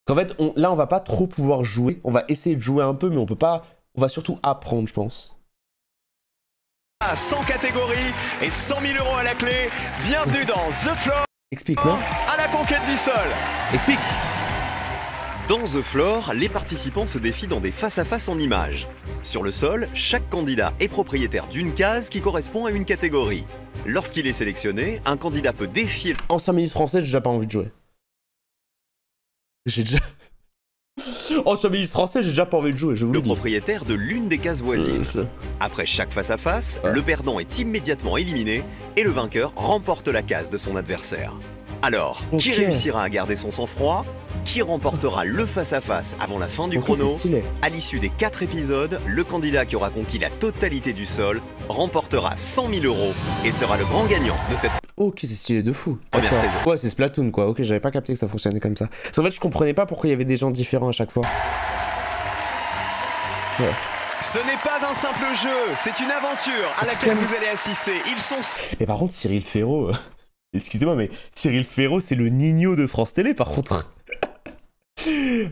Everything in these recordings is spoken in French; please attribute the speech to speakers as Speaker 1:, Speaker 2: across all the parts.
Speaker 1: qu'en fait, là, on va pas trop pouvoir jouer. On va essayer de jouer un peu, mais on peut pas... On va surtout apprendre, je pense.
Speaker 2: 100 catégories et 100 000 € à la clé. Bienvenue dans The Floor.
Speaker 1: Explique, non?
Speaker 2: À la conquête du sol.
Speaker 1: Explique.
Speaker 3: Dans The Floor, les participants se défient dans des face-à-face en images. Sur le sol, chaque candidat est propriétaire d'une case qui correspond à une catégorie. Lorsqu'il est sélectionné, un candidat peut défier...
Speaker 1: Ancien ministre français, j'ai déjà pas envie de jouer. J'ai déjà... Ancien ministre français, j'ai déjà pas envie de jouer, je vous le
Speaker 3: le
Speaker 1: dis.
Speaker 3: propriétaire de l'une des cases voisines. Après chaque face-à-face, le perdant est immédiatement éliminé et le vainqueur remporte la case de son adversaire. Alors, qui réussira à garder son sang-froid? Qui remportera le face-à-face avant la fin du chrono? À l'issue des 4 épisodes, le candidat qui aura conquis la totalité du sol remportera 100 000 € et sera le grand gagnant de cette
Speaker 1: Ok, c'est stylé de fou.
Speaker 3: première saison.
Speaker 1: Ouais, c'est Splatoon quoi. Ok, j'avais pas capté que ça fonctionnait comme ça. Parce qu'en fait, je comprenais pas pourquoi il y avait des gens différents à chaque fois. Ouais.
Speaker 2: Ce n'est pas un simple jeu, c'est une aventure à laquelle vous allez assister. Ils sont...
Speaker 1: Et par contre, Cyril Ferraud... Excusez-moi, mais Cyril Ferraud, c'est le Nino de France Télé, par contre.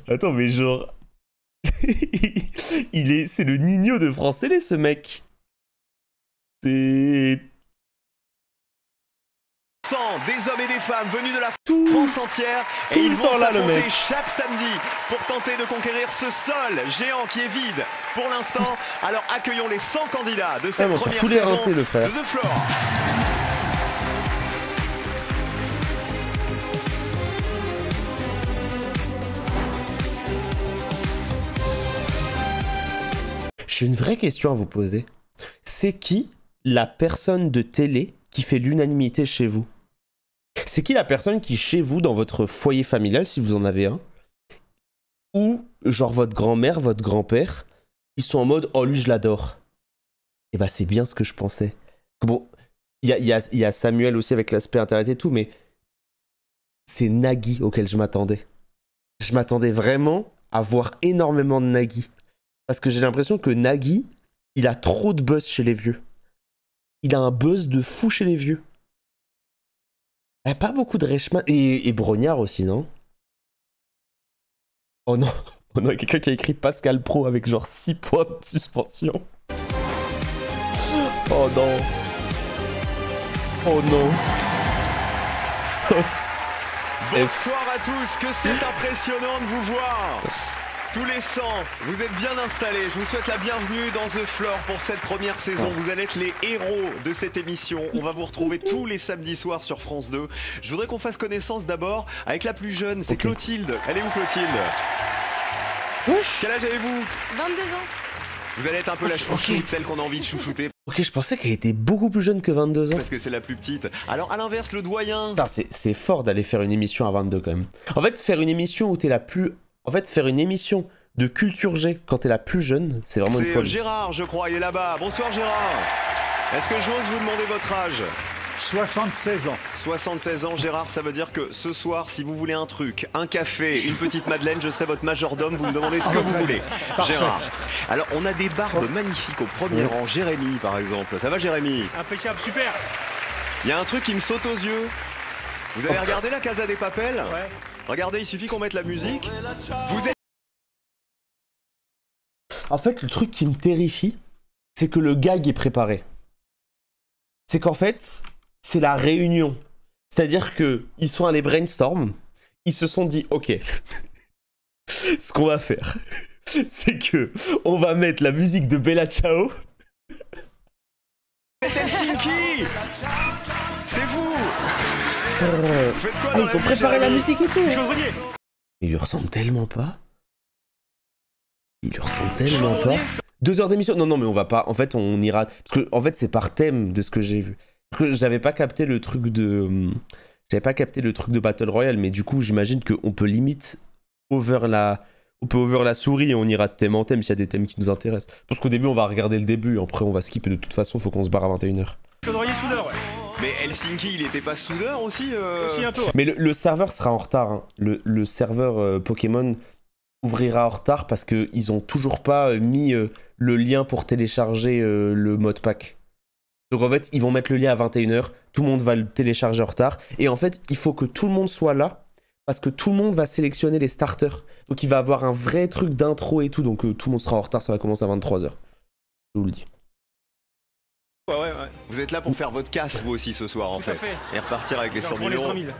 Speaker 1: Attends, mais genre... C'est le Nino de France Télé, ce mec. C'est...
Speaker 2: des hommes et des femmes venus de la France entière et ils vont s'affronter chaque samedi pour tenter de conquérir ce sol géant qui est vide pour l'instant. Alors accueillons les 100 candidats de cette première saison de The Floor.
Speaker 1: J'ai une vraie question à vous poser. C'est qui la personne de télé qui fait l'unanimité chez vous? C'est qui la personne qui, chez vous, dans votre foyer familial, si vous en avez un, ou genre votre grand-mère, votre grand-père, ils sont en mode « Oh, lui, je l'adore ». Et bah, c'est bien ce que je pensais. Bon, il y a Samuel aussi avec l'aspect internet et tout, mais c'est Nagui auquel je m'attendais. Je m'attendais vraiment à voir énormément de Nagui. Parce que j'ai l'impression que Nagui, il a trop de buzz chez les vieux. Il a un buzz de fou chez les vieux. Il n'y a pas beaucoup de Reichmann. Et Brognard aussi, non? Oh non, oh non, il y a quelqu'un qui a écrit Pascal Pro avec genre 6 points de suspension. Oh non. Oh non.
Speaker 2: Bonsoir à tous, que c'est impressionnant de vous voir. Tous les 100, vous êtes bien installés. Je vous souhaite la bienvenue dans The Floor pour cette première saison. Vous allez être les héros de cette émission. On va vous retrouver tous les samedis soirs sur France 2. Je voudrais qu'on fasse connaissance d'abord avec la plus jeune, c'est Clotilde. Elle est où Clotilde? Quel âge avez-vous?
Speaker 4: 22 ans.
Speaker 2: Vous allez être un peu la chouchoute, celle qu'on a envie de chouchouter.
Speaker 1: Ok, je pensais qu'elle était beaucoup plus jeune que 22 ans.
Speaker 2: Parce que c'est la plus petite. Alors à l'inverse, le doyen.
Speaker 1: C'est fort d'aller faire une émission à 22 quand même. En fait, faire une émission où t'es la plus... En fait, faire une émission de culture G quand t'es la plus jeune, c'est vraiment une folie.
Speaker 2: C'est Gérard, je crois, il est là-bas. Bonsoir Gérard. Est-ce que j'ose vous demander votre âge?
Speaker 5: 76 ans.
Speaker 2: 76 ans, Gérard, ça veut dire que ce soir, si vous voulez un truc, un café, une petite madeleine, je serai votre majordome, vous me demandez ce que vous voulez.
Speaker 5: Parfait.
Speaker 2: Gérard. Alors, on a des barbes magnifiques au premier rang. Jérémy, par exemple. Ça va, Jérémy?
Speaker 5: Impeccable, super.
Speaker 2: Il y a un truc qui me saute aux yeux. Vous avez regardé la Casa des Papel?
Speaker 5: Ouais.
Speaker 2: Regardez, il suffit qu'on mette la musique. Vous êtes...
Speaker 1: En fait, le truc qui me terrifie, c'est que le gag est préparé. C'est qu'en fait, c'est la réunion. C'est-à-dire qu'ils sont allés brainstorm, ils se sont dit, ok, ce qu'on va faire, c'est que on va mettre la musique de Bella Ciao.
Speaker 2: C'est Helsinki. C'est vous. Vous faites quoi dans
Speaker 1: ils ont préparé la musique et tout.
Speaker 5: Chauvrier.
Speaker 1: Il lui ressemble tellement pas. Il lui ressemble tellement pas. 2 heures d'émission. Non, non, mais on va pas. En fait, on ira. Parce que, en fait, c'est par thème de ce que j'ai vu. Parce que j'avais pas capté le truc de. J'avais pas capté le truc de Battle Royale, mais du coup, j'imagine qu'on peut limite over la. On peut over la souris et on ira de thème en thème s'il y a des thèmes qui nous intéressent. Parce qu'au début, on va regarder le début. Après, on va skipper. De toute façon, faut qu'on se barre à 21h.
Speaker 5: Chaudrier soudeur, ouais.
Speaker 2: Mais Helsinki, il était pas soudeur aussi
Speaker 5: Aussi un peu.
Speaker 1: Mais le serveur sera en retard. Hein. Le serveur Pokémon ouvrira en retard parce qu'ils ont toujours pas mis le lien pour télécharger le mode pack. Donc en fait, ils vont mettre le lien à 21h. Tout le monde va le télécharger en retard. Et en fait, il faut que tout le monde soit là Parce que tout le monde va sélectionner les starters. Donc il va avoir un vrai truc d'intro et tout. Donc tout le monde sera en retard, ça va commencer à 23h. Je vous le dis.
Speaker 5: Ouais.
Speaker 2: Vous êtes là pour faire votre casse, vous aussi, ce soir, en
Speaker 5: Tout à
Speaker 2: fait.
Speaker 5: fait.
Speaker 2: Et repartir avec les 100 000
Speaker 5: Les 100
Speaker 2: euros.
Speaker 5: 000.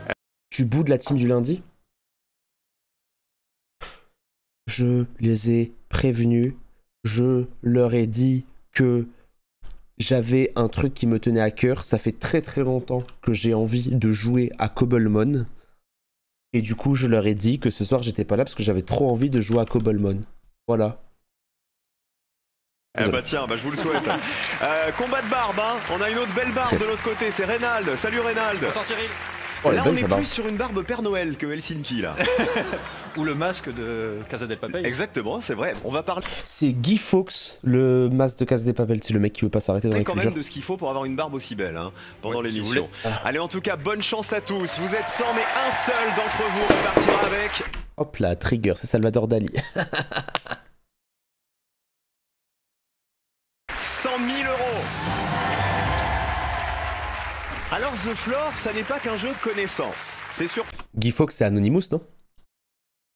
Speaker 1: Tu boudes la team du lundi? Je les ai prévenus. Je leur ai dit que j'avais un truc qui me tenait à cœur. Ça fait très très longtemps que j'ai envie de jouer à Cobblemon. Et du coup, je leur ai dit que ce soir, j'étais pas là parce que j'avais trop envie de jouer à Cobblemon. Voilà.
Speaker 2: Eh bah tiens, bah je vous le souhaite. Combat de barbe, hein. On a une autre belle barbe de l'autre côté, c'est Reynald. Salut Reynald.
Speaker 5: Bonsoir Cyril.
Speaker 1: Oh, elle
Speaker 2: Là
Speaker 1: est belle,
Speaker 2: on est
Speaker 1: sa
Speaker 2: plus
Speaker 1: barbe.
Speaker 2: sur une barbe Père Noël que Helsinki là.
Speaker 5: Ou le masque de Casa del Papel.
Speaker 2: Exactement, c'est vrai. On va parler
Speaker 1: C'est Guy Fawkes, le masque de Casa de Papel. C'est le mec qui veut pas s'arrêter dans les
Speaker 2: quand même
Speaker 1: cultures.
Speaker 2: de ce qu'il faut pour avoir une barbe aussi belle hein, pendant
Speaker 5: Ouais, si vous
Speaker 2: l'émission. Allez, en tout cas, bonne chance à tous. Vous êtes 100, mais un seul d'entre vous repartira avec
Speaker 1: Hop là, trigger, c'est Salvador Dali.
Speaker 2: 100 000 euros. Alors The Floor, ça n'est pas qu'un jeu de connaissance. C'est surtout
Speaker 1: Guy Fawkes, c'est Anonymous, non?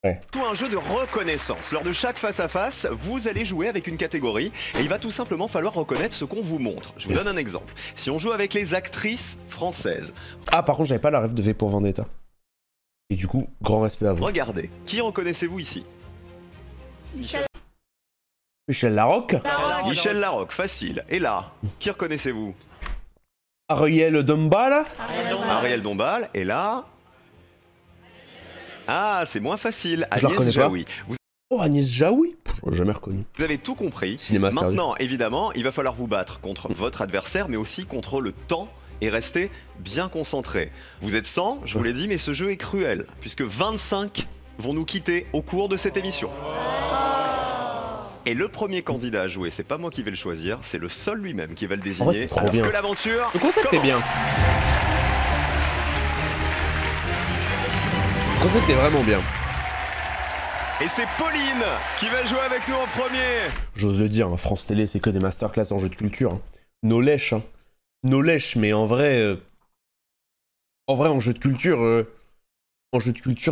Speaker 2: un jeu de reconnaissance. Lors de chaque face-à-face, vous allez jouer avec une catégorie et il va tout simplement falloir reconnaître ce qu'on vous montre. Je vous donne un exemple. Si on joue avec les actrices françaises,
Speaker 1: Ah, par contre, j'avais pas la rêve de V pour Vendetta. Et du coup, grand respect à vous.
Speaker 2: regardez. Qui reconnaissez-vous ici?
Speaker 4: Michel
Speaker 1: Michel Larocque,
Speaker 4: Larocque.
Speaker 2: Michel Larocque, facile. Et là, qui reconnaissez-vous?
Speaker 1: Ariel Dombal,
Speaker 2: Ariel Dombal. Et là... Ah, c'est moins facile.
Speaker 1: Je la
Speaker 2: Agnès
Speaker 1: reconnais pas.
Speaker 2: Jaoui. Vous
Speaker 1: oh Agnès Jaoui, j'aurais jamais reconnu.
Speaker 2: avez tout compris.
Speaker 1: Cinéma perdu.
Speaker 2: Maintenant, évidemment, il va falloir vous battre contre votre adversaire, mais aussi contre le temps et rester bien concentré. Vous êtes 100, je vous l'ai dit, mais ce jeu est cruel, puisque 25 vont nous quitter au cours de cette émission. Et le premier candidat à jouer, c'est pas moi qui vais le choisir, c'est le sol lui-même qui va le désigner.
Speaker 1: En vrai, c'est trop
Speaker 2: alors
Speaker 1: bien.
Speaker 2: que l'aventure
Speaker 1: Le concept est bien.
Speaker 2: commence.
Speaker 1: Le concept est vraiment bien.
Speaker 2: Et c'est Pauline qui va jouer avec nous en premier.
Speaker 1: J'ose le dire, hein, France Télé, c'est que des masterclass en jeu de culture. Hein. Nos lèches, hein. Nos lèches, mais en vrai, en jeu de culture,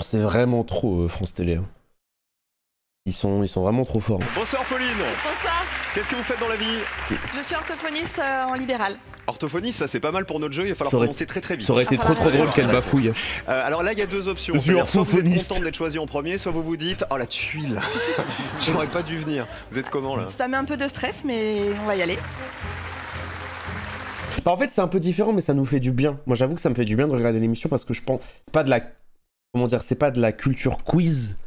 Speaker 1: c'est vraiment trop France Télé. Hein. Ils sont vraiment trop forts. Hein.
Speaker 2: Bonsoir Pauline.
Speaker 4: Bonsoir,
Speaker 2: Qu'est-ce que vous faites dans la vie?
Speaker 4: je suis orthophoniste en libéral.
Speaker 2: Orthophoniste, ça c'est pas mal pour notre jeu, il va falloir
Speaker 1: Ça aurait-
Speaker 2: prononcer très très vite.
Speaker 1: Ça aurait été trop drôle qu'elle bafouille.
Speaker 2: Alors là, il y a deux options.
Speaker 1: Je suis
Speaker 2: C'est-à-dire, soit vous êtes
Speaker 1: orthophoniste.
Speaker 2: content d'être choisi en premier, soit vous vous dites oh la tuile, j'aurais pas dû venir. Vous êtes comment là?
Speaker 4: Ça met un peu de stress, mais on va y aller.
Speaker 1: Bah, en fait, c'est un peu différent, mais ça nous fait du bien. Moi, j'avoue que ça me fait du bien de regarder l'émission parce que je pense, c'est pas de la, comment dire, c'est pas de la culture quiz.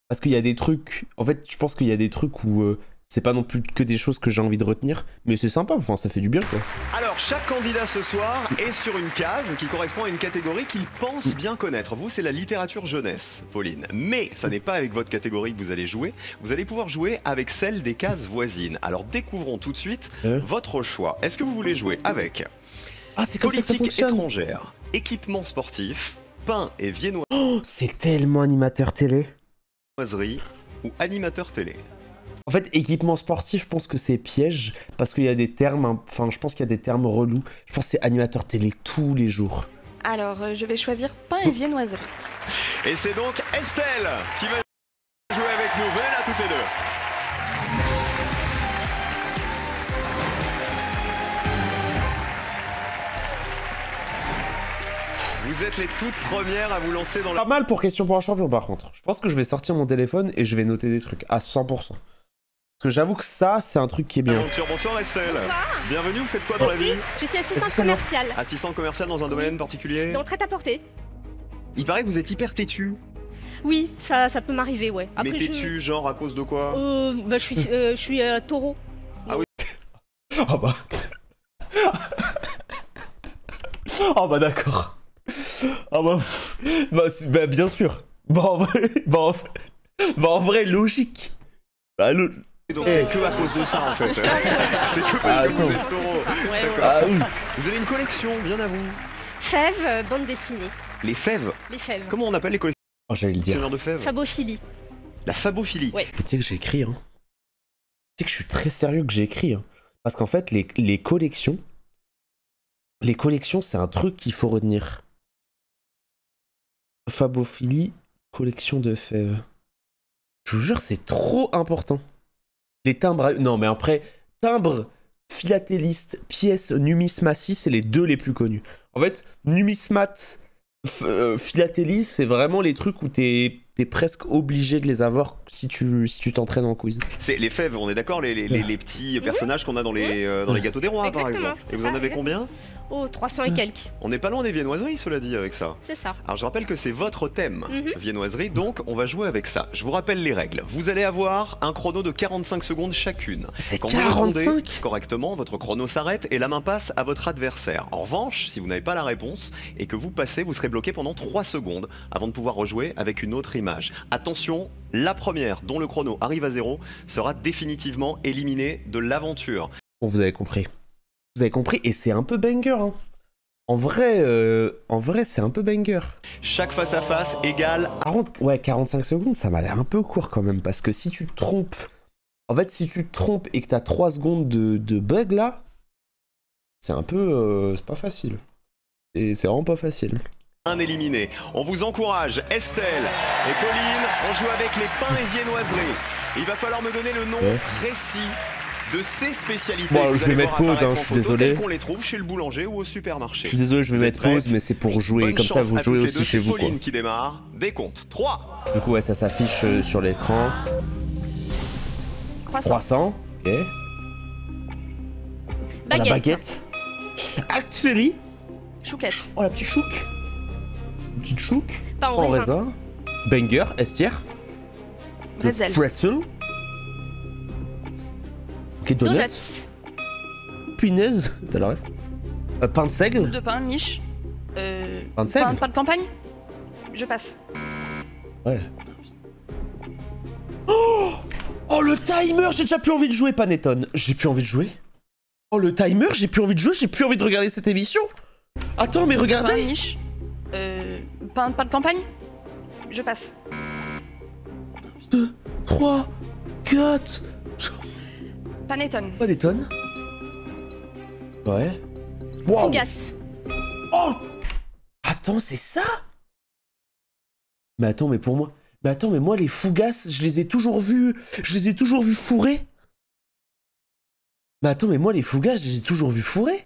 Speaker 1: Parce qu'il y a des trucs, en fait, je pense qu'il y a des trucs où c'est pas non plus que des choses que j'ai envie de retenir, mais c'est sympa. Enfin, ça fait du bien, quoi.
Speaker 2: Alors, chaque candidat ce soir est sur une case qui correspond à une catégorie qu'il pense bien connaître. Vous, c'est la littérature jeunesse, Pauline. Mais ça n'est pas avec votre catégorie que vous allez jouer. Vous allez pouvoir jouer avec celle des cases voisines. Alors, découvrons tout de suite votre choix. Est-ce que vous voulez jouer avec
Speaker 1: Ah, c'est comme ça que ça
Speaker 2: politique
Speaker 1: fonctionne.
Speaker 2: étrangère, équipement sportif, pain et viennoiserie
Speaker 1: Oh, c'est tellement animateur télé.
Speaker 2: ou animateur télé?
Speaker 1: En fait, équipement sportif, je pense que c'est piège parce qu'il y a des termes, enfin, je pense qu'il y a des termes relous. Je pense que c'est animateur télé tous les jours.
Speaker 4: Alors, je vais choisir pain et viennoiserie.
Speaker 2: Et c'est donc Estelle qui va jouer avec nous. Venez là toutes les deux. Vous êtes les toutes premières à vous lancer dans la...
Speaker 1: Pas mal pour question pour un champion, par contre. Je pense que je vais sortir mon téléphone et je vais noter des trucs à 100%. Parce que j'avoue que ça, c'est un truc qui est bien.
Speaker 2: aventure. Bonsoir Estelle.
Speaker 6: Bonsoir.
Speaker 2: Bienvenue, vous faites quoi dans la vie?
Speaker 6: Je suis assistante
Speaker 1: C'est ça, non
Speaker 6: commerciale
Speaker 2: Assistante commerciale dans un domaine particulier?
Speaker 6: dans le prêt-à-porter.
Speaker 2: Il paraît que vous êtes hyper têtu.
Speaker 6: Oui, ça peut m'arriver, ouais.
Speaker 2: Mais têtu, genre à cause de quoi?
Speaker 6: Je suis taureau.
Speaker 1: Ah bah. Ah bah d'accord. Ah bah, bah bien sûr. En vrai, logique. Bah,
Speaker 2: Donc c'est que à cause de ça en fait. C'est que parce que vous êtes taureau.
Speaker 6: Ouais,
Speaker 2: D'accord.
Speaker 1: Ah oui.
Speaker 2: Vous avez une collection, bien à vous.
Speaker 6: Fèves, bande dessinée.
Speaker 2: Les fèves.
Speaker 6: Les fèves.
Speaker 2: Comment on appelle les
Speaker 1: Oh, j'allais le dire.
Speaker 2: collectionneurs de fèves?
Speaker 6: Fabophilie.
Speaker 2: La fabophilie.
Speaker 6: Ouais.
Speaker 1: Mais tu sais que j'ai écrit, hein. Tu sais que je suis très sérieux que j'ai écrit, hein. Parce qu'en fait, les collections, c'est un truc qu'il faut retenir. Fabophilie, collection de fèves. Je vous jure, c'est trop important. Les timbres... Non, mais après, timbres, philatéliste, pièces, numismatie, c'est les deux les plus connus. En fait, numismate, philatélie, c'est vraiment les trucs où t'es presque obligé de les avoir si tu t'entraînes en quiz.
Speaker 3: C'est les fèves, on est d'accord, les petits personnages qu'on a dans les gâteaux des rois, par exemple. Et vous en avez combien?
Speaker 6: Oh, 300 et quelques.
Speaker 3: On n'est pas loin des viennoiseries, cela dit, avec ça.
Speaker 6: C'est ça.
Speaker 3: Alors je rappelle que c'est votre thème, viennoiserie, donc on va jouer avec ça. Je vous rappelle les règles. Vous allez avoir un chrono de 45 secondes chacune.
Speaker 1: C'est
Speaker 3: Quand
Speaker 1: 45
Speaker 3: vous répondez correctement, votre chrono s'arrête et la main passe à votre adversaire. En revanche, si vous n'avez pas la réponse et que vous passez, vous serez bloqué pendant 3 secondes avant de pouvoir rejouer avec une autre image. Attention, la première, dont le chrono arrive à 0, sera définitivement éliminée de l'aventure.
Speaker 1: Bon, vous avez compris. Vous avez compris, et c'est un peu banger, hein. En vrai, c'est un peu banger.
Speaker 3: Chaque face-à-face égale...
Speaker 1: Ouais, 45 secondes, ça m'a l'air un peu court quand même, parce que si tu te trompes... En fait, si tu te trompes et que t'as 3 secondes de bug, là, c'est un peu... c'est pas facile. Et c'est vraiment pas facile.
Speaker 3: Un éliminé. On vous encourage, Estelle et Pauline, on joue avec les pains et viennoiseries. Il va falloir me donner le nom précis de ces spécialités.
Speaker 1: Bon,
Speaker 3: vous
Speaker 1: je vais mettre pause, hein, je suis désolé.
Speaker 3: Qu'on les trouve chez le boulanger ou au supermarché.
Speaker 1: Je suis désolé, je vais mettre pause, mais c'est pour jouer.
Speaker 3: Bonne
Speaker 1: comme ça, vous jouez aussi chez vous.
Speaker 3: Pauline
Speaker 1: Quoi.
Speaker 3: Qui démarre. Décompte. 3.
Speaker 1: Du coup, ouais, ça s'affiche sur l'écran. Croissant. Ok.
Speaker 6: Baguette.
Speaker 1: La baguette. Actually.
Speaker 4: Chouquette.
Speaker 1: Oh, la petite chouk. Petite chouk.
Speaker 6: Pas en raisin.
Speaker 1: Banger, estière.
Speaker 4: Bretzel.
Speaker 1: Pretzel. Ok, donuts. Punaise. T'as la ref. Pain de seigle.
Speaker 4: Coupe de pain, miche.
Speaker 1: Pain de seigle.
Speaker 4: Pain de campagne. Je passe.
Speaker 1: Ouais. Oh, le timer. J'ai déjà plus envie de jouer, Panettone. J'ai plus envie de jouer. Oh, le timer. J'ai plus envie de jouer. J'ai plus envie de regarder cette émission. Attends, mais regardez.
Speaker 4: Pain, miche. Pain de campagne. Je passe.
Speaker 1: 2, 3, 4.
Speaker 4: Panettone.
Speaker 1: Panettone. Ouais. Wow.
Speaker 6: Fougasse.
Speaker 1: Oh. Attends, c'est ça? Mais attends, mais pour moi... Mais attends, mais moi, les fougasses, je les ai toujours vus... Je les ai toujours vus fourrés. Mais attends, mais moi, les fougasses, je les ai toujours vus fourrés.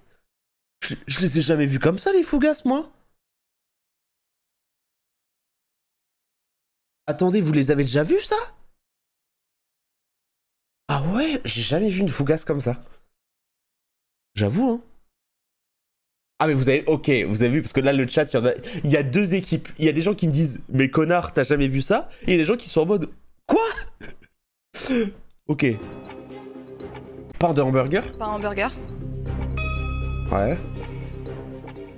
Speaker 1: Je les ai jamais vus comme ça, les fougasses, moi. Attendez, vous les avez déjà vus, ça? Ah ouais, j'ai jamais vu une fougasse comme ça. J'avoue, hein. Ah mais vous avez... Ok, vous avez vu, parce que là, le chat, il y a deux équipes. Il y a des gens qui me disent « Mais connard, t'as jamais vu ça ?» Et il y a des gens qui sont en mode « Quoi ?» Ok. Pain de hamburger?
Speaker 4: Pain hamburger.
Speaker 1: Ouais.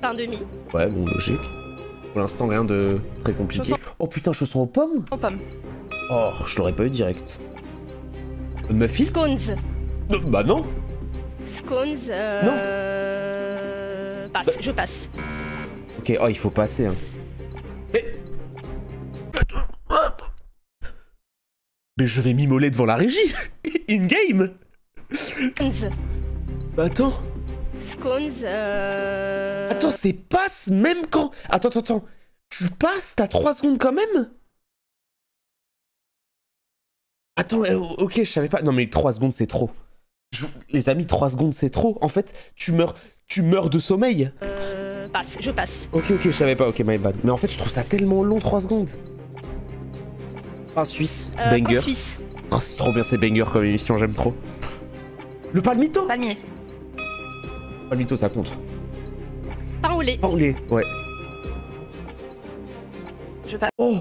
Speaker 6: Pain de mie.
Speaker 1: Ouais, bon, logique. Pour l'instant, rien de très compliqué.
Speaker 4: Chausson.
Speaker 1: Oh putain, chausson aux pommes?
Speaker 4: Aux pommes.
Speaker 1: Oh, je l'aurais pas eu direct. Muffin?
Speaker 6: Scones.
Speaker 1: Bah non.
Speaker 6: Scones. Passe, je passe.
Speaker 1: Ok, oh, il faut passer. Hein. Mais je vais m'immoler devant la régie. In-game.
Speaker 6: Scones.
Speaker 1: Attends.
Speaker 6: Scones.
Speaker 1: Attends, c'est passe même quand... Attends. Tu passes, t'as 3 secondes quand même? Attends, ok, je savais pas... Non mais 3 secondes, c'est trop. Les amis, 3 secondes, c'est trop. En fait, tu meurs de sommeil.
Speaker 6: Passe, je passe.
Speaker 1: Ok, je savais pas, ok, my bad. Mais en fait, je trouve ça tellement long, 3 secondes. Pain suisse, banger.
Speaker 6: Pain suisse.
Speaker 1: Oh, c'est trop bien, c'est banger comme émission, j'aime trop. Le palmito?
Speaker 4: Palmier.
Speaker 1: Palmito, ça compte.
Speaker 6: Pain au lait.
Speaker 1: Pain au lait, ouais.
Speaker 4: Je passe.
Speaker 1: Oh,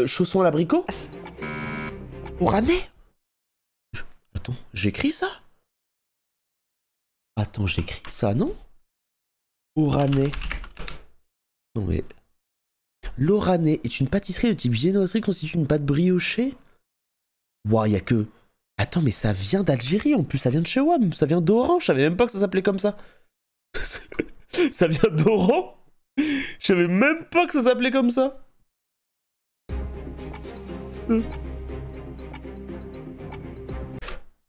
Speaker 1: chausson à l'abricot? Oranais? Attends, j'écris ça? Attends, j'écris ça, non? Oranais. Non mais... L'Oranais est une pâtisserie de type viennoiserie constituée d'une pâte briochée? Ouah, y'a que... Attends, mais ça vient d'Algérie en plus, ça vient de chez WAM, ça vient d'Oran, je savais même pas que ça s'appelait comme ça. Ça vient d'Oran? Je savais même pas que ça s'appelait comme ça.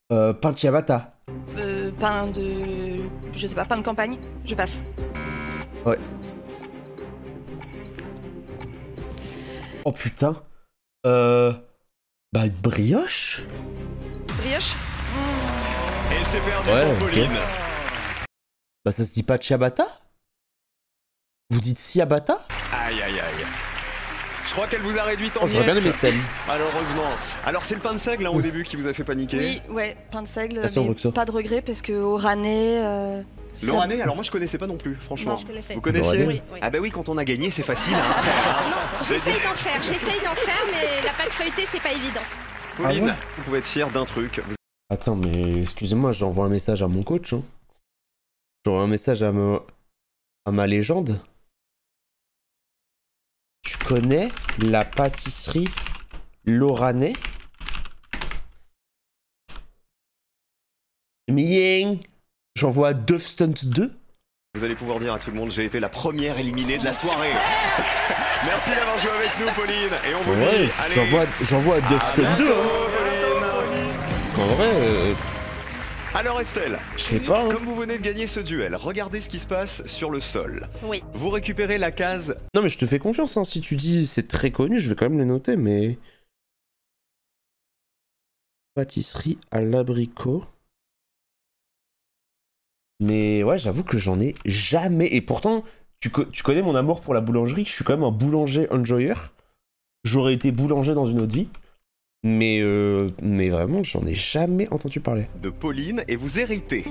Speaker 1: Pain de ciabatta.
Speaker 4: Pain de... Je sais pas, pain de campagne. Je passe.
Speaker 1: Ouais. Oh putain. Bah, une brioche?
Speaker 4: Brioche.
Speaker 2: Et c'est perdu
Speaker 1: Ouais,
Speaker 2: pour
Speaker 1: ok.
Speaker 2: Pauline.
Speaker 1: Bah, ça se dit pas ciabatta? Vous dites ciabatta?
Speaker 2: Aïe, aïe, aïe. Je crois qu'elle vous a réduite en
Speaker 1: Oh, j'aurais bien aimé
Speaker 2: miettes.
Speaker 1: Stem.
Speaker 2: Malheureusement. Alors, c'est le pain de seigle au début qui vous a fait paniquer.
Speaker 4: Oui, ouais, pain de seigle,
Speaker 1: Merci,
Speaker 4: mais
Speaker 1: Roxo.
Speaker 4: pas de regret parce que au Rané...
Speaker 2: Le Rané, alors moi je connaissais pas non plus, franchement.
Speaker 6: Non, je connaissais.
Speaker 2: Vous connaissiez?
Speaker 6: Oui, oui.
Speaker 2: Ah bah oui, quand on a gagné, c'est facile. Hein.
Speaker 6: Non, j'essaye d'en faire, mais la pâte feuilletée, c'est pas évident.
Speaker 2: Pauline,
Speaker 1: Ah ouais
Speaker 2: vous pouvez être fière d'un truc. Vous
Speaker 1: Attends, mais excusez-moi, j'envoie un message à mon coach. Hein. J'envoie un message à ma légende. Tu connais la pâtisserie Loranais? Ming. J'envoie à Duff Stunt 2.
Speaker 2: Vous allez pouvoir dire à tout le monde, j'ai été la première éliminée de la soirée. Merci d'avoir joué avec nous, Pauline. Et on vous
Speaker 1: Ouais,
Speaker 2: dit, allez,
Speaker 1: j'envoie à Duff
Speaker 2: à
Speaker 1: Stunt 2.
Speaker 2: bientôt,
Speaker 1: Hein.
Speaker 2: Pauline.
Speaker 1: En vrai,
Speaker 2: Alors Estelle,
Speaker 1: je sais pas. Hein.
Speaker 2: comme vous venez de gagner ce duel, regardez ce qui se passe sur le sol.
Speaker 6: Oui.
Speaker 2: Vous récupérez la case
Speaker 1: Non, mais je te fais confiance. Hein. Si tu dis c'est très connu, je vais quand même le noter. Mais pâtisserie à l'abricot. Mais ouais, j'avoue que j'en ai jamais. Et pourtant, tu connais mon amour pour la boulangerie. Je suis quand même un boulanger enjoyer. J'aurais été boulanger dans une autre vie. Mais vraiment, j'en ai jamais entendu parler.
Speaker 2: de Pauline et vous héritez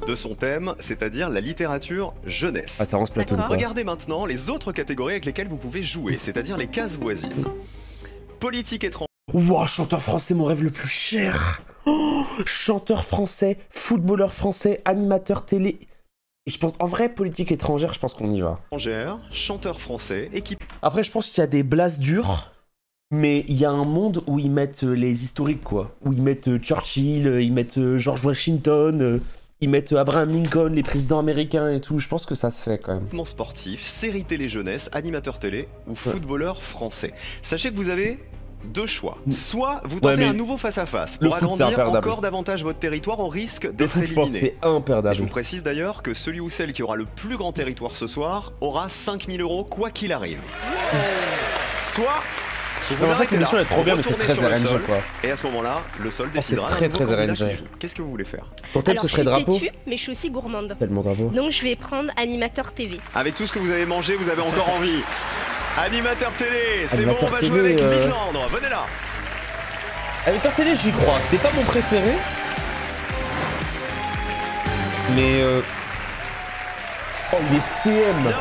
Speaker 2: de son thème, c'est-à-dire la littérature jeunesse.
Speaker 1: Ah, ça rend Splatoon,
Speaker 6: D'accord.
Speaker 1: quoi.
Speaker 2: Regardez maintenant les autres catégories avec lesquelles vous pouvez jouer, c'est-à-dire les cases voisines. Politique étrangère.
Speaker 1: Ouah, chanteur français, mon rêve le plus cher. Oh, chanteur français, footballeur français, animateur télé. Et je pense, en vrai, politique étrangère, je pense qu'on y va.
Speaker 2: Chanteur français, équipe
Speaker 1: Après, je pense qu'il y a des blases dures, mais il y a un monde où ils mettent les historiques, quoi. Où ils mettent Churchill, ils mettent George Washington, ils mettent Abraham Lincoln, les présidents américains et tout. Je pense que ça se fait quand même.
Speaker 2: sportif, série télé jeunesse, animateur télé ou footballeur français. Sachez que vous avez deux choix. Soit vous tentez
Speaker 1: mais
Speaker 2: un nouveau face-à-face
Speaker 1: le
Speaker 2: pour
Speaker 1: foot, c'est
Speaker 2: agrandir
Speaker 1: imperdable.
Speaker 2: encore davantage votre territoire au risque
Speaker 1: Le
Speaker 2: d'être
Speaker 1: foot, je pense,
Speaker 2: éliminé.
Speaker 1: c'est imperdable.
Speaker 2: Et je vous précise d'ailleurs que celui ou celle qui aura le plus grand territoire ce soir aura 5000 € quoi qu'il arrive. Soit vous
Speaker 1: En fait,
Speaker 2: arrêtez là,
Speaker 1: l'émission est trop bien, mais c'est
Speaker 2: retournez
Speaker 1: très
Speaker 2: sur le
Speaker 1: RNG,
Speaker 2: sol,
Speaker 1: quoi.
Speaker 2: et à ce moment-là, le sol décidera
Speaker 1: très,
Speaker 2: d'un nouveau
Speaker 1: très
Speaker 2: candidat
Speaker 1: RNG.
Speaker 2: qui joue. Qu'est-ce que vous voulez faire?
Speaker 1: Ton thème,
Speaker 6: Alors,
Speaker 1: ce
Speaker 6: je
Speaker 1: serait
Speaker 6: suis
Speaker 1: drapeau.
Speaker 6: têtue, mais je suis aussi gourmande.
Speaker 1: Tellement drapeau.
Speaker 6: Donc, je vais prendre animateur TV.
Speaker 2: Avec tout ce que vous avez mangé, vous avez encore envie. Animateur télé, c'est bon,
Speaker 1: Animateur
Speaker 2: on va
Speaker 1: télé,
Speaker 2: jouer avec Lisandre. Venez là.
Speaker 1: Animateur télé, j'y crois. C'était pas mon préféré. Mais oh, il est CM.
Speaker 2: Bienvenue.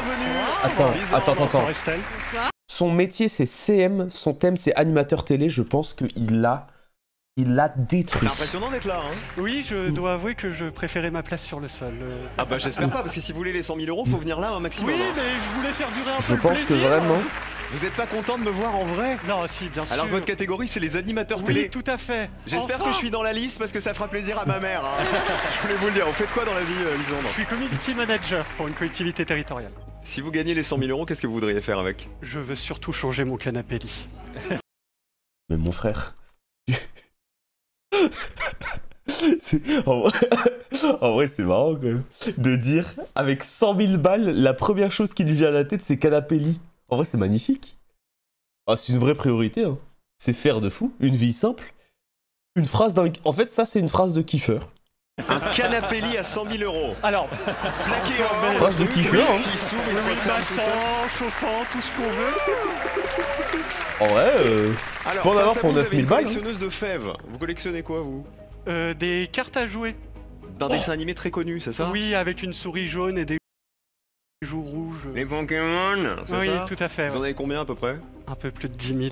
Speaker 1: Attends,
Speaker 2: Lisandre.
Speaker 1: attends.
Speaker 5: Estelle.
Speaker 6: Bonsoir.
Speaker 1: Son métier, c'est CM. Son thème, c'est animateur télé. Je pense qu'il l'a détruit.
Speaker 2: C'est impressionnant d'être là, hein.
Speaker 5: Oui, je dois avouer que je préférais ma place sur le sol.
Speaker 2: Ah bah j'espère pas, parce que si vous voulez les 100 000 €, faut venir là un maximum.
Speaker 5: Oui,
Speaker 2: hein.
Speaker 5: mais je voulais faire durer un
Speaker 1: Je
Speaker 5: peu le
Speaker 1: pense que
Speaker 5: plaisir.
Speaker 1: vraiment.
Speaker 2: Vous êtes pas content de me voir en vrai?
Speaker 5: Non, si, bien sûr.
Speaker 2: Alors votre catégorie, c'est les animateurs
Speaker 5: Oui,
Speaker 2: télé.
Speaker 5: tout à fait.
Speaker 2: J'espère
Speaker 5: Enfin,
Speaker 2: que je suis dans la liste parce que ça fera plaisir à ma mère. Hein. Je voulais vous le dire. Vous faites quoi dans la vie, Lisandre?
Speaker 5: Je suis community manager pour une collectivité territoriale.
Speaker 2: Si vous gagnez les 100 000 €, qu'est-ce que vous voudriez faire avec?
Speaker 5: Je veux surtout changer mon canapé lit.
Speaker 1: Mais mon frère. En vrai, c'est marrant quand même. De dire, avec 100 000 balles, la première chose qui lui vient à la tête, c'est canapé lit. En vrai, c'est magnifique. Ah, c'est une vraie priorité. Hein. C'est faire de fou. Une vie simple. Une phrase d'un. En fait, ça, c'est une phrase de kiffeur.
Speaker 2: Un canapé lit à 100 000 €.
Speaker 5: Alors,
Speaker 2: Plaqué en
Speaker 1: Phrase de kiffeur. Hein.
Speaker 2: qui s'ouvre et se referme tout seul.
Speaker 5: massant, chauffant, tout ce qu'on veut.
Speaker 1: En vrai,
Speaker 2: Alors,
Speaker 1: peux en avoir
Speaker 2: face à
Speaker 1: pour
Speaker 2: vous,
Speaker 1: 9
Speaker 2: avez une
Speaker 1: 000 balles, hein.
Speaker 2: collectionneuse de fèves. Vous collectionnez quoi, vous?
Speaker 5: Des cartes à jouer.
Speaker 2: D'un dessin animé très connu, c'est ça?
Speaker 5: Oui, avec une souris jaune et des joues rouges.
Speaker 2: Les Pokémon, c'est
Speaker 5: Oui,
Speaker 2: ça?
Speaker 5: tout à fait.
Speaker 2: Vous en
Speaker 5: ouais.
Speaker 2: avez combien à peu près?
Speaker 5: Un peu plus de 10 000.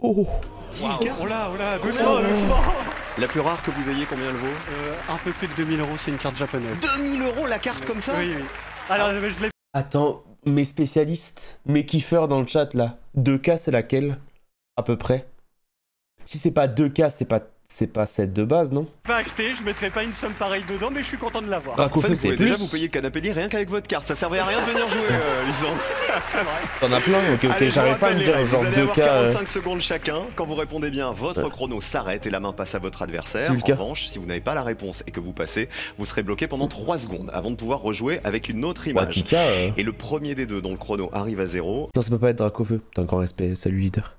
Speaker 1: oh.
Speaker 2: 10 000 cartes.
Speaker 5: Oh là,
Speaker 2: Doucement, doucement. La plus rare que vous ayez, combien elle vaut?
Speaker 5: Un peu plus de 2 000 €, c'est une carte japonaise.
Speaker 2: 2000 € la carte comme ça?
Speaker 5: Oui, oui. Alors, je l'ai.
Speaker 1: Attends, mes spécialistes, mes kiffeurs dans le chat là, 2K c'est laquelle? À peu près? Si c'est pas 2K, c'est pas 7 de base, non?
Speaker 5: Pas acheté, je mettrai pas une somme pareille dedans, mais je suis content de l'avoir.
Speaker 2: En fait,
Speaker 1: Dracofeu,
Speaker 2: vous
Speaker 1: c'est
Speaker 2: pouvez
Speaker 1: plus.
Speaker 2: déjà vous payer le canapé lit rien qu'avec votre carte. Ça servait à rien de venir jouer, Lisandre.
Speaker 5: C'est vrai.
Speaker 1: T'en as plein? Ok,
Speaker 2: Allez, je vous
Speaker 1: j'arrive pas à
Speaker 2: rappelle
Speaker 1: me
Speaker 2: les
Speaker 1: dire
Speaker 2: règles.
Speaker 1: genre
Speaker 2: Vous allez
Speaker 1: 2
Speaker 2: avoir
Speaker 1: cas.
Speaker 2: 45 secondes chacun. Quand vous répondez bien, votre chrono s'arrête et la main passe à votre adversaire.
Speaker 1: C'est le
Speaker 2: En
Speaker 1: cas.
Speaker 2: revanche, si vous n'avez pas la réponse et que vous passez, vous serez bloqué pendant 3 secondes avant de pouvoir rejouer avec une autre
Speaker 1: Bah,
Speaker 2: image.
Speaker 1: Pika,
Speaker 2: Et le premier des deux dont le chrono arrive à 0
Speaker 1: non, ça peut pas être Dracofeu. T'as un grand respect, salut leader.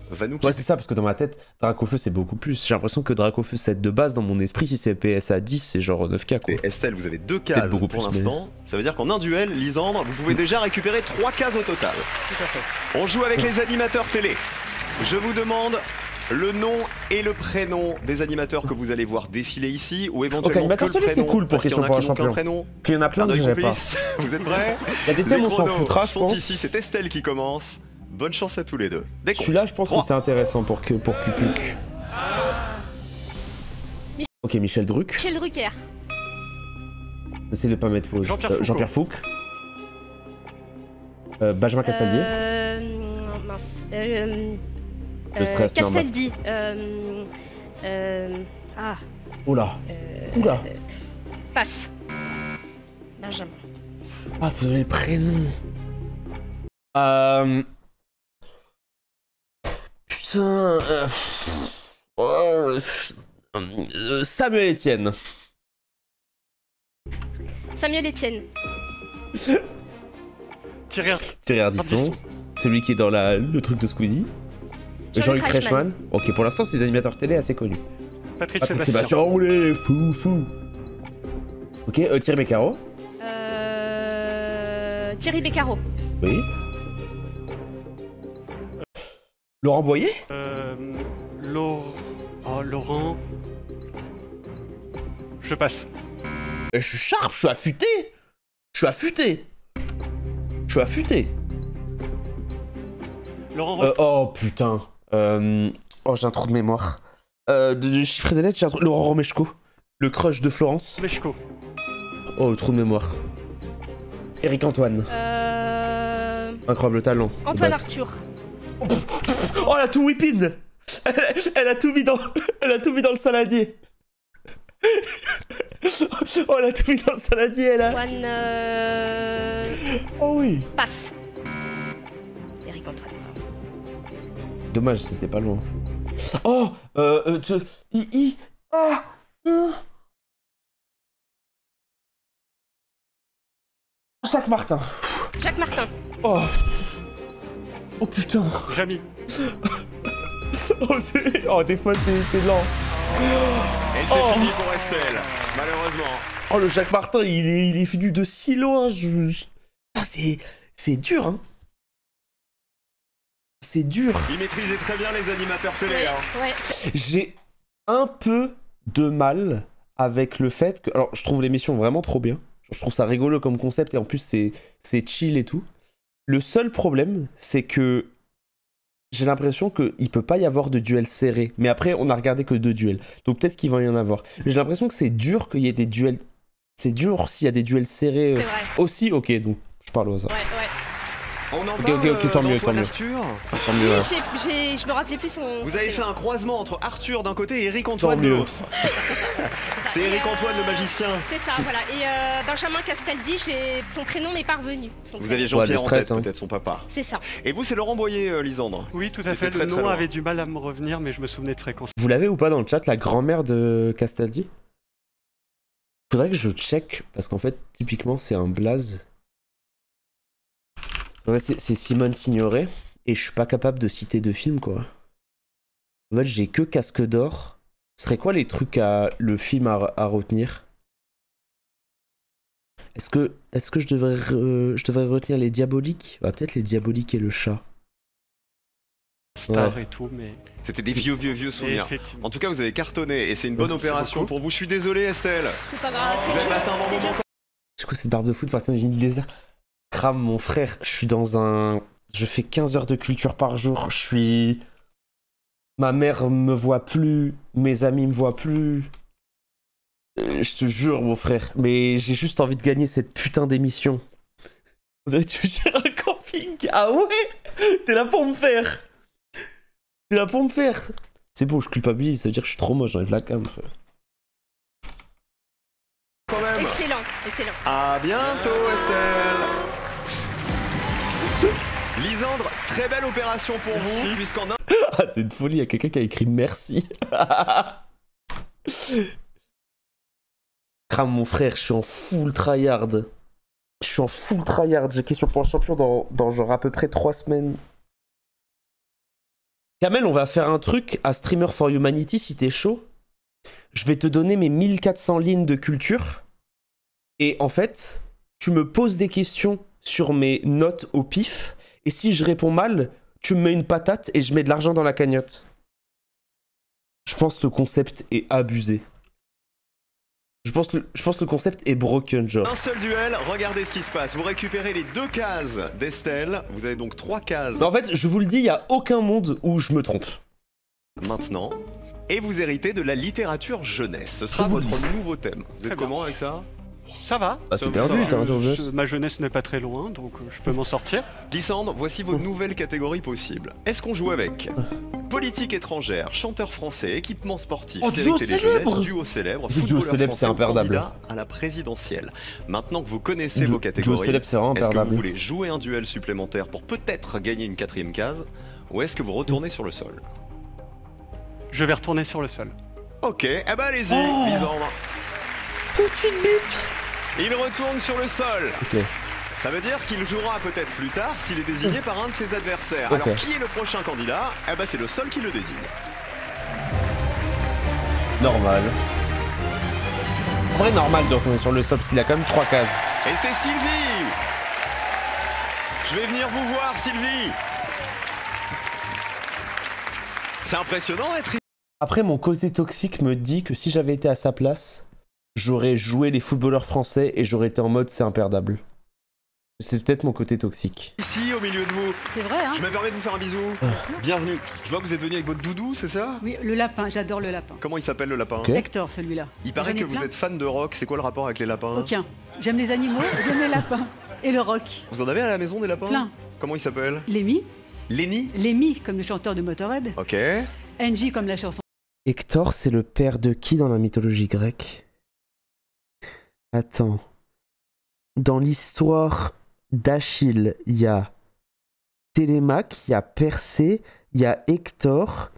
Speaker 2: va nous
Speaker 1: Ouais,
Speaker 2: quitter.
Speaker 1: c'est ça, parce que dans ma tête, Dracofeu c'est beaucoup plus. J'ai l'impression que Dracofeu 7 de base, dans mon esprit, si c'est PS à 10, c'est genre 9K quoi.
Speaker 2: Et Estelle, vous avez 2
Speaker 1: Peut-être
Speaker 2: cases
Speaker 1: beaucoup
Speaker 2: pour
Speaker 1: plus,
Speaker 2: l'instant. Ça veut dire qu'en un duel, Lisandre, vous pouvez déjà récupérer 3 cases au total.
Speaker 5: Tout à fait.
Speaker 2: On joue avec les animateurs télé. Je vous demande le nom et le prénom des animateurs que vous allez voir défiler ici, ou éventuellement
Speaker 1: animateur
Speaker 2: que le
Speaker 1: télé, c'est
Speaker 2: prénom,
Speaker 1: cool pour
Speaker 2: parce qu'il y en
Speaker 1: question
Speaker 2: a
Speaker 1: pour un
Speaker 2: qui n'ont qu'un
Speaker 1: champion.
Speaker 2: prénom.
Speaker 1: Qu'il y en a plein
Speaker 2: Un
Speaker 1: que
Speaker 2: œil
Speaker 1: j'avais pas.
Speaker 2: complice. Vous êtes prêts?
Speaker 1: Il y a des thèmes,
Speaker 2: Les
Speaker 1: on s'en
Speaker 2: chronos
Speaker 1: foutra, je
Speaker 2: sont
Speaker 1: pense.
Speaker 2: ici, c'est Estelle qui commence. Bonne chance à tous les deux. Décompte.
Speaker 1: Celui-là, je pense
Speaker 2: 3.
Speaker 1: que c'est intéressant pour Pupuc. Ok, Michel Druck.
Speaker 6: Michel Drucker.
Speaker 1: Essayez de pas mettre pause.
Speaker 5: Jean-Pierre
Speaker 1: Fouque. Benjamin Castaldi.
Speaker 6: Mince.
Speaker 1: Le stress, normal.
Speaker 6: Castaldi.
Speaker 1: Oula. Oula.
Speaker 6: Passe. Benjamin.
Speaker 1: Ah, vous avez le prénom. Putain. Samuel Etienne.
Speaker 6: Samuel Etienne.
Speaker 5: Thierry
Speaker 1: Ardisson. Celui qui est dans le truc de Squeezie. Jean-Luc Reichmann. Ok, pour l'instant, c'est des animateurs télé assez connus.
Speaker 5: Patrick
Speaker 1: Patrick
Speaker 5: Sébastien.
Speaker 1: Sébastien, roulé, fou. Ok, Thierry Beccaro.
Speaker 6: Thierry Beccaro.
Speaker 1: Oui. Laurent Boyer.
Speaker 5: Laurent. Je passe.
Speaker 1: Je suis sharp, je suis affûté.
Speaker 5: Laurent.
Speaker 1: Oh putain. Oh, j'ai un trou de mémoire. De chiffrer des lettres, j'ai un trou. Laurent Romeshko. Le crush de Florence.
Speaker 5: Meshko.
Speaker 1: Oh, le trou de mémoire. Eric Antoine. Incroyable talent.
Speaker 6: Antoine
Speaker 1: de base.
Speaker 6: Arthur.
Speaker 1: Oh, elle a tout whippin. Elle a tout mis dans le saladier. Oh, elle a tout mis dans le saladier, elle a.
Speaker 6: Antoine.
Speaker 1: Oh oui.
Speaker 6: Passe. Eric Antoine.
Speaker 1: Dommage, c'était pas loin. Oh, Jacques Martin.
Speaker 6: Jacques Martin.
Speaker 1: Oh. Oh putain.
Speaker 5: Jamy.
Speaker 1: Oh, des fois c'est lent.
Speaker 2: Et c'est fini pour Estelle, malheureusement.
Speaker 1: Oh, le Jacques Martin, il est venu de si loin. Ah, c'est dur, hein. C'est dur.
Speaker 2: Il maîtrisait très bien les animateurs télé.
Speaker 6: Ouais,
Speaker 2: Hein.
Speaker 6: ouais.
Speaker 1: J'ai un peu de mal avec le fait que... Alors, je trouve l'émission vraiment trop bien. Je trouve ça rigolo comme concept et en plus, c'est chill et tout. Le seul problème, c'est que j'ai l'impression qu'il peut pas y avoir de duel serré. Mais après, on a regardé que 2 duels. Donc peut-être qu'il va y en avoir. J'ai l'impression que c'est dur qu'il y ait des duels... C'est dur s'il y a des duels serrés
Speaker 6: C'est vrai.
Speaker 1: aussi. Ok, donc je parle au hasard.
Speaker 6: Ouais.
Speaker 2: On en
Speaker 1: Ok,
Speaker 2: parle
Speaker 1: ok, tant mieux,
Speaker 2: d'Antoine
Speaker 1: tant mieux.
Speaker 2: Arthur.
Speaker 1: Tant mieux, ouais.
Speaker 6: Je me rappelais plus son.
Speaker 2: Vous avez fait un croisement entre Arthur d'un côté et Eric Antoine
Speaker 1: Tant
Speaker 2: de
Speaker 1: mieux.
Speaker 2: l'autre. C'est
Speaker 6: Et,
Speaker 2: Eric Antoine le magicien.
Speaker 6: C'est ça, voilà. Et Benjamin Castaldi, son prénom m'est parvenu.
Speaker 2: Vous aviez
Speaker 1: Ouais,
Speaker 2: Jean-Pierre
Speaker 1: le
Speaker 2: en
Speaker 1: stress,
Speaker 2: tête,
Speaker 1: hein.
Speaker 2: peut-être son papa.
Speaker 6: C'est ça.
Speaker 2: Et vous, c'est Laurent Boyer, Lisandre.
Speaker 5: Oui, tout à
Speaker 2: C'était
Speaker 5: fait.
Speaker 2: très,
Speaker 5: Le
Speaker 2: très
Speaker 5: nom
Speaker 2: loin.
Speaker 5: avait du mal à me revenir, mais je me souvenais de fréquence.
Speaker 1: Vous l'avez ou pas dans le chat, la grand-mère de Castaldi? Faudrait que je check, parce qu'en fait, typiquement, c'est un blaze. Ouais, c'est Simone Signoret, et je suis pas capable de citer de films, quoi. En fait, j'ai que Casque d'Or. Ce serait quoi les trucs le film à retenir? Est-ce que je devrais retenir les Diaboliques? Bah, peut-être les Diaboliques et le chat.
Speaker 5: Star
Speaker 1: Ouais.
Speaker 5: et tout, mais.
Speaker 2: C'était des vieux souvenirs.
Speaker 5: Effectivement.
Speaker 2: En tout cas, vous avez cartonné et c'est une bonne
Speaker 5: Merci
Speaker 2: opération
Speaker 5: beaucoup.
Speaker 2: pour vous. Je suis désolé, Estelle.
Speaker 6: C'est pas grave.
Speaker 2: Vous avez passé un bon moment.
Speaker 1: C'est quoi cette barbe de foot partant d'une île désert? Crame, mon frère, je suis dans un... Je fais 15 heures de culture par jour, je suis... Ma mère me voit plus, mes amis me voient plus... Je te jure, mon frère, mais j'ai juste envie de gagner cette putain d'émission. Vous avez tu gères un camping? Ah ouais? T'es là pour me faire? T'es là pour me faire? C'est bon, je culpabilise, ça veut dire que je suis trop moche, j'enlève la cam. Frère.
Speaker 2: Quand même.
Speaker 6: Excellent, excellent.
Speaker 2: À bientôt, Estelle. Lisandre, très belle opération pour vous, puisqu'en un...
Speaker 1: Ah, c'est une folie, il y a quelqu'un qui a écrit merci. Crame mon frère, je suis en full tryhard. Je suis en full tryhard, j'ai question pour un champion dans genre à peu près 3 semaines. Kamel, on va faire un truc à Streamer for Humanity si t'es chaud. Je vais te donner mes 1400 lignes de culture. Et en fait, tu me poses des questions sur mes notes au pif. Et si je réponds mal, tu me mets une patate et je mets de l'argent dans la cagnotte. Je pense que le concept est abusé. Je pense que le concept est broken, genre.
Speaker 2: Un seul duel, regardez ce qui se passe. Vous récupérez les 2 cases d'Estelle. Vous avez donc 3 cases.
Speaker 1: En fait, je vous le dis, il n'y a aucun monde où je me trompe.
Speaker 2: Maintenant. Et vous héritez de la littérature jeunesse. Ce sera votre nouveau thème. Vous êtes comment avec ça?
Speaker 5: Ça va.
Speaker 1: Ah, c'est perdu, t'as un jeunesse.
Speaker 5: Ma jeunesse n'est pas très loin, donc je peux m'en sortir.
Speaker 2: Lysandre, voici vos nouvelles catégories possibles. Est-ce qu'on joue avec politique étrangère, chanteur français, équipement sportif, série télé jeunesse, duo célèbre, footballeur français,
Speaker 1: c'est imperdable.
Speaker 2: candidat à la présidentielle. Maintenant que vous connaissez vos
Speaker 1: Duo
Speaker 2: catégories,
Speaker 1: célèbre, c'est vraiment
Speaker 2: est-ce que vous
Speaker 1: imperdable.
Speaker 2: voulez jouer un duel supplémentaire pour peut-être gagner une 4ème case, ou est-ce que vous retournez sur le sol?
Speaker 5: Je vais retourner sur le sol.
Speaker 2: Ok, eh ben allez-y, Lysandre. Il retourne sur le sol.
Speaker 1: Ok.
Speaker 2: Ça veut dire qu'il jouera peut-être plus tard s'il est désigné par un de ses adversaires.
Speaker 1: Ok.
Speaker 2: Alors qui est le prochain candidat? Eh ben c'est le sol qui le désigne.
Speaker 1: Normal. En vrai, normal de retourner sur le sol parce qu'il a quand même 3 cases.
Speaker 2: Et c'est Sylvie. Je vais venir vous voir, Sylvie. C'est impressionnant d'être...
Speaker 1: Après, mon côté toxique me dit que si j'avais été à sa place, j'aurais joué les footballeurs français et j'aurais été en mode c'est imperdable. C'est peut-être mon côté toxique.
Speaker 2: Ici, au milieu de vous.
Speaker 7: C'est vrai, hein?
Speaker 2: Je me permets de vous faire un bisou. Bienvenue. Je vois que vous êtes venu avec votre doudou, c'est ça?
Speaker 7: Oui, le lapin, j'adore le lapin.
Speaker 2: Comment il s'appelle le lapin?
Speaker 1: Ok.
Speaker 7: Hector, celui-là.
Speaker 2: Il paraît
Speaker 7: J'en ai
Speaker 2: que vous
Speaker 7: plein.
Speaker 2: êtes fan de rock. C'est quoi le rapport avec les lapins?
Speaker 7: Aucun. J'aime les animaux, j'aime les lapins. Et le rock.
Speaker 2: Vous en avez à la maison des lapins?
Speaker 7: Plein.
Speaker 2: Comment il s'appelle?
Speaker 7: Lemmy.
Speaker 2: Lenny?
Speaker 7: Lemmy, comme le chanteur de Motorhead.
Speaker 2: Ok.
Speaker 7: Angie, comme la chanson.
Speaker 1: Hector, c'est le père de qui dans la mythologie grecque? Attends. Dans l'histoire d'Achille, il y a Télémaque, il y a Persée, il y a Hector,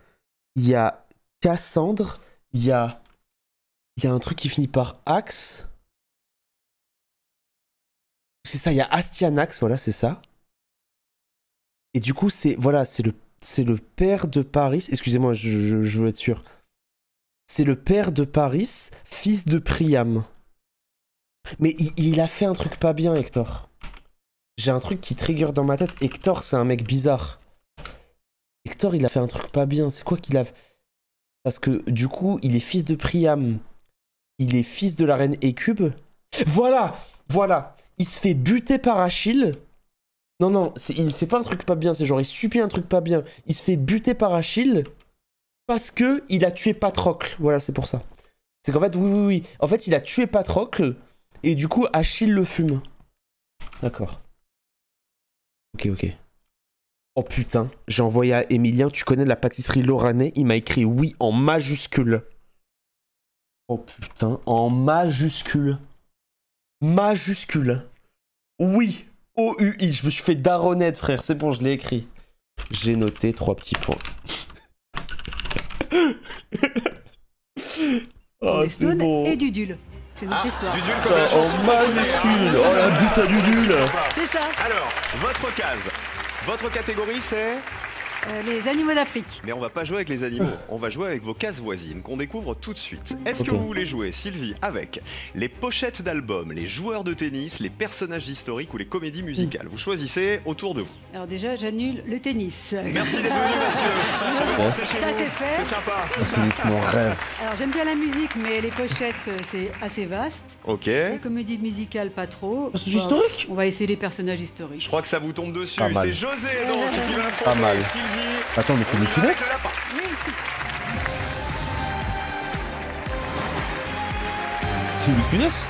Speaker 1: il y a Cassandre, il y a un truc qui finit par Axe. C'est ça, il y a Astyanax, voilà, c'est ça. Et du coup, c'est le père de Paris. Excusez-moi, je veux être sûr. C'est le père de Paris, fils de Priam. Mais il a fait un truc pas bien, Hector. J'ai un truc qui trigger dans ma tête. Hector, c'est un mec bizarre. Hector, il a fait un truc pas bien. C'est quoi qu'il a... Parce que, du coup, il est fils de Priam. Il est fils de la reine Hécube. Voilà. Il se fait buter par Achille. Non, il fait pas un truc pas bien. C'est genre, il subit un truc pas bien. Il se fait buter par Achille parce que il a tué Patrocle. Voilà, c'est pour ça. C'est qu'en fait, oui. En fait, il a tué Patrocle et du coup, Achille le fume. D'accord. Ok. Oh putain, j'ai envoyé à Emilien, tu connais la pâtisserie Loranais? Il m'a écrit oui en majuscule. Oh putain, en majuscule. Majuscule. Oui. O-U-I, je me suis fait daronnette, frère. C'est bon, je l'ai écrit. J'ai noté 3 petits points. Oh, c'est
Speaker 7: Stone
Speaker 1: bon.
Speaker 7: et Dudule. C'est notre histoire.
Speaker 2: Dudule comme la chanson.
Speaker 1: En majuscule. Oh la butte à Dudule.
Speaker 7: C'est ça.
Speaker 2: Alors, votre case. Votre catégorie, c'est...
Speaker 7: Les animaux d'Afrique.
Speaker 2: Mais on va pas jouer avec les animaux, on va jouer avec vos cases voisines qu'on découvre tout de suite. Est-ce que
Speaker 1: Ok.
Speaker 2: vous voulez jouer, Sylvie, avec les pochettes d'albums, les joueurs de tennis, les personnages historiques ou les comédies musicales? Vous choisissez autour de vous.
Speaker 7: Alors déjà, j'annule le tennis.
Speaker 2: Merci d'être venu, Mathieu. Vous pouvez rentrer chez
Speaker 7: Ça,
Speaker 2: vous.
Speaker 7: c'est fait.
Speaker 2: C'est sympa.
Speaker 1: Tennis, mon rêve.
Speaker 7: Alors j'aime bien la musique, mais les pochettes, c'est assez vaste.
Speaker 2: Ok.
Speaker 7: Les comédies musicales, pas trop.
Speaker 1: Personnage
Speaker 7: Bon,
Speaker 1: historique.
Speaker 7: On va essayer les personnages historiques.
Speaker 2: Je crois que ça vous tombe dessus.
Speaker 1: Pas mal.
Speaker 2: C'est José, donc, qui va
Speaker 1: Pas
Speaker 2: affronter
Speaker 1: mal.
Speaker 2: Sylvie.
Speaker 1: Attends, mais c'est
Speaker 2: On y
Speaker 1: le
Speaker 2: va
Speaker 1: Funès
Speaker 2: avec le lapin.
Speaker 1: C'est Louis de Funès.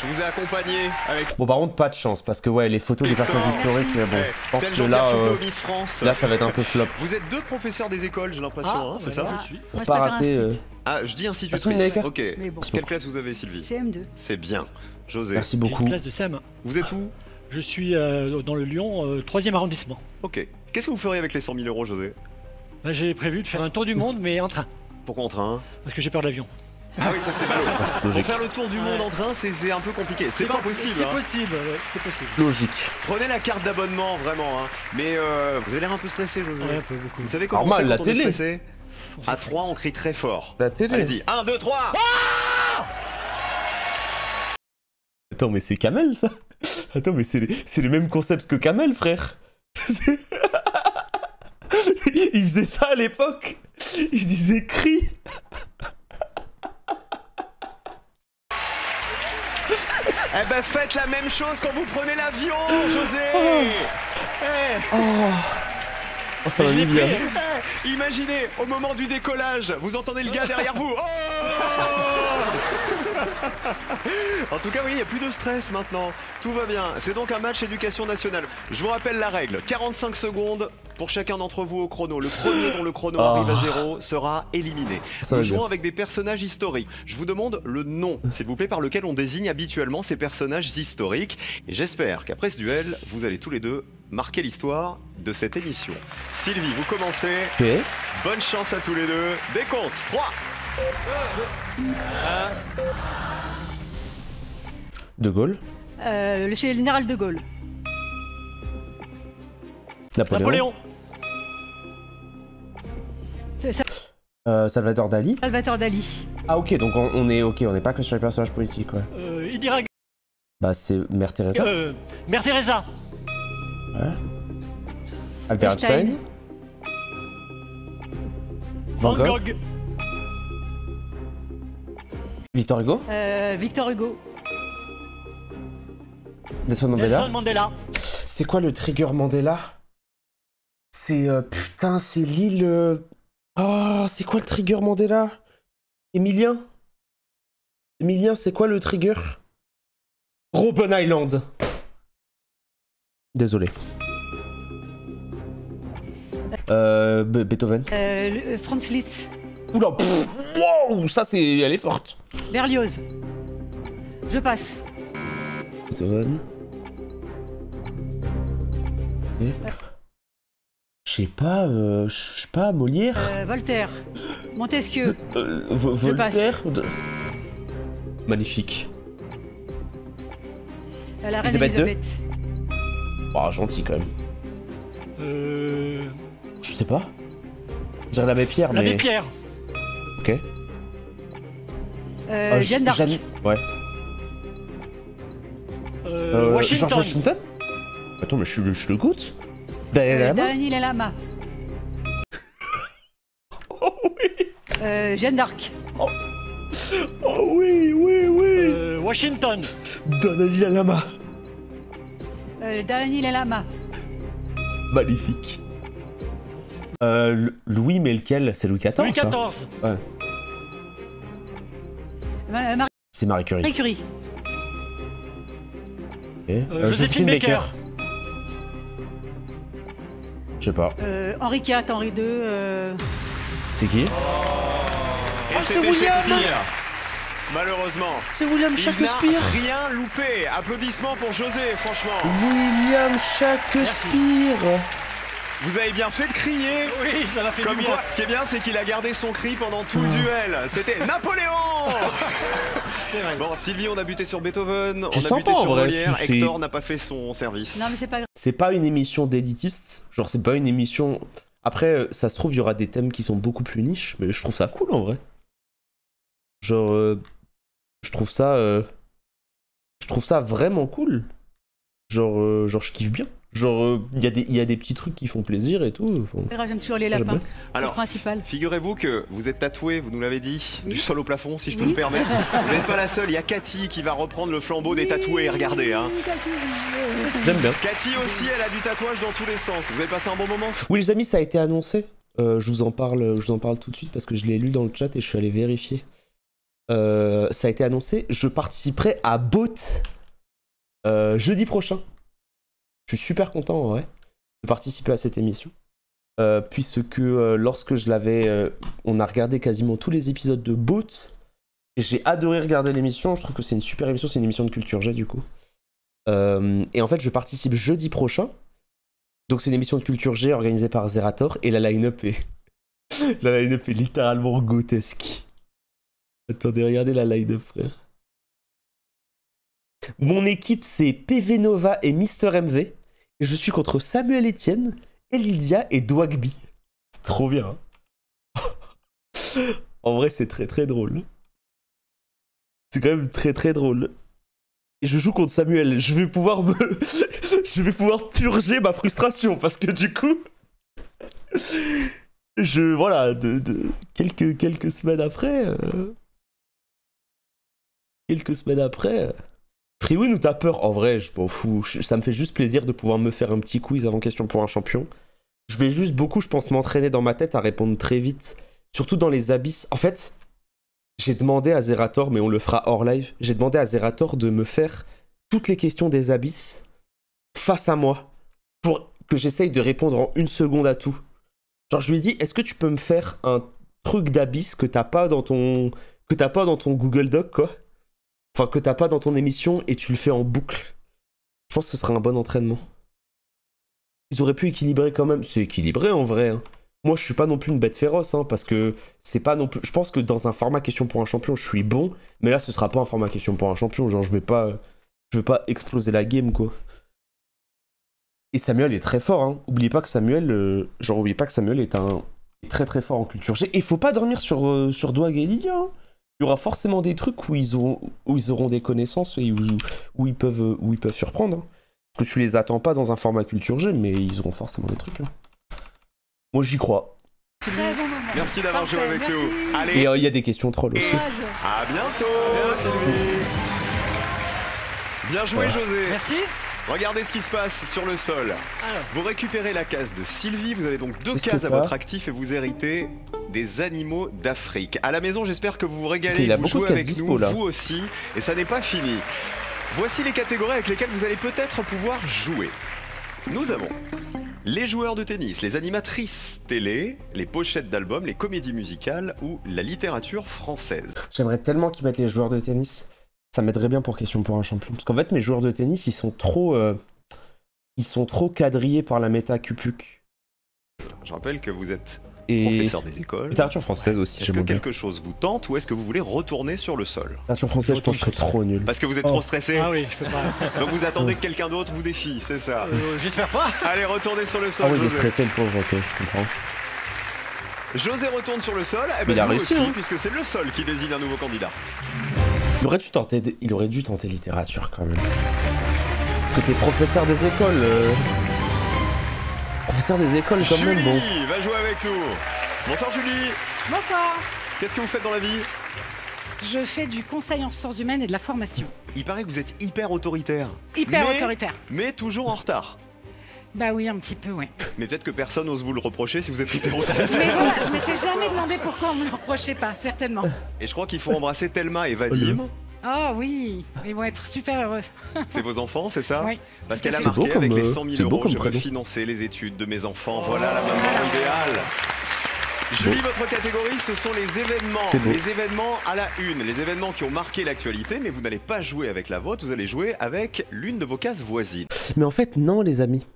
Speaker 2: Je vous ai accompagné avec...
Speaker 1: Bon, par contre, pas de chance, parce que ouais, les photos des personnages historiques, bon, je pense
Speaker 2: tel
Speaker 1: que
Speaker 2: Jean-Pierre
Speaker 1: là,
Speaker 2: Foucault, Miss France.
Speaker 1: là, ça va être un peu flop.
Speaker 2: Vous êtes deux professeurs des écoles, j'ai l'impression, hein, c'est ça?
Speaker 7: Je suis.
Speaker 1: Pour pas rater...
Speaker 2: Ah, je dis
Speaker 1: Ah,
Speaker 2: institutrice.
Speaker 1: d'accord.
Speaker 2: Ok.
Speaker 7: Mais bon.
Speaker 2: Quelle classe vous avez, Sylvie?
Speaker 7: CM2.
Speaker 2: C'est bien. José,
Speaker 1: Merci
Speaker 5: J'ai
Speaker 1: beaucoup.
Speaker 5: une classe de CM1.
Speaker 2: vous êtes où?
Speaker 5: Je suis dans le Lyon, 3e arrondissement.
Speaker 2: Ok. Qu'est-ce que vous feriez avec les 100 000 €, José?
Speaker 5: Là, j'ai prévu de faire un tour du monde, mais en train,
Speaker 2: Pourquoi en train?
Speaker 5: parce que j'ai peur de l'avion.
Speaker 2: Ah oui, ça c'est ballot. Pour
Speaker 1: Logique.
Speaker 2: faire le tour du monde en train, c'est un peu compliqué. C'est pas impossible.
Speaker 5: C'est
Speaker 2: hein.
Speaker 5: possible, ouais, c'est possible.
Speaker 1: Logique.
Speaker 2: Prenez la carte d'abonnement, vraiment. Hein. Mais vous avez l'air un peu stressé, José.
Speaker 5: Ouais, un peu beaucoup.
Speaker 2: Vous savez comment
Speaker 1: Normal,
Speaker 2: on fait
Speaker 1: la
Speaker 2: quand on est
Speaker 1: télé.
Speaker 2: stressé? À 3, on crie très fort.
Speaker 1: La télé.
Speaker 2: Allez-y, 1, 2, 3.
Speaker 1: Attends, mais c'est Kamel, ça? Attends, mais c'est les mêmes concepts que Kamel, frère. Il faisait ça à l'époque. Il disait cri.
Speaker 2: Eh ben faites la même chose quand vous prenez l'avion, José.
Speaker 1: Oh, ça va
Speaker 5: je l'ai
Speaker 1: bien.
Speaker 2: Imaginez, au moment du décollage, vous entendez le gars derrière vous. Oh en tout cas, oui, il n'y a plus de stress maintenant. Tout va bien. C'est donc un match éducation nationale. Je vous rappelle la règle. 45 secondes pour chacun d'entre vous au chrono. Le premier dont le chrono arrive à 0 sera éliminé.
Speaker 1: Ça
Speaker 2: Nous
Speaker 1: va
Speaker 2: jouons
Speaker 1: bien.
Speaker 2: avec des personnages historiques. Je vous demande le nom, s'il vous plaît, par lequel on désigne habituellement ces personnages historiques. Et j'espère qu'après ce duel, vous allez tous les deux marquer l'histoire de cette émission. Sylvie, vous commencez.
Speaker 1: Ok.
Speaker 2: Bonne chance à tous les deux. Décompte. 3.
Speaker 1: De Gaulle.
Speaker 7: Le général de Gaulle.
Speaker 1: Napoléon. Salvador Dali.
Speaker 7: Salvatore Dali.
Speaker 1: Ah ok, donc on est pas que sur les personnages politiques, ouais.
Speaker 5: Indira...
Speaker 1: Bah c'est Mère Teresa.
Speaker 5: Mère Teresa.
Speaker 1: Ouais. Albert Einstein. Van
Speaker 5: Van
Speaker 1: Gogh.
Speaker 5: Gogh.
Speaker 1: Victor Hugo.
Speaker 7: Victor Hugo.
Speaker 1: Nelson Mandela.
Speaker 5: Nelson Mandela.
Speaker 1: C'est quoi le trigger Mandela? C'est putain, c'est l'île. Oh, c'est quoi le trigger Mandela? Emilien, c'est quoi le trigger? Robben Island. Désolé. Beethoven.
Speaker 7: Franz Liszt.
Speaker 1: Oula, wow, ça c'est, elle est forte.
Speaker 7: Berlioz. Je passe.
Speaker 1: Beethoven. Ok. Je sais pas, Molière.
Speaker 7: Voltaire. Montesquieu.
Speaker 1: Voltaire. Magnifique.
Speaker 7: La reine
Speaker 1: Elisabeth II.
Speaker 7: Elisabeth.
Speaker 1: Oh, gentil quand même. Je sais pas. Je dirais l'abbé Pierre, mais.
Speaker 5: L'abbé Pierre.
Speaker 1: Ok.
Speaker 7: Jeanne d'Arc.
Speaker 1: Ouais.
Speaker 5: Washington.
Speaker 1: George Washington. Attends, mais je suis le goût. Dalai Lama.
Speaker 7: Dalai Lama.
Speaker 1: Oh oui.
Speaker 7: Jeanne d'Arc.
Speaker 1: Oh oui.
Speaker 5: Washington.
Speaker 1: Dalai Lama.
Speaker 7: Dalai Lama.
Speaker 1: Magnifique. Louis, mais lequel? C'est Louis XIV.
Speaker 5: Louis
Speaker 1: ça
Speaker 5: XIV.
Speaker 1: Ouais. C'est Marie Curie.
Speaker 7: Marie Curie.
Speaker 1: Ok.
Speaker 5: Joséphine Baker.
Speaker 1: Je sais pas.
Speaker 7: Henri IV, Henri II.
Speaker 1: C'est qui?
Speaker 2: Et
Speaker 1: c'est
Speaker 2: c'était
Speaker 1: William.
Speaker 2: Shakespeare. Malheureusement.
Speaker 1: C'est William
Speaker 2: Il n'a rien loupé. Applaudissements pour José, franchement.
Speaker 1: William Shakespeare.
Speaker 2: Vous avez bien fait de crier.
Speaker 5: Oui, ça m'a fait
Speaker 2: Comme
Speaker 5: du bien.
Speaker 2: moi. Ce qui est bien, c'est qu'il a gardé son cri pendant tout le duel. C'était Napoléon.
Speaker 5: C'est vrai.
Speaker 2: Bon, Sylvie, on a buté sur Beethoven, on
Speaker 1: C'est
Speaker 2: a
Speaker 1: sympa,
Speaker 2: buté
Speaker 1: en
Speaker 2: sur
Speaker 1: vrai,
Speaker 2: Molière.
Speaker 1: c'est-
Speaker 2: Hector n'a pas fait son service.
Speaker 7: Non, mais c'est pas grave.
Speaker 1: C'est pas une émission d'élitiste. Genre, c'est pas une émission. Après, ça se trouve, il y aura des thèmes qui sont beaucoup plus niches, mais je trouve ça cool en vrai. Genre, je trouve ça vraiment cool. Genre, je kiffe bien. Genre, il y a des petits trucs qui font plaisir et tout. Enfin,
Speaker 7: J'aime toujours les
Speaker 1: j'aime
Speaker 7: lapins.
Speaker 1: bien.
Speaker 7: C'est le
Speaker 2: Alors,
Speaker 7: principal.
Speaker 2: figurez-vous que vous êtes tatoué, vous nous l'avez dit,
Speaker 7: Oui.
Speaker 2: du sol au plafond, si je peux
Speaker 7: Oui.
Speaker 2: me permettre. Vous n'êtes pas la seule, il y a Cathy qui va reprendre le flambeau des tatoués, regardez. Hein.
Speaker 1: J'aime bien.
Speaker 2: Cathy aussi, elle a du tatouage dans tous les sens. Vous avez passé un bon moment?
Speaker 1: Oui, les amis, ça a été annoncé. Je vous en parle tout de suite parce que je l'ai lu dans le chat et je suis allé vérifier. ça a été annoncé, je participerai à BOT jeudi prochain. Je suis super content en vrai de participer à cette émission. Puisque lorsque je l'avais... on a regardé quasiment tous les épisodes de BOT. Et j'ai adoré regarder l'émission. Je trouve que c'est une super émission. C'est une émission de Culture G du coup. Et en fait, je participe jeudi prochain. Donc c'est une émission de Culture G organisée par Zerator. Et la line-up est... la line-up est littéralement grotesque. Attendez, regardez la line-up, frère. Mon équipe, c'est PV Nova et Mister MV. Et je suis contre Samuel Etienne, Elidia et Dwagby. C'est trop bien. Hein. En vrai, c'est très très drôle. C'est quand même très très drôle. Et je joue contre Samuel. Je vais pouvoir je vais pouvoir purger ma frustration parce que du coup... Voilà, quelques semaines après... Quelques semaines après... Freewin ou t'as peur? En vrai, je m'en fous. Ça me fait juste plaisir de pouvoir me faire un petit quiz avant question pour un champion. Je vais juste beaucoup, je pense, m'entraîner dans ma tête à répondre très vite. Surtout dans les abysses. En fait, j'ai demandé à Zerator, mais on le fera hors live, j'ai demandé à Zerator de me faire toutes les questions des abysses face à moi pour que j'essaye de répondre en 1 seconde à tout. Genre, je lui ai dit, est-ce que tu peux me faire un truc d'abysse que t'as pas dans ton Google Doc, quoi? Enfin, que t'as pas dans ton émission et tu le fais en boucle. Je pense que ce sera un bon entraînement. Ils auraient pu équilibrer quand même. C'est équilibré en vrai. Hein. Moi, je suis pas non plus une bête féroce, hein, parce que c'est pas non plus. Je pense que dans un format question pour un champion, je suis bon, mais là, ce sera pas un format question pour un champion. Genre, je vais pas exploser la game, quoi. Et Samuel est très fort. Hein. Oubliez pas que Samuel est très très fort en culture G. Et faut pas dormir sur Dwag et Lydia. Hein. Il y aura forcément des trucs où ils auront des connaissances et où ils peuvent surprendre. Hein. Parce que tu les attends pas dans un format culture G, mais ils auront forcément des trucs. Hein. Moi, j'y crois.
Speaker 2: Merci d'avoir joué avec nous. Allez.
Speaker 1: Et il y a des questions trolls aussi.
Speaker 2: À bientôt, Sylvie. Bien joué, José.
Speaker 5: Merci.
Speaker 2: Regardez ce qui se passe sur le sol.
Speaker 5: Alors.
Speaker 2: Vous récupérez la case de Sylvie, vous avez donc 2 cases à votre actif et vous héritez des animaux d'Afrique. À la maison, j'espère que vous vous régalez, vous jouez avec nous, vous aussi, et ça n'est pas fini. Voici les catégories avec lesquelles vous allez peut-être pouvoir jouer. Nous avons les joueurs de tennis, les animatrices télé, les pochettes d'albums, les comédies musicales ou la littérature française.
Speaker 1: J'aimerais tellement qu'ils mettent les joueurs de tennis. Ça m'aiderait bien pour question pour un champion. Parce qu'en fait, mes joueurs de tennis, ils sont trop quadrillés par la méta QPUC.
Speaker 2: Je rappelle que vous êtes professeur des écoles.
Speaker 1: Littérature française aussi.
Speaker 2: Est-ce que quelque chose vous tente ou est-ce que vous voulez retourner sur le sol?
Speaker 1: Littérature française, je pense que je serais trop nul.
Speaker 2: Parce que vous êtes trop stressé.
Speaker 5: Ah oui, je peux pas.
Speaker 2: Donc vous attendez que quelqu'un d'autre vous défie, c'est ça?
Speaker 5: J'espère pas.
Speaker 2: Allez, retournez sur le sol.
Speaker 1: Ah oui, il est
Speaker 2: José.
Speaker 1: stressé le pauvre, ok, je comprends.
Speaker 2: José retourne sur le sol, et
Speaker 1: il a
Speaker 2: vous
Speaker 1: réussi,
Speaker 2: aussi,
Speaker 1: hein.
Speaker 2: puisque c'est le sol qui désigne un nouveau candidat.
Speaker 1: Il aurait dû tenter littérature quand même. Parce que t'es professeur des écoles. Professeur des écoles quand même, bon.
Speaker 2: Julie va jouer avec nous. Bonsoir Julie.
Speaker 7: Bonsoir.
Speaker 2: Qu'est-ce que vous faites dans la vie?
Speaker 7: Je fais du conseil en ressources humaines et de la formation.
Speaker 2: Il paraît que vous êtes hyper autoritaire.
Speaker 7: Autoritaire.
Speaker 2: Mais toujours en retard.
Speaker 7: Bah oui, un petit peu, ouais.
Speaker 2: Mais peut-être que personne n'ose vous le reprocher si vous êtes hyper autoritaire.
Speaker 7: Mais voilà, je m'étais jamais demandé pourquoi on me le reprochait pas, certainement.
Speaker 2: Et je crois qu'il faut embrasser Thelma et Vadim.
Speaker 7: Oh oui, ils vont être super heureux.
Speaker 2: C'est vos enfants, c'est ça?
Speaker 7: Oui.
Speaker 2: Parce qu'elle a
Speaker 1: C'est beau
Speaker 2: marqué avec
Speaker 1: comme,
Speaker 2: les 100 000 euros,
Speaker 1: comme
Speaker 2: je veux
Speaker 1: prénom.
Speaker 2: financer les études de mes enfants. Voilà la maman idéale. Julie, votre catégorie, ce sont les événements.
Speaker 1: C'est beau.
Speaker 2: Les événements à la une. Les événements qui ont marqué l'actualité, mais vous n'allez pas jouer avec la vôtre, vous allez jouer avec l'une de vos cases voisines.
Speaker 1: Mais en fait, non, les amis.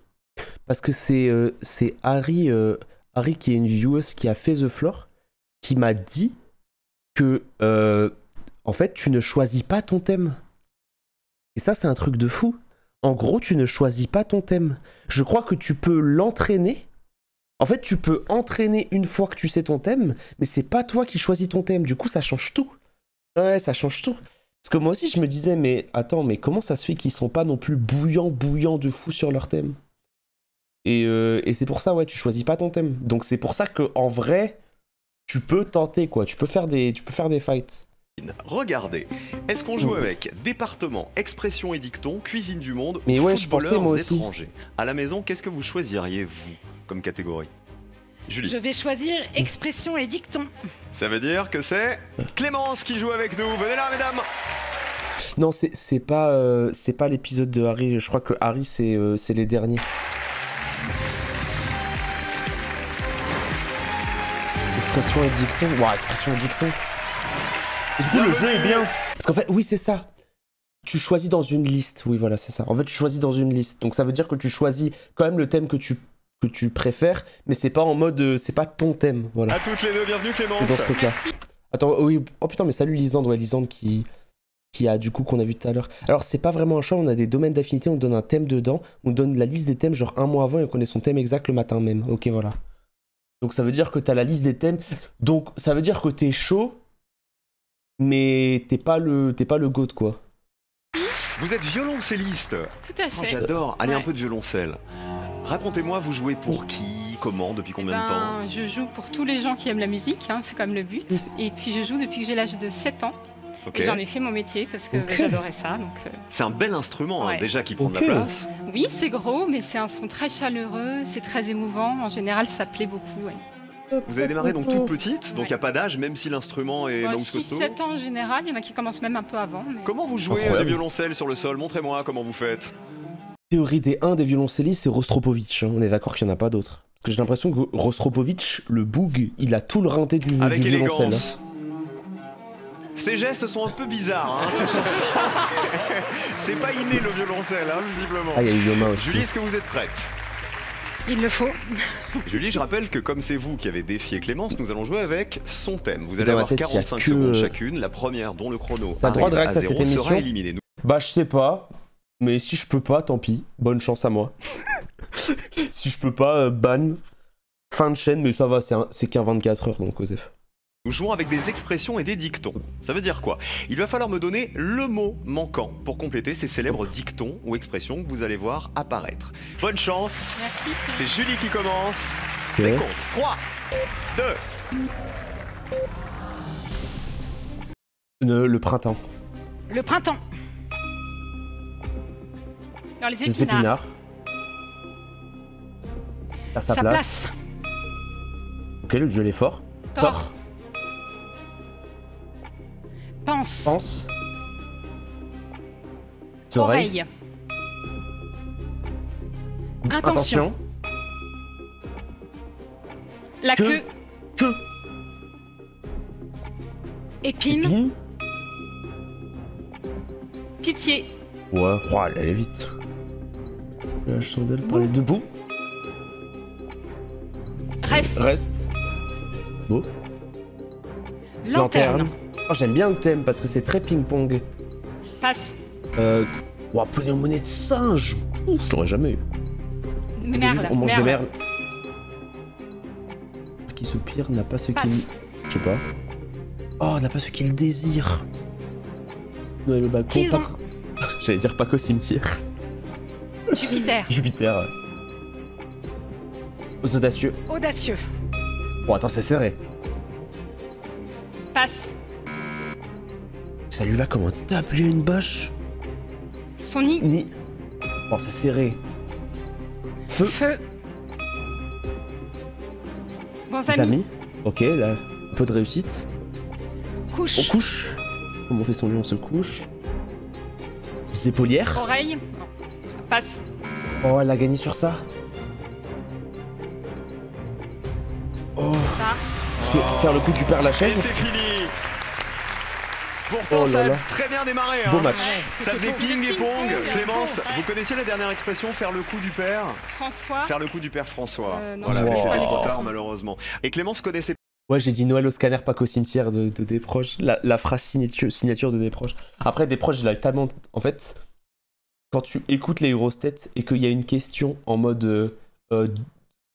Speaker 1: Parce que c'est Harry, qui est une vieweuse qui a fait The Floor, qui m'a dit que, en fait, tu ne choisis pas ton thème. Et ça, c'est un truc de fou. En gros, tu ne choisis pas ton thème. Je crois que tu peux l'entraîner. En fait, tu peux entraîner une fois que tu sais ton thème, mais c'est pas toi qui choisis ton thème. Du coup, ça change tout. Ouais, ça change tout. Parce que moi aussi, je me disais, mais attends, mais comment ça se fait qu'ils sont pas non plus bouillants de fou sur leur thème? Et c'est pour ça, ouais, tu choisis pas ton thème. Donc c'est pour ça que en vrai, tu peux tenter, quoi. Tu peux faire des fights.
Speaker 2: Regardez, est-ce qu'on joue avec département, expression et dicton, cuisine du monde
Speaker 1: Mais
Speaker 2: ou
Speaker 1: ouais, je pensais,
Speaker 2: footballeurs
Speaker 1: moi aussi.
Speaker 2: étrangers? À la maison, qu'est-ce que vous choisiriez, vous, comme catégorie? Julie.
Speaker 7: Je vais choisir expression et dicton.
Speaker 2: Ça veut dire que c'est Clémence qui joue avec nous. Venez là, mesdames.
Speaker 1: Non, c'est pas l'épisode de Harry. Je crois que Harry, c'est les derniers. Expression et dicton. Ouah, expression et dicton. Et du coup, le jeu est bien. Parce qu'en fait, oui, c'est ça. Tu choisis dans une liste. Oui, voilà, c'est ça. En fait, tu choisis dans une liste. Donc ça veut dire que tu choisis quand même le thème que tu préfères, mais c'est pas en mode. C'est pas ton thème. Voilà.
Speaker 2: À toutes les deux, bienvenue Clémence.
Speaker 1: C'est dans ce truc-là. Attends, oui. Oh putain, mais salut Lisande. Ouais, Lisande qui a du coup qu'on a vu tout à l'heure. Alors, c'est pas vraiment un choix. On a des domaines d'affinité. On donne un thème dedans. On donne la liste des thèmes genre un mois avant et on connaît son thème exact le matin même. Ok, voilà. Donc ça veut dire que t'as la liste des thèmes. Donc ça veut dire que t'es chaud, mais t'es pas le goat quoi.
Speaker 2: Vous êtes violoncelliste.
Speaker 6: Tout à fait.
Speaker 2: J'adore. Allez,
Speaker 6: Ouais.
Speaker 2: un peu de violoncelle. Racontez-moi, vous jouez pour qui, comment, depuis combien de temps?
Speaker 6: Je joue pour tous les gens qui aiment la musique, hein, c'est comme le but. Et puis je joue depuis que j'ai l'âge de 7 ans.
Speaker 2: Ok.
Speaker 6: Et j'en ai fait mon métier parce que
Speaker 1: Ok.
Speaker 6: j'adorais ça. Donc,
Speaker 2: C'est un bel instrument, hein,
Speaker 6: Ouais.
Speaker 2: déjà, qui prend de
Speaker 1: Ok.
Speaker 2: la place.
Speaker 6: oui, c'est gros, mais c'est un son très chaleureux, c'est très émouvant. En général, ça plaît beaucoup. Ouais.
Speaker 2: Vous avez démarré donc toute petite, donc il
Speaker 6: Ouais.
Speaker 2: n'y a pas d'âge, même si l'instrument est mouse costaud.
Speaker 6: 6-7 ans en général, il y en a qui commencent même un peu avant. Mais...
Speaker 2: Comment vous jouez
Speaker 1: Incroyable.
Speaker 2: du violoncelle sur le sol? Montrez-moi comment vous faites.
Speaker 1: Théorie des 1 des violoncellistes, c'est Rostropovitch. Hein. On est d'accord qu'il n'y en a pas d'autres. Parce que j'ai l'impression que Rostropovitch, le boug, il a tout le rinté du
Speaker 2: Avec
Speaker 1: violoncelle.
Speaker 2: élégance. Ces gestes sont un peu bizarres, hein, tous ensemble. C'est pas inné le violoncelle, hein, visiblement.
Speaker 1: Ah, il y a eu Yoma aussi.
Speaker 2: Julie, est-ce que vous êtes prête?
Speaker 7: Il le faut.
Speaker 2: Julie, je rappelle que comme c'est vous qui avez défié Clémence, nous allons jouer avec son thème. Vous allez
Speaker 1: Dans ma
Speaker 2: avoir
Speaker 1: tête, il y a
Speaker 2: 45
Speaker 1: que,
Speaker 2: secondes chacune. La première, dont le chrono
Speaker 1: T'as le droit de
Speaker 2: arrive à
Speaker 1: réacter à cette
Speaker 2: 0, sera
Speaker 1: émission
Speaker 2: éliminée.
Speaker 1: Bah, je sais pas. Mais si je peux pas, tant pis. Bonne chance à moi. Si je peux pas, ban. Fin de chaîne, mais ça va, c'est qu'un 24 heures donc, Osef.
Speaker 2: Nous jouons avec des expressions et des dictons. Ça veut dire quoi? Il va falloir me donner le mot manquant pour compléter ces célèbres dictons ou expressions que vous allez voir apparaître. Bonne chance.
Speaker 6: Merci.
Speaker 2: C'est Julie qui commence.
Speaker 1: Ok.
Speaker 2: Décompte. 3, 2.
Speaker 1: Le printemps.
Speaker 7: Le printemps.
Speaker 6: Dans les
Speaker 1: Les
Speaker 6: épinards.
Speaker 1: épinards. Faire sa
Speaker 7: Sa
Speaker 1: place.
Speaker 7: place.
Speaker 1: Ok, le jeu est fort.
Speaker 6: Tort.
Speaker 7: Pense.
Speaker 1: Pense. Oreille.
Speaker 6: Oreille.
Speaker 7: Intention.
Speaker 6: La
Speaker 1: Que.
Speaker 6: queue.
Speaker 1: Que.
Speaker 7: Épine.
Speaker 1: Épine.
Speaker 6: Pitié.
Speaker 1: Ouais, oh, elle allait vite. La chandelle pour les debout.
Speaker 6: Reste.
Speaker 1: Reste. Beau.
Speaker 7: Lanterne.
Speaker 1: Oh, j'aime bien le thème parce que c'est très ping-pong.
Speaker 6: Passe.
Speaker 1: Ouah, monnaie de singe. Ouf, j'aurais jamais eu.
Speaker 6: Merle.
Speaker 1: On mange de
Speaker 6: Merle.
Speaker 1: merle. Qui soupire n'a pas ce qu'il...
Speaker 6: Passe.
Speaker 1: Je sais pas. Oh, n'a pas ce qu'il désire. Noël au balcon.
Speaker 7: Tison.
Speaker 1: pas- J'allais dire pas qu'au cimetière.
Speaker 6: Jupiter.
Speaker 1: Jupiter. Ouais. Aux audacieux.
Speaker 7: Audacieux.
Speaker 1: Oh, attends, c'est serré.
Speaker 6: Passe.
Speaker 1: Ça lui va comme un tape, lui, une bâche.
Speaker 6: Son nid.
Speaker 1: Ni. Oh, c'est serré. Feu.
Speaker 7: Feu.
Speaker 6: Bons
Speaker 1: Des
Speaker 6: amis.
Speaker 1: amis. Ok, là, un peu de réussite. On
Speaker 7: Couche.
Speaker 1: couche. Comment on fait son lit, on se couche. Des épaulières.
Speaker 6: Oreille. Non. Passe.
Speaker 1: Oh, elle a gagné sur ça. Oh,
Speaker 6: Ça.
Speaker 1: faire le coup du père
Speaker 2: Et
Speaker 1: Lachaise.
Speaker 2: c'est fini. Pourtant,
Speaker 1: Oh
Speaker 2: ça
Speaker 1: là
Speaker 2: a
Speaker 1: là.
Speaker 2: très bien démarré.
Speaker 1: Beau
Speaker 2: Hein.
Speaker 1: match.
Speaker 2: Ça faisait ping et pong.
Speaker 6: Ping-pong.
Speaker 2: Clémence,
Speaker 6: Ouais.
Speaker 2: vous connaissiez la dernière expression, faire le coup du père?
Speaker 6: François.
Speaker 2: Faire le coup du père François.
Speaker 6: Non,
Speaker 2: Voilà,
Speaker 1: je
Speaker 2: mais
Speaker 1: connais
Speaker 2: c'était
Speaker 1: pas
Speaker 2: trop
Speaker 6: les
Speaker 2: tard
Speaker 6: autres.
Speaker 2: malheureusement. Et Clémence connaissait
Speaker 1: Ouais, j'ai dit Noël au scanner, pas qu'au cimetière de Desproges. La phrase signature de Desproges. Après, Desproges, il a tellement. En fait, quand tu écoutes les grosses têtes et qu'il y a une question en mode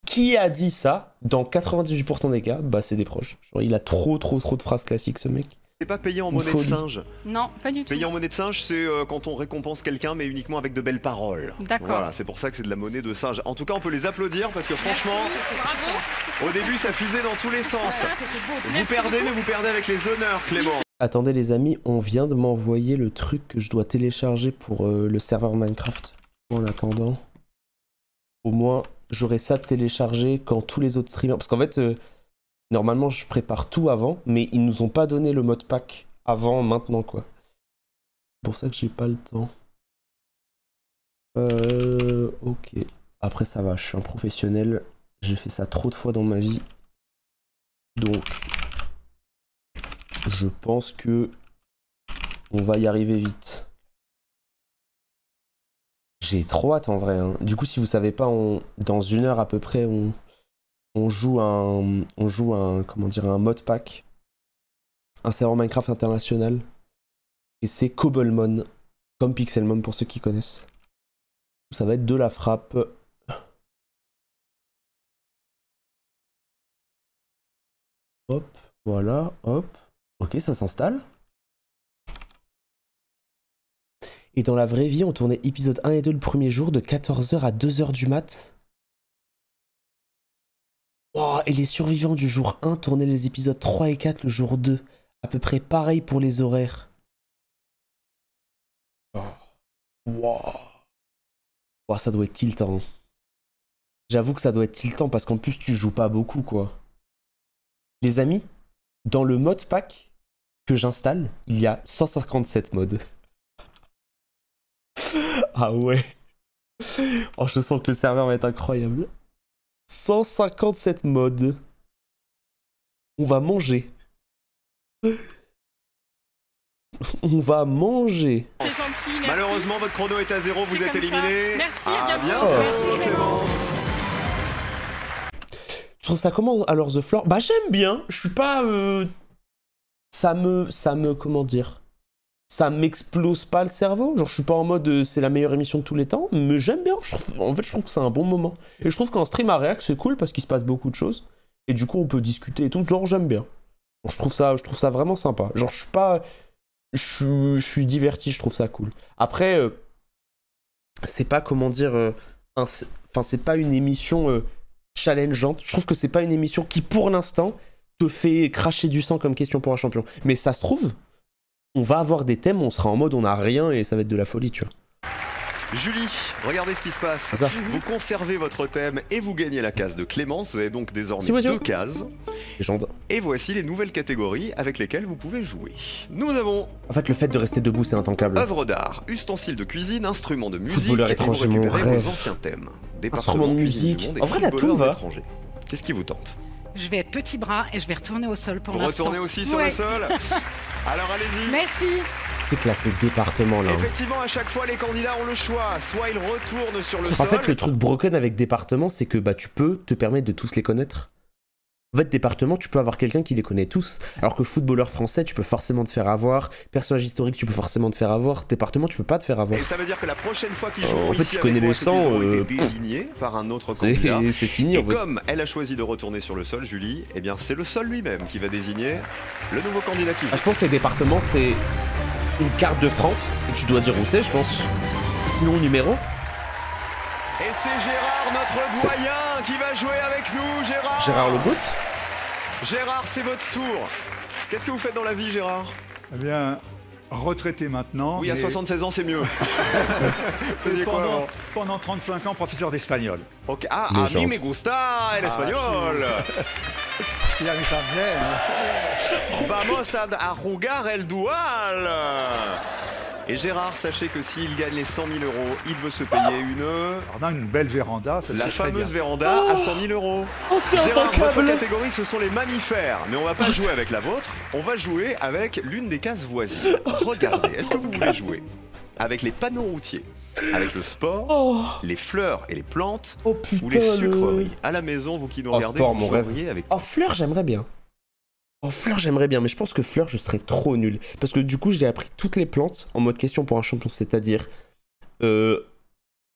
Speaker 1: qui a dit ça, dans 98% des cas, bah c'est Desproges. Genre, il a trop de phrases classiques, ce mec.
Speaker 2: pas payé en
Speaker 1: Une
Speaker 2: monnaie de
Speaker 1: folie.
Speaker 2: singe.
Speaker 6: Non, pas du tout.
Speaker 2: Payé en monnaie de singe, c'est quand on récompense quelqu'un, mais uniquement avec de belles paroles.
Speaker 6: D'accord.
Speaker 2: Voilà, c'est pour ça que c'est de la monnaie de singe. En tout cas, on peut les applaudir parce que franchement,
Speaker 6: Bravo.
Speaker 2: au début, ça fusait dans tous les sens. Vous perdez, mais vous perdez avec les honneurs, Clément.
Speaker 1: Attendez, les amis, on vient de m'envoyer le truc que je dois télécharger pour le serveur Minecraft. En attendant, au moins, j'aurai ça téléchargé quand tous les autres streamers... Parce qu'en fait, normalement, je prépare tout avant, mais ils nous ont pas donné le mode pack avant, maintenant, quoi. C'est pour ça que j'ai pas le temps. Ok. Après, ça va, je suis un professionnel. J'ai fait ça trop de fois dans ma vie. Donc, je pense que on va y arriver vite. J'ai trop hâte en vrai. Hein. Du coup, si vous savez pas, dans 1 heure à peu près, on joue un comment dire, un mode pack, un serveur Minecraft international, et c'est Cobblemon, comme Pixelmon pour ceux qui connaissent. Ça va être de la frappe. Hop, voilà, hop. Ok, ça s'installe. Et dans la vraie vie, on tournait épisode 1 et 2 le premier jour de 14h à 2h du mat. Oh, et les survivants du jour 1 tournaient les épisodes 3 et 4 le jour 2. À peu près pareil pour les horaires. Oh. Wow. Oh, ça doit être tiltant. J'avoue que ça doit être tiltant parce qu'en plus tu joues pas beaucoup quoi. Les amis, dans le mode pack que j'installe, il y a 157 modes. Ah ouais. Oh, je sens que le serveur va être incroyable. 157 modes. On va manger. On va manger.
Speaker 4: C'est gentil, merci.
Speaker 2: Malheureusement, votre chrono est à 0, vous êtes éliminé.
Speaker 4: Merci,
Speaker 2: à
Speaker 4: bientôt.
Speaker 2: bientôt, Clémence.
Speaker 1: Tu trouves ça comment alors The Floor? Bah j'aime bien. Je suis pas... Ça me... Comment dire? Ça m'explose pas le cerveau. Genre je suis pas en mode c'est la meilleure émission de tous les temps. Mais j'aime bien. En fait je trouve que c'est un bon moment. Et je trouve qu'en stream à React c'est cool parce qu'il se passe beaucoup de choses. Et du coup on peut discuter et tout. Genre j'aime bien. Genre, je trouve ça vraiment sympa. Genre je suis pas... Je suis diverti, je trouve ça cool. Après, c'est pas comment dire... Enfin c'est pas une émission... challengeante. Je trouve que c'est pas une émission qui, pour l'instant, te fait cracher du sang comme question pour un champion. Mais ça se trouve, on va avoir des thèmes, on sera en mode on a rien et ça va être de la folie, tu vois.
Speaker 2: Julie, regardez ce qui se passe. Vous conservez votre thème et vous gagnez la case de Clémence. Vous avez donc désormais 2 cases.
Speaker 1: Légende.
Speaker 2: Et voici les nouvelles catégories avec lesquelles vous pouvez jouer. Nous avons...
Speaker 1: En fait, le fait de rester debout, c'est intancable.
Speaker 2: Œuvres d'art, ustensiles de cuisine, instruments de musique,
Speaker 1: Footballeur
Speaker 2: et
Speaker 1: étranger,
Speaker 2: vous
Speaker 1: mon
Speaker 2: récupérez
Speaker 1: rêve.
Speaker 2: vos anciens thèmes.
Speaker 1: Instruments de musique. En vrai, la tour va.
Speaker 2: Étrangers. Qu'est-ce qui vous tente?
Speaker 7: Je vais être petit bras et je vais retourner au sol pour l'instant.
Speaker 2: Retournez aussi sur le sol. Alors allez-y.
Speaker 7: Merci.
Speaker 1: C'est classé département là.
Speaker 2: Effectivement, à chaque fois, les candidats ont le choix. Soit ils retournent sur le sol.
Speaker 1: En fait, le truc broken avec département, c'est que bah, tu peux te permettre de tous les connaître. En fait, département, tu peux avoir quelqu'un qui les connaît tous. Alors que footballeur français, tu peux forcément te faire avoir. Personnage historique, tu peux forcément te faire avoir. Département, tu peux pas te faire avoir.
Speaker 2: Et ça veut dire que la prochaine fois qu'ils jouent
Speaker 1: en fait, tu connais les 100.
Speaker 2: été désignés par un autre candidat.
Speaker 1: C'est fini.
Speaker 2: Et
Speaker 1: en fait.
Speaker 2: comme elle a choisi de retourner sur le sol, Julie, eh bien c'est le sol lui-même qui va désigner le nouveau candidat qui joue.
Speaker 1: Ah, je pense que les départements, c'est une carte de France. Et tu dois dire où c'est, je pense. Sinon, numéro.
Speaker 2: Et c'est Gérard, notre doyen, qui va jouer avec nous. Gérard.
Speaker 1: Gérard Le Bout.
Speaker 2: Gérard, c'est votre tour. Qu'est-ce que vous faites dans la vie, Gérard?
Speaker 8: Eh bien, retraité maintenant.
Speaker 2: Oui, à 76 ans, c'est mieux. Faisiez quoi avant?
Speaker 8: Pendant 35 ans, professeur d'espagnol.
Speaker 2: Ok. Ah, a mí me gusta el español.
Speaker 8: Il avait pas bien.
Speaker 2: Vamos a jugar el dual. Et Gérard, sachez que s'il gagne les 100 000 €, il veut se payer
Speaker 8: On a une belle véranda. Ça
Speaker 2: la
Speaker 8: se fait très
Speaker 2: fameuse
Speaker 8: bien.
Speaker 2: véranda à 100 000 €.
Speaker 1: Oh, c'est
Speaker 2: Gérard, votre
Speaker 1: intancable.
Speaker 2: catégorie, ce sont les mammifères. Mais on va pas jouer avec la vôtre, on va jouer avec l'une des cases voisines. Regardez, est-ce que vous voulez jouer avec les panneaux routiers, avec le sport, les fleurs et les plantes,
Speaker 1: Oh putain.
Speaker 2: ou les sucreries? À la maison, vous qui nous regardez,
Speaker 1: sport,
Speaker 2: vous
Speaker 1: mon rêve.
Speaker 2: joueriez avec...
Speaker 1: Oh, fleurs, j'aimerais bien. Oh, fleurs, j'aimerais bien, mais je pense que fleurs, je serais trop nul. Parce que du coup, j'ai appris toutes les plantes en mode question pour un champion, c'est-à-dire nom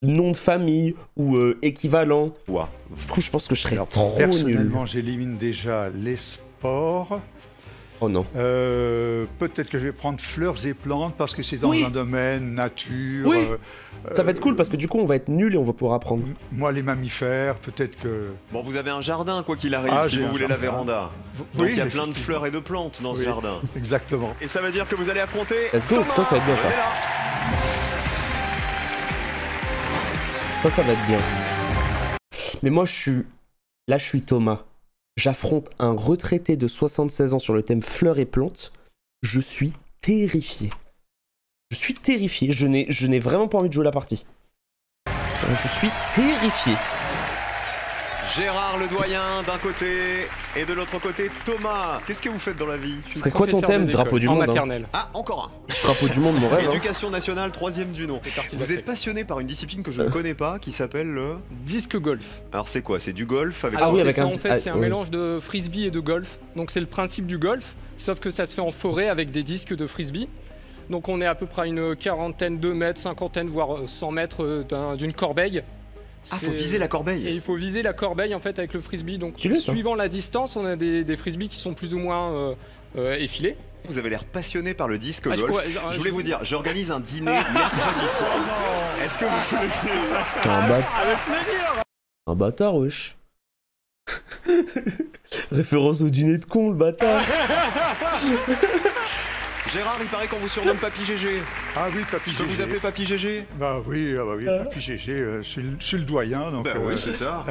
Speaker 1: de famille ou équivalent.
Speaker 2: Ouah.
Speaker 1: Du coup, je pense que je serais
Speaker 8: Alors,
Speaker 1: trop nul.
Speaker 8: personnellement, j'élimine déjà les sports.
Speaker 1: Oh non.
Speaker 8: Peut-être que je vais prendre fleurs et plantes parce que c'est dans
Speaker 1: Oui.
Speaker 8: un domaine nature.
Speaker 1: Oui. Ça va être cool parce que du coup, on va être nul et on va pouvoir apprendre.
Speaker 8: Moi, les mammifères, peut-être que...
Speaker 2: Bon, vous avez un jardin, quoi qu'il arrive,
Speaker 8: Ah,
Speaker 2: si
Speaker 8: j'ai
Speaker 2: vous
Speaker 8: un
Speaker 2: voulez la
Speaker 8: jardin.
Speaker 2: véranda.
Speaker 8: Oui,
Speaker 2: Donc il y a plein de
Speaker 8: effectivement.
Speaker 2: fleurs et de plantes dans ce
Speaker 8: Oui.
Speaker 2: jardin.
Speaker 8: Exactement.
Speaker 2: Et ça veut dire que vous allez affronter
Speaker 1: Let's go.
Speaker 2: Thomas.
Speaker 1: Toi, ça va être bien, ça.
Speaker 2: Venez là.
Speaker 1: Ça va être bien. Mais moi, je suis Thomas. J'affronte un retraité de 76 ans sur le thème fleurs et plantes. Je suis terrifié. Je suis terrifié. Je n'ai vraiment pas envie de jouer la partie. Je suis terrifié.
Speaker 2: Gérard le doyen d'un côté et de l'autre côté Thomas. Qu'est-ce que vous faites dans la vie?
Speaker 1: Ce serait quoi ton thème? Drapeau du monde,
Speaker 9: maternelle.
Speaker 2: Ah, encore un.
Speaker 1: Drapeau du monde, mon rêve.
Speaker 2: Éducation nationale, 3e du nom. Vous êtes passionné par une discipline que je ne connais pas qui s'appelle le
Speaker 9: disque golf.
Speaker 2: Alors c'est quoi? C'est du golf avec
Speaker 9: Alors
Speaker 1: oui,
Speaker 9: c'est
Speaker 1: avec
Speaker 9: ça,
Speaker 1: un-
Speaker 9: en fait, c'est un mélange de frisbee et de golf. Donc c'est le principe du golf, sauf que ça se fait en forêt avec des disques de frisbee. Donc on est à peu près à une quarantaine de mètres, cinquantaine, voire 100 mètres d'une corbeille.
Speaker 2: Ah, faut viser la corbeille.
Speaker 9: Et il faut viser la corbeille en fait avec le frisbee. Donc
Speaker 1: Tu l'as, ça
Speaker 9: suivant la distance, on a des frisbees qui sont plus ou moins effilés.
Speaker 2: Vous avez l'air passionné par le disque
Speaker 9: Ah,
Speaker 2: golf. Je voulais vous dire, j'organise un dîner mercredi soir. Est-ce que vous pouvez
Speaker 1: T'es un bâtard.
Speaker 9: Avec plaisir.
Speaker 1: Un bâtard, wesh. Référence au dîner de con, le bâtard.
Speaker 2: Gérard, il paraît qu'on vous surnomme Papy GG.
Speaker 8: Ah oui, Papy
Speaker 2: Je peux
Speaker 8: GG.
Speaker 2: vous appeler Papy GG?
Speaker 8: Bah oui, Papy GG, je suis le doyen, donc
Speaker 2: Bah oui, c'est ça.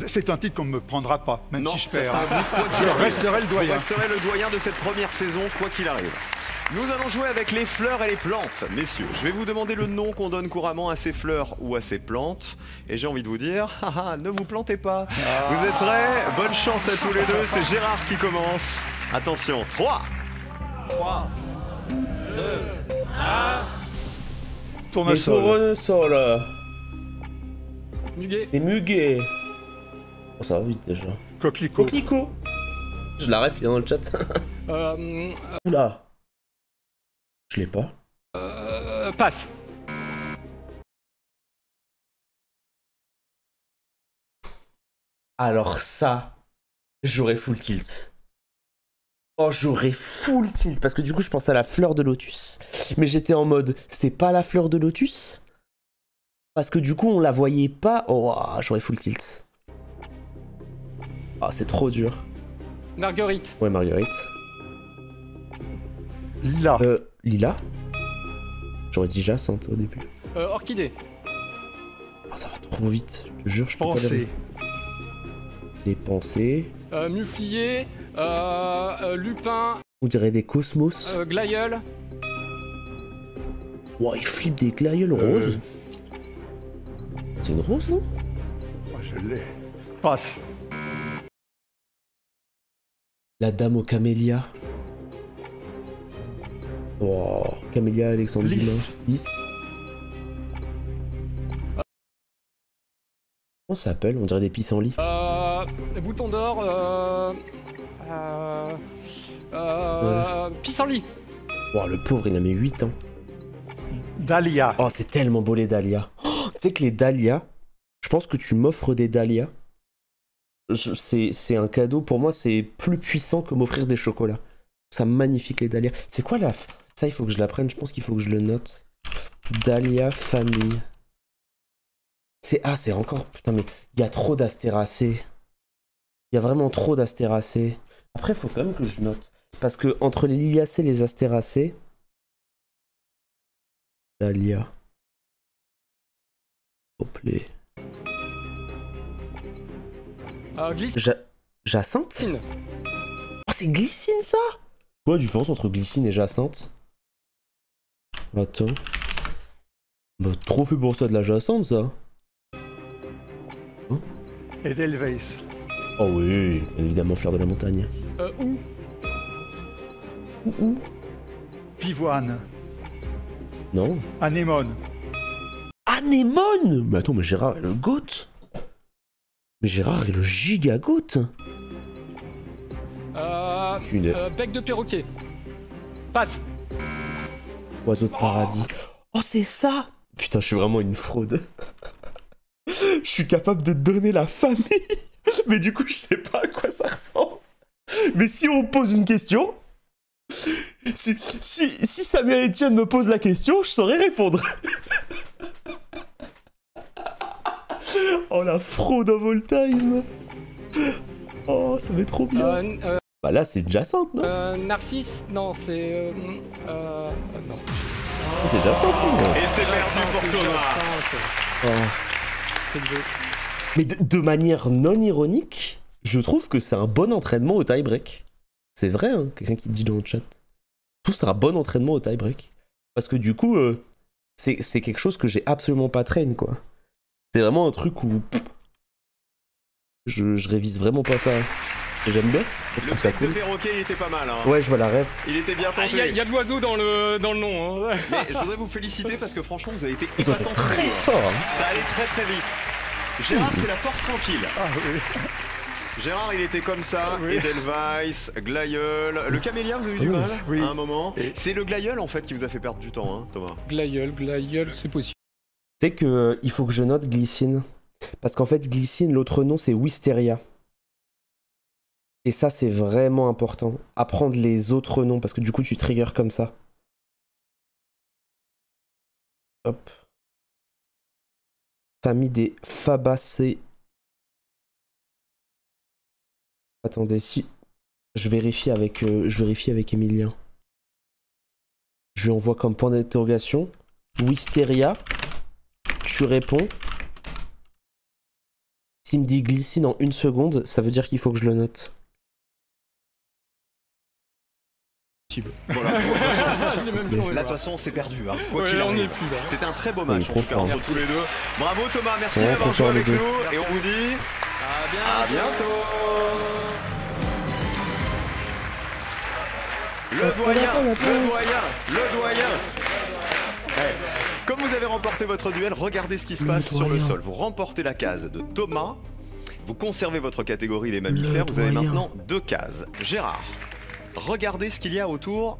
Speaker 8: c'est un titre qu'on ne me prendra pas, même
Speaker 2: Non,
Speaker 8: si je
Speaker 2: ça
Speaker 8: perds.
Speaker 2: sera vous, quoi qu'il
Speaker 8: Je
Speaker 2: arrive.
Speaker 8: resterai le
Speaker 2: Vous
Speaker 8: doyen.
Speaker 2: resterez le doyen de cette première saison, quoi qu'il arrive. Nous allons jouer avec les fleurs et les plantes. Messieurs, je vais vous demander le nom qu'on donne couramment à ces fleurs ou à ces plantes. Et j'ai envie de vous dire, haha, ne vous plantez pas. Vous êtes prêts? Bonne chance à tous les deux. C'est Gérard qui commence. Attention, 3.
Speaker 1: Les
Speaker 8: Tournesol.
Speaker 1: tournesols.
Speaker 9: Muguet.
Speaker 1: Les muguets. Oh, ça va vite déjà.
Speaker 8: Coquelicot.
Speaker 1: Coquelicot. Je la ref, il est dans le chat. Oula. Je l'ai pas.
Speaker 9: Passe.
Speaker 1: Alors ça, j'aurais full tilt. Oh, j'aurais full tilt. Parce que du coup, je pense à la fleur de lotus. Mais j'étais en mode, c'est pas la fleur de lotus? Parce que du coup, on la voyait pas. Oh, j'aurais full tilt. Ah, c'est trop dur.
Speaker 9: Marguerite.
Speaker 1: Ouais, Marguerite.
Speaker 8: Lila.
Speaker 1: Lila. J'aurais dit Jacinthe au début.
Speaker 9: Orchidée.
Speaker 1: Oh, ça va trop vite. Je te jure, je peux pas
Speaker 8: Pensée.
Speaker 1: les pensées.
Speaker 9: Muflier. Lupin.
Speaker 1: On dirait des cosmos.
Speaker 9: Glaïeul.
Speaker 1: Wow, il flippe des glaïeuls roses. C'est une rose, non?
Speaker 8: Oh, je l'ai. Passe.
Speaker 1: La dame aux camélias. Oh, Camélia Alexandrina.
Speaker 8: Lys.
Speaker 1: Lys. Comment ça s'appelle? On dirait des pissenlits.
Speaker 9: Bouton d'or. Pissenlit.
Speaker 1: Oh, le pauvre, il a mis 8 ans.
Speaker 8: Dahlia.
Speaker 1: Oh, c'est tellement beau les dahlias. Oh, tu sais que les dahlias, je pense que tu m'offres des dahlias. C'est un cadeau, pour moi, c'est plus puissant que m'offrir des chocolats. Ça magnifique les dahlias. C'est quoi la... Ça, il faut que je l'apprenne, je pense qu'il faut que je le note. Dahlia famille. C'est encore... Putain, mais il y a trop d'astéracées. Il y a vraiment trop d'astéracées. Après, il faut quand même que je note. Parce que entre les liliacées et les astéracées... Dahlia. Hop-les.
Speaker 9: Glycine.
Speaker 1: Jacinthe? Oh, c'est glycine, ça? Quoi la différence entre glycine et jacinthe? Attends. Bah, trop fait pour ça de la jacinthe, ça. Hein?
Speaker 8: Edelweiss.
Speaker 1: Oh oui, bien évidemment, fleur de la montagne.
Speaker 9: Où
Speaker 8: Pivoine.
Speaker 1: Non?
Speaker 8: Anémone.
Speaker 1: Anémone! Mais attends, mais Gérard est le goat. Mais Gérard est le giga goat.
Speaker 9: Bec de perroquet. Passe.
Speaker 1: Oiseau de paradis. Oh, c'est ça! Putain, je suis vraiment une fraude. Je suis capable de te donner la famille. Mais du coup, je sais pas à quoi ça ressemble. Mais si on pose une question... Si Samuel Etienne me pose la question, je saurais répondre. Oh, la fraude of all time. Oh, ça va être trop bien. Bah là, c'est Jacinthe, non?
Speaker 9: Narcisse. Non, c'est... non.
Speaker 1: C'est Jacinthe, non?
Speaker 2: Et c'est perdu pour Thomas.
Speaker 1: Oh.
Speaker 9: C'est le jeu.
Speaker 1: Mais de manière non ironique, je trouve que c'est un bon entraînement au tie-break. C'est vrai, hein, quelqu'un qui dit dans le chat. Je trouve que c'est un bon entraînement au tie-break. Parce que du coup, c'est quelque chose que j'ai absolument pas traîné, quoi. C'est vraiment un truc où... Je révise vraiment pas ça. J'aime bien.
Speaker 2: Le fait de perroquet, il était pas mal. Hein.
Speaker 1: Ouais, je vois la rêve.
Speaker 2: Il était bien tenté.
Speaker 9: Il y a de l'oiseau dans le nom. Hein.
Speaker 2: Mais je voudrais vous féliciter parce que franchement, vous avez été
Speaker 1: Ils ont été
Speaker 2: épatant
Speaker 1: très forts. Hein.
Speaker 2: Ça allait très très vite. Gérard, c'est la force tranquille.
Speaker 8: Ah oui.
Speaker 2: Gérard, il était comme ça.
Speaker 8: Oui.
Speaker 2: Edelweiss, Glaïeul. Le camélia, vous avez eu du mal
Speaker 8: oui.
Speaker 2: à un moment. C'est le Glaïeul en fait qui vous a fait perdre du temps, hein, Thomas.
Speaker 9: Glaïeul, c'est possible.
Speaker 1: C'est que il faut que je note glycine. Parce qu'en fait, glycine, l'autre nom, c'est Wisteria. Et ça, c'est vraiment important. Apprendre les autres noms, parce que du coup, tu triggers comme ça. Hop. Famille des Fabacées. Attendez, si... Je vérifie avec Emilien. Je lui envoie comme point d'interrogation. Wisteria. Tu réponds. S'il me dit glycine en 1 seconde, ça veut dire qu'il faut que je le note.
Speaker 2: Voilà. Là, de toute façon, c'est perdu. Hein. Quoi qu'il en est. C'était un très beau match, en tout cas, entre tous les deux. Bravo Thomas, merci d'avoir joué avec nous. Et on vous dit à bientôt. Le doyen. Hey. Comme vous avez remporté votre duel, regardez ce qui se passe sur le sol. Vous remportez la case de Thomas. Vous conservez votre catégorie des mammifères. Vous avez maintenant 2 cases. Gérard, regardez ce qu'il y a autour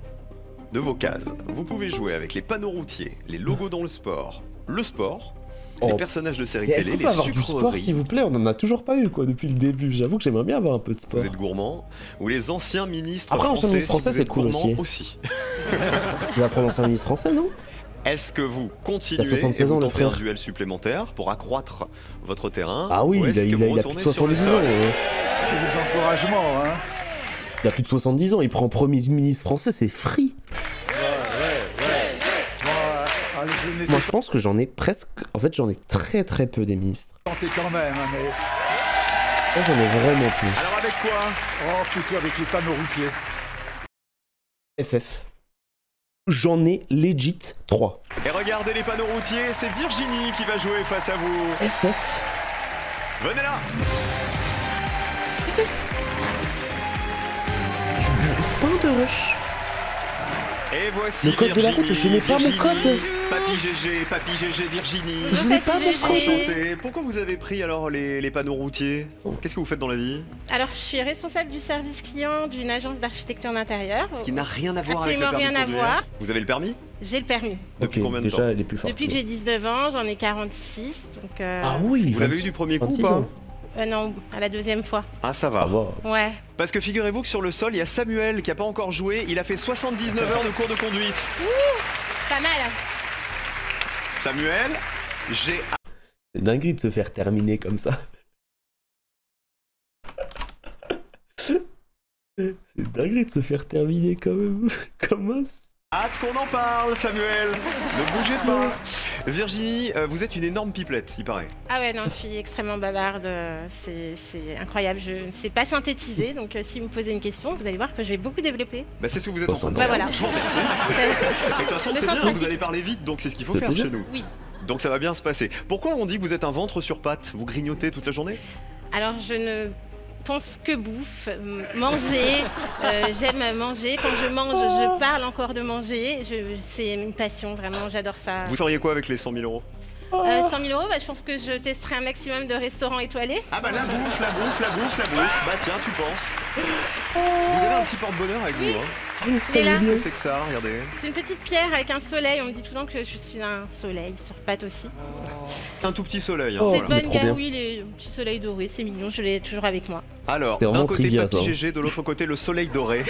Speaker 2: de vos cases. Vous pouvez jouer avec les panneaux routiers, les logos dans le sport, les personnages de séries télé, les
Speaker 1: avoir du sport, s'il vous plaît, on en a toujours pas eu quoi depuis le début. J'avoue que j'aimerais bien avoir un peu de sport.
Speaker 2: Vous êtes gourmand. Ou les anciens ministres
Speaker 1: Après,
Speaker 2: français.
Speaker 1: Ministre français,
Speaker 2: si
Speaker 1: c'est cool
Speaker 2: aussi.
Speaker 1: Vous apprendre ancien ministre français, non?
Speaker 2: Est-ce que vous continuez et vous tentez un duel supplémentaire pour accroître votre terrain?
Speaker 1: Ah oui, il a plus de 70 ans.
Speaker 8: Des encouragements, hein.
Speaker 1: Il a plus de 70 ans, il prend premier ministre français, c'est free. Moi je pense que j'en ai presque... En fait j'en ai très très peu des ministres.
Speaker 8: Tentez quand même, hein, mais...
Speaker 1: Moi j'en ai vraiment plus.
Speaker 2: Alors avec quoi?
Speaker 8: Oh, plutôt avec les panneaux routiers.
Speaker 1: FF. J'en ai legit 3.
Speaker 2: Et regardez les panneaux routiers, c'est Virginie qui va jouer face à vous.
Speaker 1: FF.
Speaker 2: Venez là.
Speaker 1: Fin de rush.
Speaker 2: Et voici
Speaker 1: le code
Speaker 2: Virginie,
Speaker 1: de la route, je n'ai pas mon code.
Speaker 2: Papy GG, Virginie.
Speaker 1: Je n'ai pas mon code.
Speaker 2: Enchanté. Pourquoi vous avez pris alors les panneaux routiers? Qu'est-ce que vous faites dans la vie?
Speaker 10: Alors, je suis responsable du service client d'une agence d'architecture d'intérieur.
Speaker 2: Ce qui n'a rien à voir avec le
Speaker 10: permis
Speaker 2: permis de conduire. Vous avez le permis?
Speaker 10: J'ai le permis.
Speaker 2: Depuis combien de
Speaker 1: déjà,
Speaker 2: temps?
Speaker 1: elle est plus forte.
Speaker 10: Depuis que j'ai 19 ans, j'en ai 46. Donc,
Speaker 1: Ah oui.
Speaker 2: Vous l'avez eu du premier coup ou pas?
Speaker 10: Non, à la 2e fois.
Speaker 2: Ah ça va.
Speaker 10: Ouais.
Speaker 2: Parce que figurez-vous que sur le sol, il y a Samuel qui n'a pas encore joué. Il a fait 79 heures de cours de conduite.
Speaker 10: Pas mal.
Speaker 2: Samuel, j'ai...
Speaker 1: C'est dingue de se faire terminer comme ça. C'est dingue de se faire terminer quand même. Comment ça?
Speaker 2: Hâte qu'on en parle, Samuel. Ne bougez pas. Virginie, vous êtes une énorme pipelette, il paraît.
Speaker 10: Ah ouais, non, je suis extrêmement bavarde. C'est incroyable. Je ne sais pas synthétiser. Donc, si vous me posez une question, vous allez voir que je vais beaucoup développer.
Speaker 2: Bah, c'est ce que vous êtes en train de faire.
Speaker 10: Bah, voilà.
Speaker 2: Je vous remercie. Et de toute façon, c'est bien, vous allez parler vite, donc c'est ce qu'il faut faire chez nous.
Speaker 10: Oui.
Speaker 2: Donc, ça va bien se passer. Pourquoi on dit que vous êtes un ventre sur pattes? Vous grignotez toute la journée?
Speaker 10: Alors, je ne pense que bouffe, manger, j'aime manger. Quand je mange, je parle encore de manger. C'est une passion, vraiment, j'adore ça.
Speaker 2: Vous feriez quoi avec les 100 000 €?
Speaker 10: 100 000 €, bah, je pense que je testerai un maximum de restaurants étoilés.
Speaker 2: Ah bah la bouffe. Bah tiens, tu penses. Vous avez un petit porte-bonheur avec vous, hein? Qu'est-ce que c'est que ça? Regardez.
Speaker 10: C'est une petite pierre avec un soleil. On me dit tout le temps que je suis un soleil sur pattes aussi.
Speaker 2: Un tout petit soleil. Hein,
Speaker 10: c'est bonne gars, oui, les petits soleils dorés, c'est mignon, je l'ai toujours avec moi.
Speaker 2: Alors, d'un côté Papy GG, de l'autre côté le soleil doré,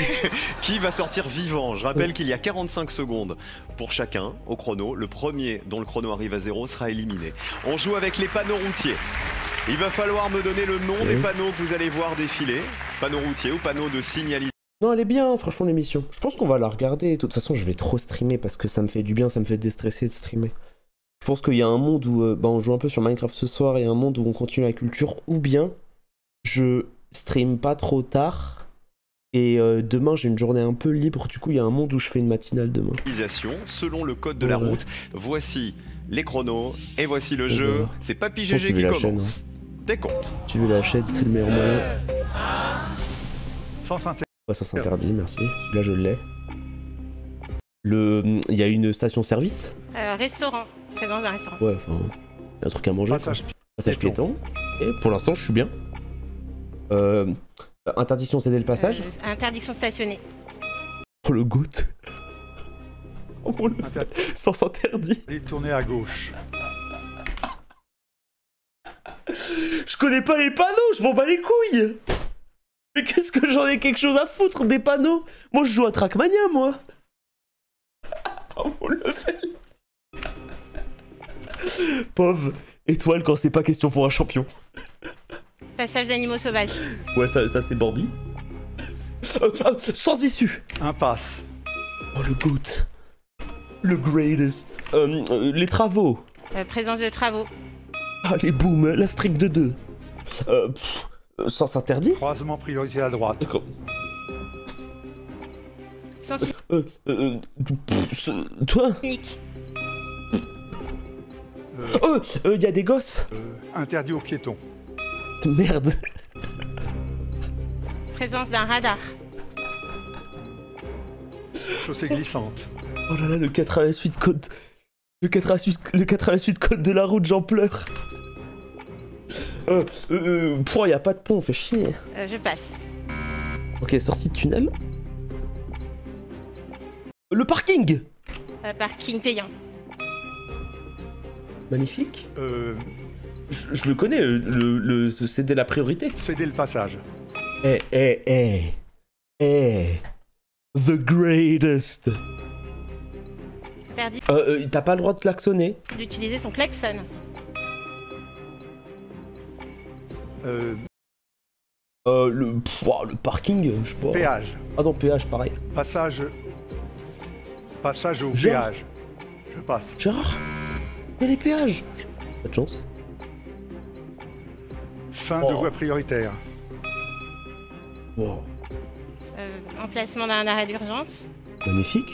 Speaker 2: qui va sortir vivant. Je rappelle qu'il y a 45 secondes pour chacun au chrono. Le premier dont le chrono arrive à 0 sera éliminé. On joue avec les panneaux routiers. Il va falloir me donner le nom des panneaux que vous allez voir défiler. Panneaux routiers ou panneaux de signalisation.
Speaker 1: Non, elle est bien, franchement, l'émission. Je pense qu'on va la regarder. De toute façon, je vais trop streamer parce que ça me fait du bien, ça me fait déstresser de streamer. Je pense qu'il y a un monde où on joue un peu sur Minecraft ce soir, et un monde où on continue la culture, ou bien je stream pas trop tard, et demain j'ai une journée un peu libre, du coup il y a un monde où je fais une matinale demain.
Speaker 2: Selon le code de la route, voici les chronos, et voici le jeu, c'est Papy GG qui commence. Décompte.
Speaker 1: Tu veux la chaîne, c'est le meilleur moyen.
Speaker 8: Sens interdit.
Speaker 1: Ouais, sens interdit, merci. Celui-là je l'ai. Il y a une station-service.
Speaker 10: Restaurant. Présence d'un restaurant.
Speaker 1: Ouais, enfin, il y a un truc à manger. Passage piéton. Et pour l'instant, je suis bien. Interdiction céder le passage.
Speaker 10: Interdiction stationner.
Speaker 1: Oh, le goût. Oh, le sens interdit.
Speaker 8: Allez tourner à gauche.
Speaker 1: Je connais pas les panneaux, je m'en bats les couilles. Mais qu'est-ce que j'en ai quelque chose à foutre des panneaux? Moi, je joue à Trackmania, moi. Oh, mon level. Pauvre étoile quand c'est pas question pour un champion.
Speaker 10: Passage d'animaux sauvages.
Speaker 1: Ouais, ça c'est Bambi. Sans issue.
Speaker 8: Impasse.
Speaker 1: Oh, le GOAT. Le greatest. Les travaux.
Speaker 10: Présence de travaux.
Speaker 1: Allez, boum, la stricte de 2. Sens interdit.
Speaker 8: Croisement priorité à droite.
Speaker 1: D'accord.
Speaker 10: Sens
Speaker 1: toi.
Speaker 10: unique.
Speaker 1: Y a des gosses.
Speaker 8: Interdit aux piétons.
Speaker 1: Merde.
Speaker 10: Présence d'un radar.
Speaker 8: Chaussée glissante.
Speaker 1: Oh là là, le 4 à la suite code. Le 4 à la suite code de la route, j'en pleure. Y a pas de pont, fait chier.
Speaker 10: Je passe.
Speaker 1: Ok, sortie de tunnel. Le parking.
Speaker 10: Parking payant.
Speaker 1: Magnifique. Je le connais, céder la priorité.
Speaker 8: Céder le passage.
Speaker 1: The greatest.
Speaker 10: Interdit.
Speaker 1: T'as pas le droit de klaxonner.
Speaker 10: D'utiliser son klaxon.
Speaker 1: Le parking, je sais pas.
Speaker 8: Péage.
Speaker 1: Ah non, péage, pareil.
Speaker 8: Passage au
Speaker 1: Gérard.
Speaker 8: péage. Je passe.
Speaker 1: Gérard, il y a les péages. Pas de chance.
Speaker 8: Fin de voie prioritaire.
Speaker 1: Wow.
Speaker 10: Emplacement d'un arrêt d'urgence.
Speaker 1: Magnifique.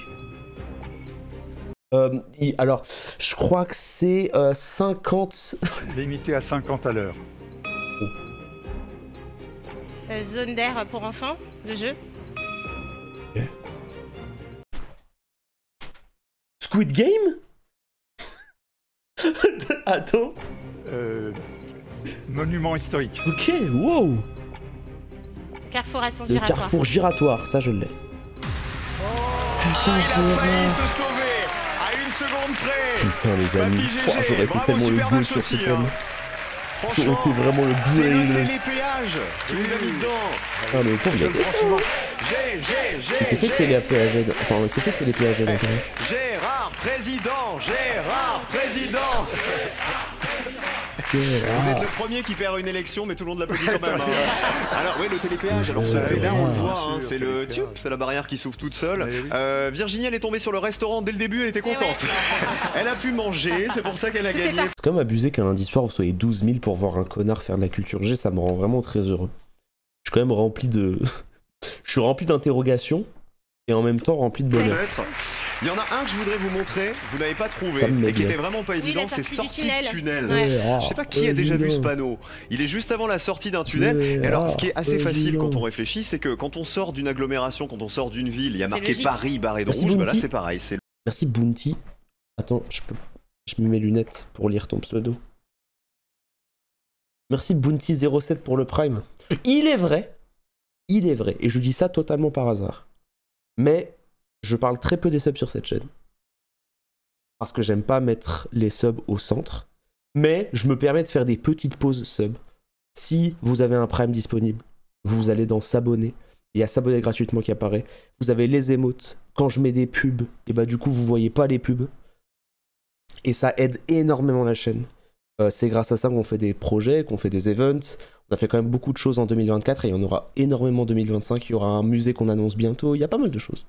Speaker 1: Alors, je crois que c'est 50...
Speaker 8: Limité à 50 à l'heure.
Speaker 10: Zone d'air pour enfants, le jeu.
Speaker 1: Okay. Squid Game. Attends.
Speaker 8: Monument historique.
Speaker 1: Ok, wow.
Speaker 10: Carrefour à sens
Speaker 1: Le
Speaker 10: giratoire.
Speaker 1: carrefour giratoire, ça je l'ai.
Speaker 2: Il a failli se sauver à 1 seconde près.
Speaker 1: Putain les amis, j'aurais été tellement le goût sur ce thème. J'aurais été vraiment le
Speaker 2: C'est le
Speaker 1: greatest.
Speaker 2: télépéage. Je vous ai mis dedans.
Speaker 1: Ah mais pauvre, il a il s'est fait que les péages. Enfin, il s'est fait que les péages en fait.
Speaker 2: Gérard Président. Gérard Président. Vous êtes le premier qui perd une élection, mais tout le monde l'applaudit quand même. Alors oui, le télépéage, alors ce là on le voit, hein, c'est le tube, c'est la barrière qui s'ouvre toute seule. Virginie, elle est tombée sur le restaurant dès le début, elle était contente. Elle a pu manger, c'est pour ça qu'elle a gagné.
Speaker 1: C'est quand même abusé qu'un lundi soir vous soyez 12 000 pour voir un connard faire de la culture G, ça me rend vraiment très heureux. Je suis quand même rempli de... Je suis rempli d'interrogations et en même temps rempli de bonheur.
Speaker 2: Il y en a un que je voudrais vous montrer, vous n'avez pas trouvé,
Speaker 1: Ça me
Speaker 2: et qui
Speaker 1: met
Speaker 2: était
Speaker 1: bien.
Speaker 2: vraiment pas évident,
Speaker 10: la
Speaker 2: c'est
Speaker 10: sortie du
Speaker 2: sortie de tunnel.
Speaker 10: Ouais.
Speaker 2: Je sais pas qui a déjà vu ce panneau. Il est juste avant la sortie d'un tunnel. Et alors, ce qui est assez facile quand on réfléchit, c'est que quand on sort d'une agglomération, quand on sort d'une ville, il y a marqué
Speaker 10: logique.
Speaker 2: Paris barré de
Speaker 1: Merci,
Speaker 2: rouge, bah là
Speaker 1: Bounty.
Speaker 2: c'est pareil. C'est
Speaker 1: Merci Bounty. Attends, je mets mes lunettes pour lire ton pseudo. Merci Bounty07 pour le Prime. Il est vrai, et je dis ça totalement par hasard, mais je parle très peu des subs sur cette chaîne. Parce que j'aime pas mettre les subs au centre, mais je me permets de faire des petites pauses subs. Si vous avez un Prime disponible, vous allez dans s'abonner, il y a s'abonner gratuitement qui apparaît, vous avez les émotes, quand je mets des pubs, et bah du coup vous voyez pas les pubs, et ça aide énormément la chaîne. C'est grâce à ça qu'on fait des projets, qu'on fait des events, on a fait quand même beaucoup de choses en 2024, et il y en aura énormément en 2025, il y aura un musée qu'on annonce bientôt, il y a pas mal de choses.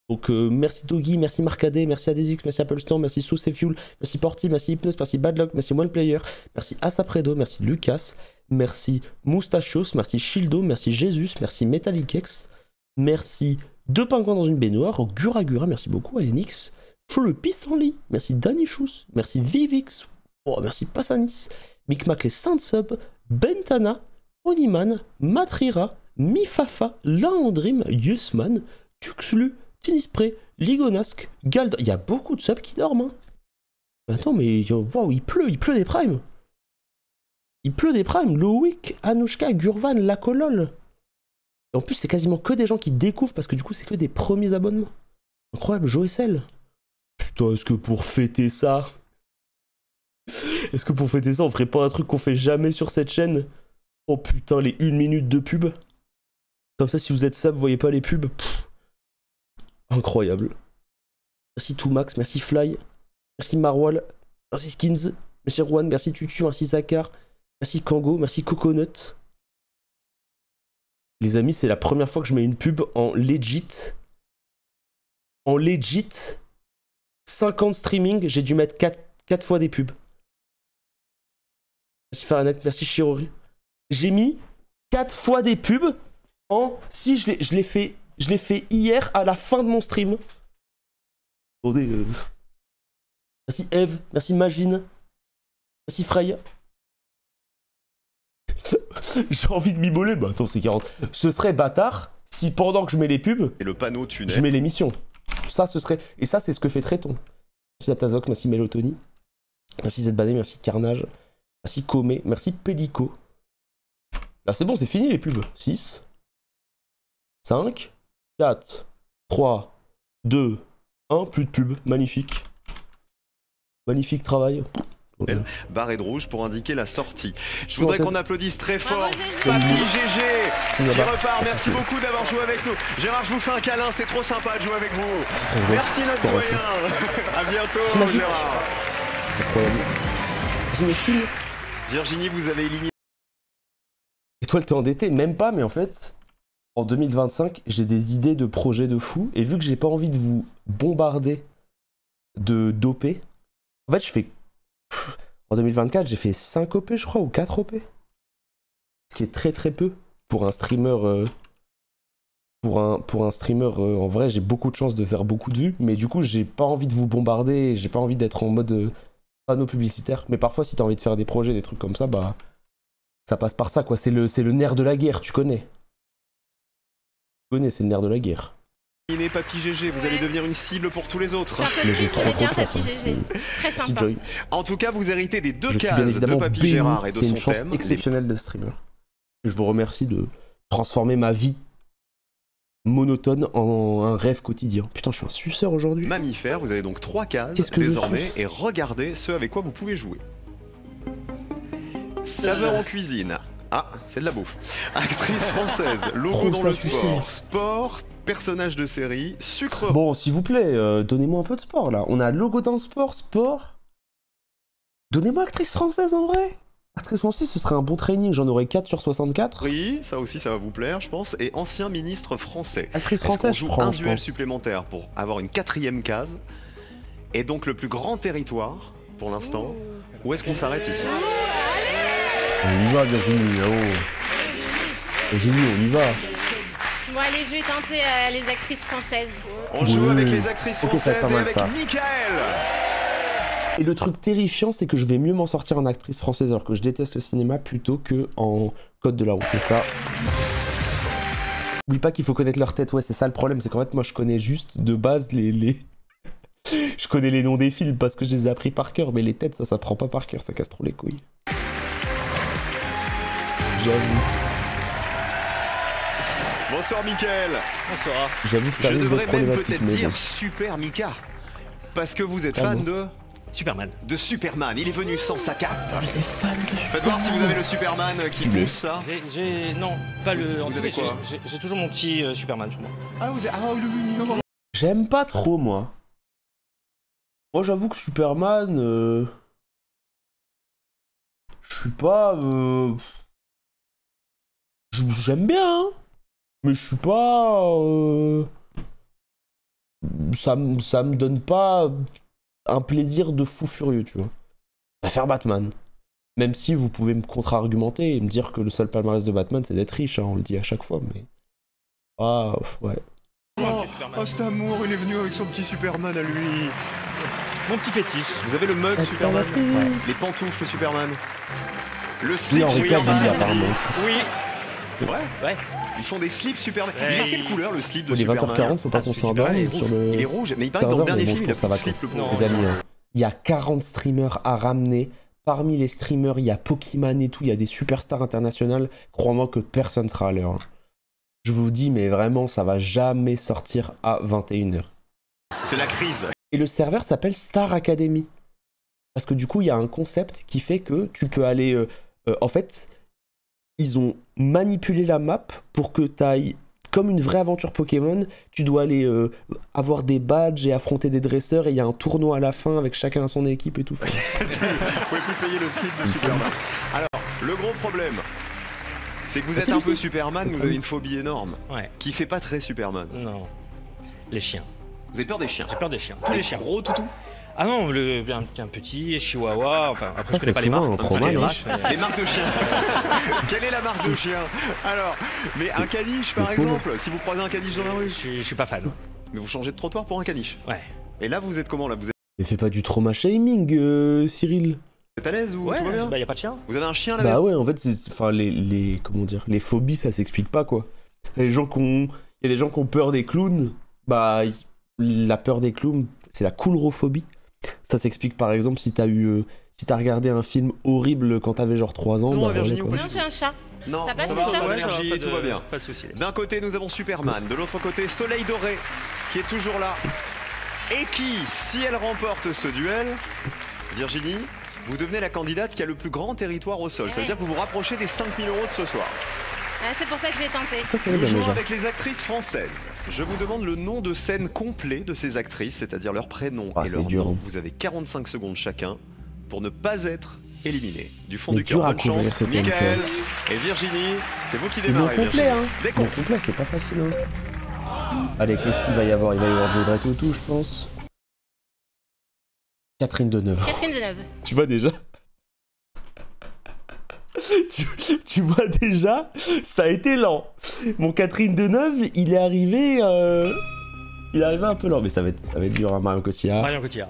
Speaker 1: Donc merci Doggy, merci Marcadet, merci Adesix, merci Applestorm, merci Sauce et Fuel, merci Porty, merci Hypnose, merci Badlock, merci OnePlayer, merci Asapredo, merci Lucas, merci Moustachios, merci Shildo, merci Jesus, merci Metallicex, merci Deux Pingouins dans une baignoire, Gura Gura, merci beaucoup Alenix, Flo le Pissenlit, merci Danichous, merci Vivix, oh, merci Passanis, Micmac les Saint Sub, Bentana, Oniman, Matrira, Mifafa, Laandrim, Yusman, Tuxlu, Tinispray, Ligonask, Gald. Il y a beaucoup de subs qui dorment. Hein. Mais attends, mais wow, il pleut des primes. Il pleut des primes. Loïc, Anouchka, Gurvan, Lakolol. Et en plus, c'est quasiment que des gens qui découvrent parce que du coup, c'est que des premiers abonnements. Incroyable, Joësel. Putain, est-ce que pour fêter ça. Est-ce que pour fêter ça, on ferait pas un truc qu'on fait jamais sur cette chaîne? Oh putain, les 1 minute de pub. Comme ça, si vous êtes sub, vous voyez pas les pubs. Pff. Incroyable. Merci Toumax, merci Fly, merci Marwal, merci Skins, merci Juan, merci Tutu, merci Zakar, merci Kango, merci Coconut. Les amis, c'est la première fois que je mets une pub en legit. En legit, 50 streaming, j'ai dû mettre 4 fois des pubs. Merci Fahrenheit, merci Shirori. J'ai mis 4 fois des pubs en... Si, je l'ai fait hier à la fin de mon stream. Attendez. Merci Eve, merci Magine, merci Freya. J'ai envie de m'iboler. Bah attends, c'est 40. Ce serait bâtard si pendant que je mets les pubs,
Speaker 2: et le panneau tunnel,
Speaker 1: je mets l'émission. Ça, ce serait. Et ça, c'est ce que fait Tréton. Merci Atazok, merci Melotony, merci Zbané, merci Carnage, merci Comé, merci Pellico. Là, c'est bon, c'est fini les pubs. 6, 5, 4, 3, 2, 1, plus de pub, magnifique. Magnifique travail.
Speaker 2: Barré de rouge pour indiquer la sortie. Je voudrais qu'on applaudisse très fort Papy GG qui repart. Merci beaucoup d'avoir joué avec nous. Gérard, je vous fais un câlin, c'était trop sympa de jouer avec vous. Merci notre doyen. À bientôt Gérard. Virginie, vous avez éliminé.
Speaker 1: Étoile, t'es endetté? Même pas, mais en fait... En 2025, j'ai des idées de projets de fou, et vu que j'ai pas envie de vous bombarder de d'OP, en fait, je fais... En 2024, j'ai fait 5 OP, je crois, ou 4 OP. Ce qui est très très peu pour un streamer... Pour un streamer, en vrai, j'ai beaucoup de chance de faire beaucoup de vues, mais du coup, j'ai pas envie de vous bombarder, j'ai pas envie d'être en mode panneau publicitaire. Mais parfois, si t'as envie de faire des projets, des trucs comme ça, bah... Ça passe par ça, quoi. C'est le nerf de la guerre, tu connais. C'est le nerf de la guerre.
Speaker 2: Papy GG, vous allez devenir une cible pour tous les autres.
Speaker 1: Mais j'ai trop de chance.
Speaker 10: Très sympa.
Speaker 2: En tout cas, vous héritez des deux
Speaker 1: je suis
Speaker 2: cases
Speaker 1: bien évidemment
Speaker 2: de Papy
Speaker 1: béni.
Speaker 2: Gérard et de son thème.
Speaker 1: C'est une chance exceptionnelle de streamer. Je vous remercie de transformer ma vie monotone en un rêve quotidien. Putain, je suis un suceur aujourd'hui.
Speaker 2: Mammifère, vous avez donc 3 cases désormais et regardez ce avec quoi vous pouvez jouer. Saveur en cuisine. Ah, c'est de la bouffe. Actrice française, logo dans le sport. Sport, personnage de série, sucre.
Speaker 1: Bon, s'il vous plaît, donnez-moi un peu de sport là. On a logo dans le sport, sport. Donnez-moi actrice française en vrai. Actrice française, ce serait un bon training. J'en aurais 4 sur 64.
Speaker 2: Oui, ça aussi, ça va vous plaire, je pense. Et ancien ministre français.
Speaker 1: Actrice française,
Speaker 2: est-ce qu'on joue un duel supplémentaire pour avoir une 4e case et donc le plus grand territoire pour l'instant. Ou est-ce qu'on s'arrête ici?
Speaker 1: On y va, Virginie. Virginie, on y va.
Speaker 10: Bon, allez, je vais tenter les actrices françaises.
Speaker 2: On joue avec les actrices françaises et avec Mickaël.
Speaker 1: Et le truc terrifiant, c'est que je vais mieux m'en sortir en actrice française alors que je déteste le cinéma plutôt que en code de la route. Et ça... N'oublie pas qu'il faut connaître leur tête. Ouais, c'est ça le problème. C'est qu'en fait, moi, je connais juste de base les... Je connais les noms des films parce que je les ai appris par cœur. Mais les têtes, ça s'apprend pas par cœur. Ça casse trop les couilles. J'avoue.
Speaker 2: Bonsoir Mickaël.
Speaker 3: Bonsoir.
Speaker 1: J'avoue que ça
Speaker 2: je devrais même peut-être dire
Speaker 1: bon.
Speaker 2: Super Mika. Parce que vous êtes fan de...
Speaker 3: Superman.
Speaker 2: De Superman. Il est venu sans sa cape.
Speaker 1: Il est fan de Superman.
Speaker 2: Faites voir si vous avez le Superman qui pousse ça.
Speaker 3: Non, pas le...
Speaker 2: Vous avez quoi?
Speaker 3: J'ai toujours mon petit Superman sur moi.
Speaker 2: Ah, vous avez... Ah, oui.
Speaker 1: J'aime pas trop, moi. Moi, j'avoue que Superman... Je suis pas... J'aime bien, hein. Mais je suis pas... ça me donne pas un plaisir de fou furieux, tu vois. Je préfère Batman. Même si vous pouvez me contre-argumenter et me dire que le seul palmarès de Batman, c'est d'être riche, hein, on le dit à chaque fois, mais... Ah, ouais.
Speaker 2: Oh, cet amour, il est venu avec son petit Superman à lui.
Speaker 11: Mon petit fétiche.
Speaker 2: Vous avez le mug Superman, les pantoufles Superman, le slip
Speaker 1: oui,
Speaker 2: Superman.
Speaker 1: apparemment.
Speaker 11: Oui.
Speaker 2: C'est vrai?
Speaker 11: Ouais.
Speaker 2: Ils font des slips Superman. Il est quelle couleur le slip de
Speaker 1: les
Speaker 2: Superman?
Speaker 1: 20h40, faut pas qu'on s'endorme sur le...
Speaker 2: Il est rouge, mais il paraît que dans le dernier film, il a
Speaker 1: ça
Speaker 2: plus
Speaker 1: va
Speaker 2: de slip le
Speaker 1: quoi.
Speaker 2: pauvre.
Speaker 1: Les amis, il y a 40 streamers à ramener. Parmi les streamers, il y a Pokémon et tout, il y a des superstars internationales. Crois-moi que personne sera à l'heure. Je vous dis, mais vraiment, ça va jamais sortir à 21h.
Speaker 2: C'est la crise.
Speaker 1: Et le serveur s'appelle Star Academy. Parce que du coup, il y a un concept qui fait que tu peux aller... en fait, ils ont manipulé la map pour que tu ailles... Comme une vraie aventure Pokémon, tu dois aller avoir des badges et affronter des dresseurs et il y a un tournoi à la fin avec chacun à son équipe et tout.
Speaker 2: Vous pouvez plus payer le slip de Superman. Alors, le gros problème, c'est que vous êtes un peu Superman, vous avez une phobie énorme.
Speaker 11: Ouais.
Speaker 2: Qui fait pas très Superman.
Speaker 11: Non. Les chiens.
Speaker 2: Vous avez peur des chiens?
Speaker 11: J'ai peur des chiens. Tous les chiens.
Speaker 2: Gros toutou?
Speaker 11: Ah non, un petit chihuahua, enfin après je connais pas les marques.
Speaker 2: Les marques de chiens. Quelle est la marque de chien? Alors, mais un caniche par exemple, si vous croisez un caniche dans la rue.
Speaker 11: Je suis pas fan.
Speaker 2: Mais vous changez de trottoir pour un caniche.
Speaker 11: Ouais.
Speaker 2: Et là vous êtes comment là? Vous êtes...
Speaker 1: Mais fais pas du trauma shaming, Cyril.
Speaker 2: Vous êtes à l'aise ou
Speaker 11: ouais,
Speaker 2: tout va bien?
Speaker 11: Bah y a pas de chien.
Speaker 2: Vous avez un chien là?
Speaker 1: Bah ouais, en fait, enfin les comment dire, les phobies ça s'explique pas quoi. Il y a des gens qui ont peur des clowns. Bah la peur des clowns, c'est la coulrophobie. Ça s'explique par exemple si t'as regardé un film horrible quand t'avais genre 3 ans.
Speaker 2: Non,
Speaker 1: bah,
Speaker 2: Virginie,
Speaker 1: voilà,
Speaker 10: Non, j'ai un chat.
Speaker 2: Non,
Speaker 10: ça passe,
Speaker 2: va,
Speaker 10: le chat?
Speaker 2: pas d'énergie, tout va bien.
Speaker 11: Pas de soucis.
Speaker 2: D'un côté, nous avons Superman, de l'autre côté, Soleil Doré, qui est toujours là. Et qui, si elle remporte ce duel, Virginie, vous devenez la candidate qui a le plus grand territoire au sol. Ça veut dire que vous vous rapprochez des 5 000 € de ce soir.
Speaker 10: Ah, c'est pour ça que j'ai tenté.
Speaker 2: Nous jouons avec les actrices françaises. Je vous demande le nom de scène complet de ces actrices, c'est-à-dire leur prénom et leur nom. Vous avez 45 secondes chacun pour ne pas être éliminé. Du fond du cœur, bonne chance. Michael et Virginie, c'est vous qui démarrez.
Speaker 1: Complet, hein.
Speaker 2: Décompte.
Speaker 1: Complet, c'est pas facile. Hein. Allez, qu'est-ce qu'il va y avoir? Il va y avoir Jodra Toutou, je pense. Catherine Deneuve.
Speaker 10: Catherine Deneuve.
Speaker 1: Tu vois déjà? tu vois déjà, ça a été lent. Mon Catherine Deneuve, il est arrivé un peu lent, mais ça va être dur, hein, Marion Cotillard.
Speaker 11: Marion Cotillard.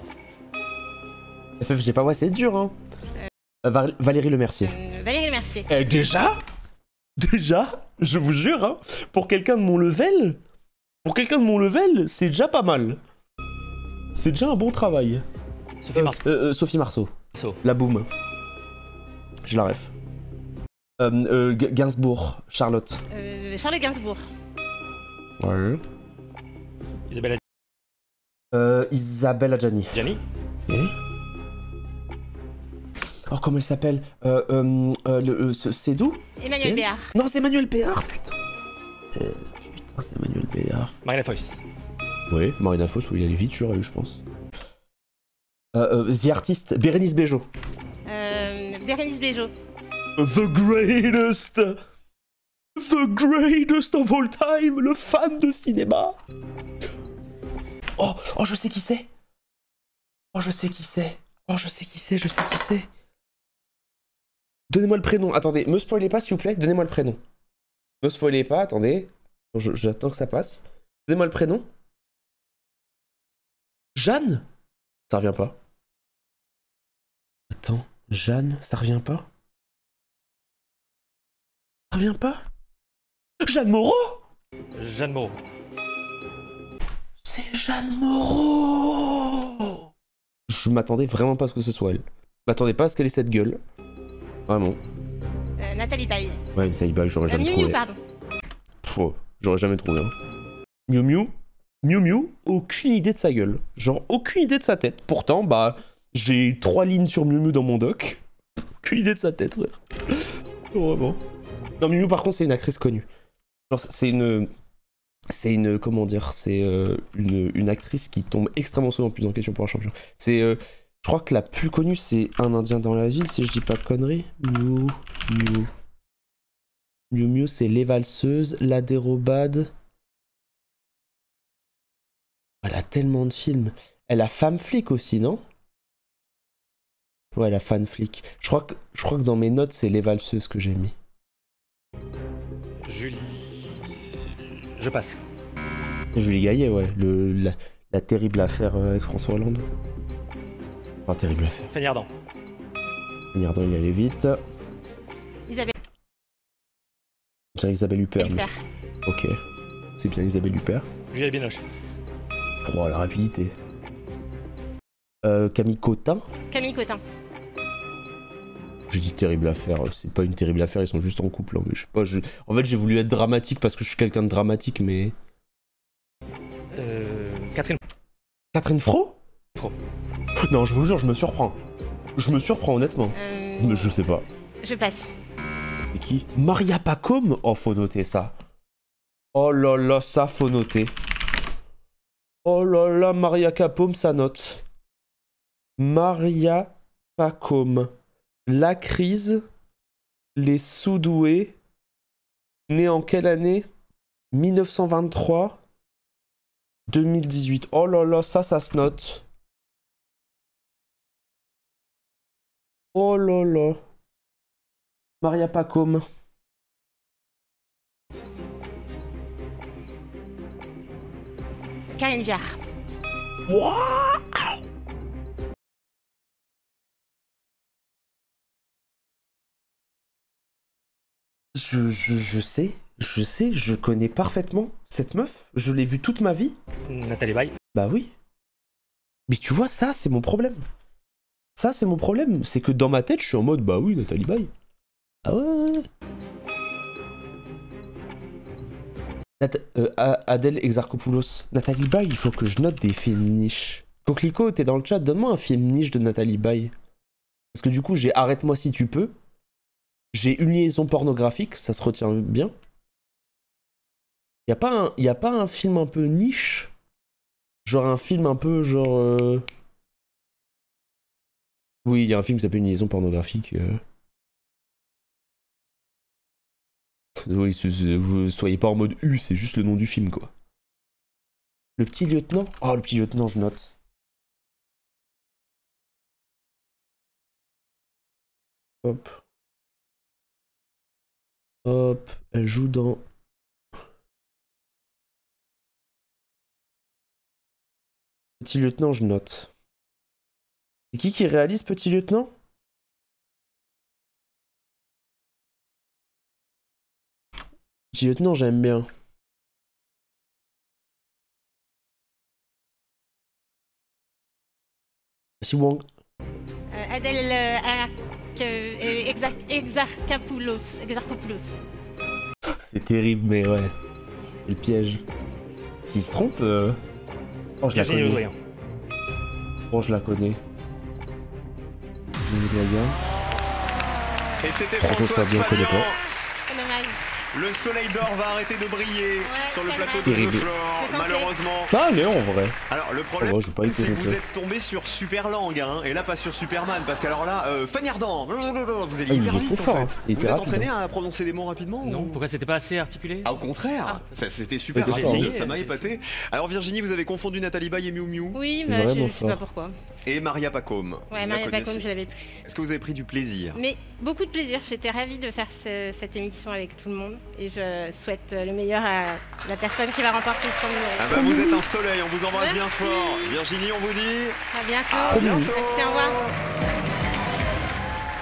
Speaker 1: FF, j'ai pas, ouais, c'est dur, hein. Valérie Lemercier.
Speaker 10: Valérie Lemercier.
Speaker 1: Déjà, je vous jure, hein, pour quelqu'un de mon level, c'est déjà pas mal. C'est déjà un bon travail. Sophie Marceau. La boum. Je la ref. Gainsbourg, Charlotte.
Speaker 10: Charlotte Gainsbourg.
Speaker 1: Ouais. Isabelle Adjani.
Speaker 11: Adjani.
Speaker 1: Oh, comment elle s'appelle? C'est d'où?
Speaker 10: Emmanuel Béard.
Speaker 1: Non, c'est Emmanuel Béard, putain. C'est Emmanuel Béard.
Speaker 11: Marina Foïs.
Speaker 1: Oui, Marina Foïs, oui, il allait vite, j'aurais eu, je pense. The Artist, Bérénice Bejo.
Speaker 10: Bérénice Bejo.
Speaker 1: The greatest of all time, le fan de cinéma. Oh, je sais qui c'est. Je sais qui c'est. Donnez-moi le prénom. Attendez, me spoilez pas s'il vous plaît. Donnez-moi le prénom. Me spoilez pas, attendez. J'attends que ça passe. Donnez-moi le prénom. Jeanne? Ça revient pas. Attends, Jeanne, ça revient pas? Ça revient pas? Jeanne Moreau?
Speaker 11: Jeanne Moreau.
Speaker 1: C'est Jeanne Moreau! Je m'attendais vraiment pas à ce que ce soit elle. Je m'attendais pas à ce qu'elle ait cette gueule. Vraiment.
Speaker 10: Nathalie Baye.
Speaker 1: Ouais, Nathalie Baye, j'aurais jamais trouvé.
Speaker 10: Miu Miu, pardon.
Speaker 1: Oh, j'aurais jamais trouvé. Hein. Miu Miu, aucune idée de sa gueule. Genre, aucune idée de sa tête. Pourtant, bah, j'ai 3 lignes sur Miu Miu dans mon doc. Aucune idée de sa tête, frère. Vraiment. Non, Miu Miu, par contre, c'est une actrice connue. Genre, c'est une comment dire, c'est une actrice qui tombe extrêmement souvent plus en question pour un champion. C'est, je crois que la plus connue, c'est Un Indien dans la ville, si je dis pas de conneries. Miu Miu, c'est Les Valseuses, La Dérobade. Elle a tellement de films. Elle a Femme Flic aussi, non? Ouais, elle a Fan Flic. Je crois que dans mes notes, c'est Les Valseuses que j'ai mis.
Speaker 11: Julie... Je passe.
Speaker 1: Julie Gaillet, ouais. La terrible affaire avec François Hollande. Enfin, terrible affaire.
Speaker 11: Fanny Ardant.
Speaker 1: Fanny Ardant, il allait vite.
Speaker 10: Isabelle.
Speaker 1: Je dirais Isabelle Huppert.
Speaker 10: Huppert.
Speaker 1: Ok. C'est bien Isabelle Huppert.
Speaker 11: Juliette Binoche.
Speaker 1: Oh, la rapidité. Camille Cotin.
Speaker 10: Camille Cotin.
Speaker 1: J'ai dit terrible affaire, c'est pas une terrible affaire, ils sont juste en couple. Hein, mais je sais pas, en fait j'ai voulu être dramatique parce que je suis quelqu'un de dramatique, mais...
Speaker 11: Catherine.
Speaker 1: Catherine Fro?
Speaker 11: Fro.
Speaker 1: Non, je vous jure, je me surprends. Je me surprends honnêtement. Je sais pas.
Speaker 10: Je passe.
Speaker 1: C'est qui? Maria Pacôme? Oh, faut noter ça. Oh là là, ça faut noter. Oh là là, Maria Pacôme, ça note. Maria Pacôme. La crise, les sous-doués, né en quelle année? 1923, 2018. Oh là là, ça se note. Oh là là. Maria Pacôme.
Speaker 10: Karine Viard.
Speaker 1: Wow. Je sais, je connais parfaitement cette meuf. Je l'ai vue toute ma vie.
Speaker 11: Nathalie Baye.
Speaker 1: Bah oui. Mais tu vois, ça, c'est mon problème. Ça, c'est mon problème. C'est que dans ma tête, je suis en mode, bah oui, Nathalie Baye. Ah ouais. Adèle Exarchopoulos. Nathalie Baye, il faut que je note des films niches. Coquelicot, t'es dans le chat, donne-moi un film niche de Nathalie Baye. Parce que du coup, j'ai Arrête-moi si tu peux. J'ai Une liaison pornographique, ça se retient bien. Y a pas un film un peu niche? Genre un film un peu genre... Oui, il y a un film qui s'appelle Une liaison pornographique. Oui, vous soyez pas en mode U, c'est juste le nom du film, quoi. Le petit lieutenant? Oh, le petit lieutenant, je note. Hop. Hop, elle joue dans... Petit lieutenant, je note. C'est qui réalise Petit lieutenant? Petit lieutenant, j'aime bien. Si Wang.
Speaker 10: Adèle Exarchopoulos.
Speaker 1: C'est terrible, mais ouais. C'est le piège. S'il se trompe... Oh, je la connais. Oh, je la connais.
Speaker 2: Et c'était Françoise
Speaker 1: Fabien,
Speaker 2: Fabien. Le soleil d'or va arrêter de briller sur le plateau de The Floor, malheureusement.
Speaker 1: Ah mais en vrai.
Speaker 2: Alors le problème, c'est que vous êtes tombé sur Superlang, hein, et là pas sur Superman, parce qu'alors là, Fanny Ardant, vous allez hyper vite en fait. Vous êtes entraîné à prononcer des mots rapidement?
Speaker 11: Non, pourquoi c'était pas assez articulé?
Speaker 2: Ah, au contraire, c'était super rapide, ça m'a épaté. Alors Virginie, vous avez confondu Nathalie Baye et Miu Miu?
Speaker 10: Oui, mais je sais pas pourquoi.
Speaker 2: Et Maria Pacôme.
Speaker 10: Ouais, Maria Pacôme, je l'avais plus.
Speaker 2: Est-ce que vous avez pris du plaisir?
Speaker 10: Mais beaucoup de plaisir, j'étais ravie de faire cette émission avec tout le monde, et je souhaite le meilleur à la personne qui va remporter 100 000 €.
Speaker 2: Ah bah vous êtes un soleil, on vous embrasse bien fort. Virginie, on vous dit
Speaker 10: à bientôt.
Speaker 2: À bientôt.
Speaker 10: Merci, au revoir.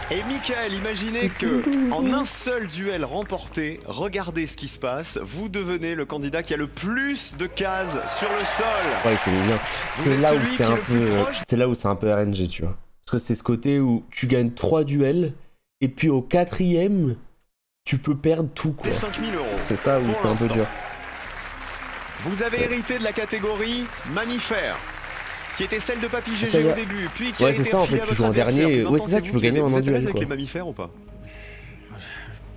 Speaker 2: Et Mickaël, imaginez que en un seul duel remporté, regardez ce qui se passe, vous devenez le candidat qui a le plus de cases sur le sol.
Speaker 1: Ouais, c'est bien. C'est là où c'est un peu RNG, tu vois. Parce que c'est ce côté où tu gagnes 3 duels et puis au 4e, tu peux perdre tout, quoi.
Speaker 2: 5 000 €.
Speaker 1: C'est ça où c'est un peu dur.
Speaker 2: Vous avez hérité de la catégorie mammifère, qui était celle de Papy GG au début, puis qui a été
Speaker 1: ça, en fait, tu joues en dernier. Ouais, c'est ça, tu peux gagner en un duel.
Speaker 2: Vous êtes à l'aise avec les mammifères ou pas?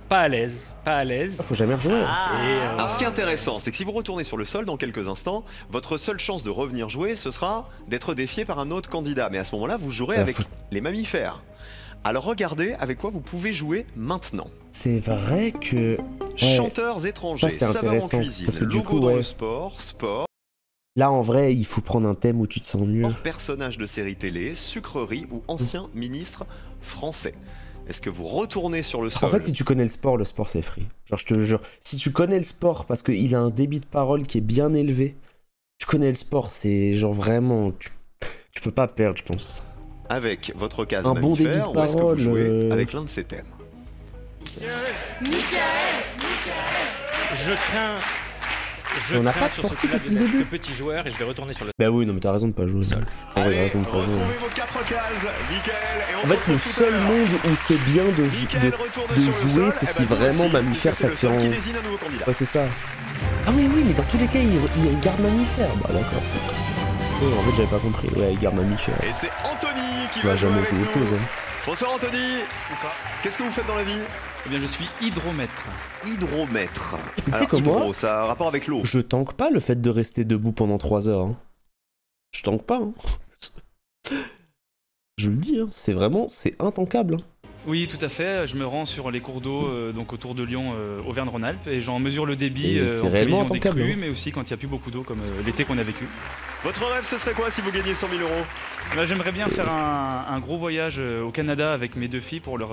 Speaker 11: Pas à l'aise, pas à l'aise.
Speaker 1: Faut jamais rejouer.
Speaker 2: Alors ce qui est intéressant, c'est que si vous retournez sur le sol dans quelques instants, votre seule chance de revenir jouer, ce sera d'être défié par un autre candidat. Mais à ce moment-là, vous jouerez avec les mammifères. Alors regardez avec quoi vous pouvez jouer maintenant.
Speaker 1: C'est vrai que...
Speaker 2: Chanteurs étrangers, saveurs en cuisine,
Speaker 1: parce que du
Speaker 2: logo
Speaker 1: coup,
Speaker 2: dans le sport,
Speaker 1: Là, en vrai, il faut prendre un thème où tu te sens mieux.
Speaker 2: Personnage de série télé, sucrerie ou ancien ministre français. Est-ce que vous retournez sur le sol?
Speaker 1: En fait, si tu connais le sport c'est free. Genre, je te jure, si tu connais le sport parce qu'il a un débit de parole qui est bien élevé, tu connais le sport, c'est genre vraiment, tu peux pas perdre, je pense.
Speaker 2: Avec votre case
Speaker 1: un bon débit de
Speaker 2: ou est-ce que vous
Speaker 1: parole.
Speaker 2: jouez avec l'un de ces thèmes?
Speaker 11: Je crains.
Speaker 1: On n'a pas de sportif depuis le début.
Speaker 11: Le petit joueur et je vais retourner sur le.
Speaker 1: Bah oui, non, mais t'as raison de pas jouer.
Speaker 2: Allez,
Speaker 1: raison de pas jouer.
Speaker 2: retrouvez vos 4 cases, Mickaël, et on
Speaker 1: En
Speaker 2: se
Speaker 1: fait,
Speaker 2: retrouve
Speaker 1: le
Speaker 2: tout à
Speaker 1: seul
Speaker 2: l'heure.
Speaker 1: monde où c'est bien de jouer,
Speaker 2: sol,
Speaker 1: c'est
Speaker 2: eh
Speaker 1: si
Speaker 2: ben, nous
Speaker 1: vraiment
Speaker 2: aussi,
Speaker 1: mammifère ça
Speaker 2: c'est
Speaker 1: te
Speaker 2: le
Speaker 1: fait
Speaker 2: seul qui
Speaker 1: en...
Speaker 2: désigne un nouveau candidat.
Speaker 1: Ouais, c'est ça. Ah oui, mais dans tous les cas, il garde mammifère. Bah d'accord. Ouais, en fait, j'avais pas compris. Ouais, il garde mammifère.
Speaker 2: Et c'est Anthony qui
Speaker 1: Bah,
Speaker 2: va jouer
Speaker 1: jamais
Speaker 2: avec
Speaker 1: jouer
Speaker 2: nous.
Speaker 1: autre chose. Hein.
Speaker 2: Bonsoir Anthony.
Speaker 5: Bonsoir.
Speaker 2: Qu'est-ce que vous faites dans la vie?
Speaker 5: Eh bien, je suis hydromètre.
Speaker 2: Hydromètre.
Speaker 1: Tu sais
Speaker 2: Alors,
Speaker 1: comme
Speaker 2: hydro,
Speaker 1: moi,
Speaker 2: ça a un rapport avec l'eau.
Speaker 1: je tank pas le fait de rester debout pendant 3 heures. Hein. Je tank pas. Hein. Je le dis, hein. C'est vraiment, c'est intankable. Hein.
Speaker 5: Oui, tout à fait. Je me rends sur les cours d'eau donc autour de Lyon, Auvergne-Rhône-Alpes, et j'en mesure le débit
Speaker 1: Et c'est
Speaker 5: en
Speaker 1: réellement
Speaker 5: prévision des
Speaker 1: intankable,
Speaker 5: crues,
Speaker 1: hein.
Speaker 5: mais aussi quand il n'y a plus beaucoup d'eau, comme l'été qu'on a vécu.
Speaker 2: Votre rêve, ce serait quoi si vous gagniez 100 000 euros?
Speaker 5: Bah, j'aimerais bien faire un gros voyage au Canada avec mes 2 filles pour leur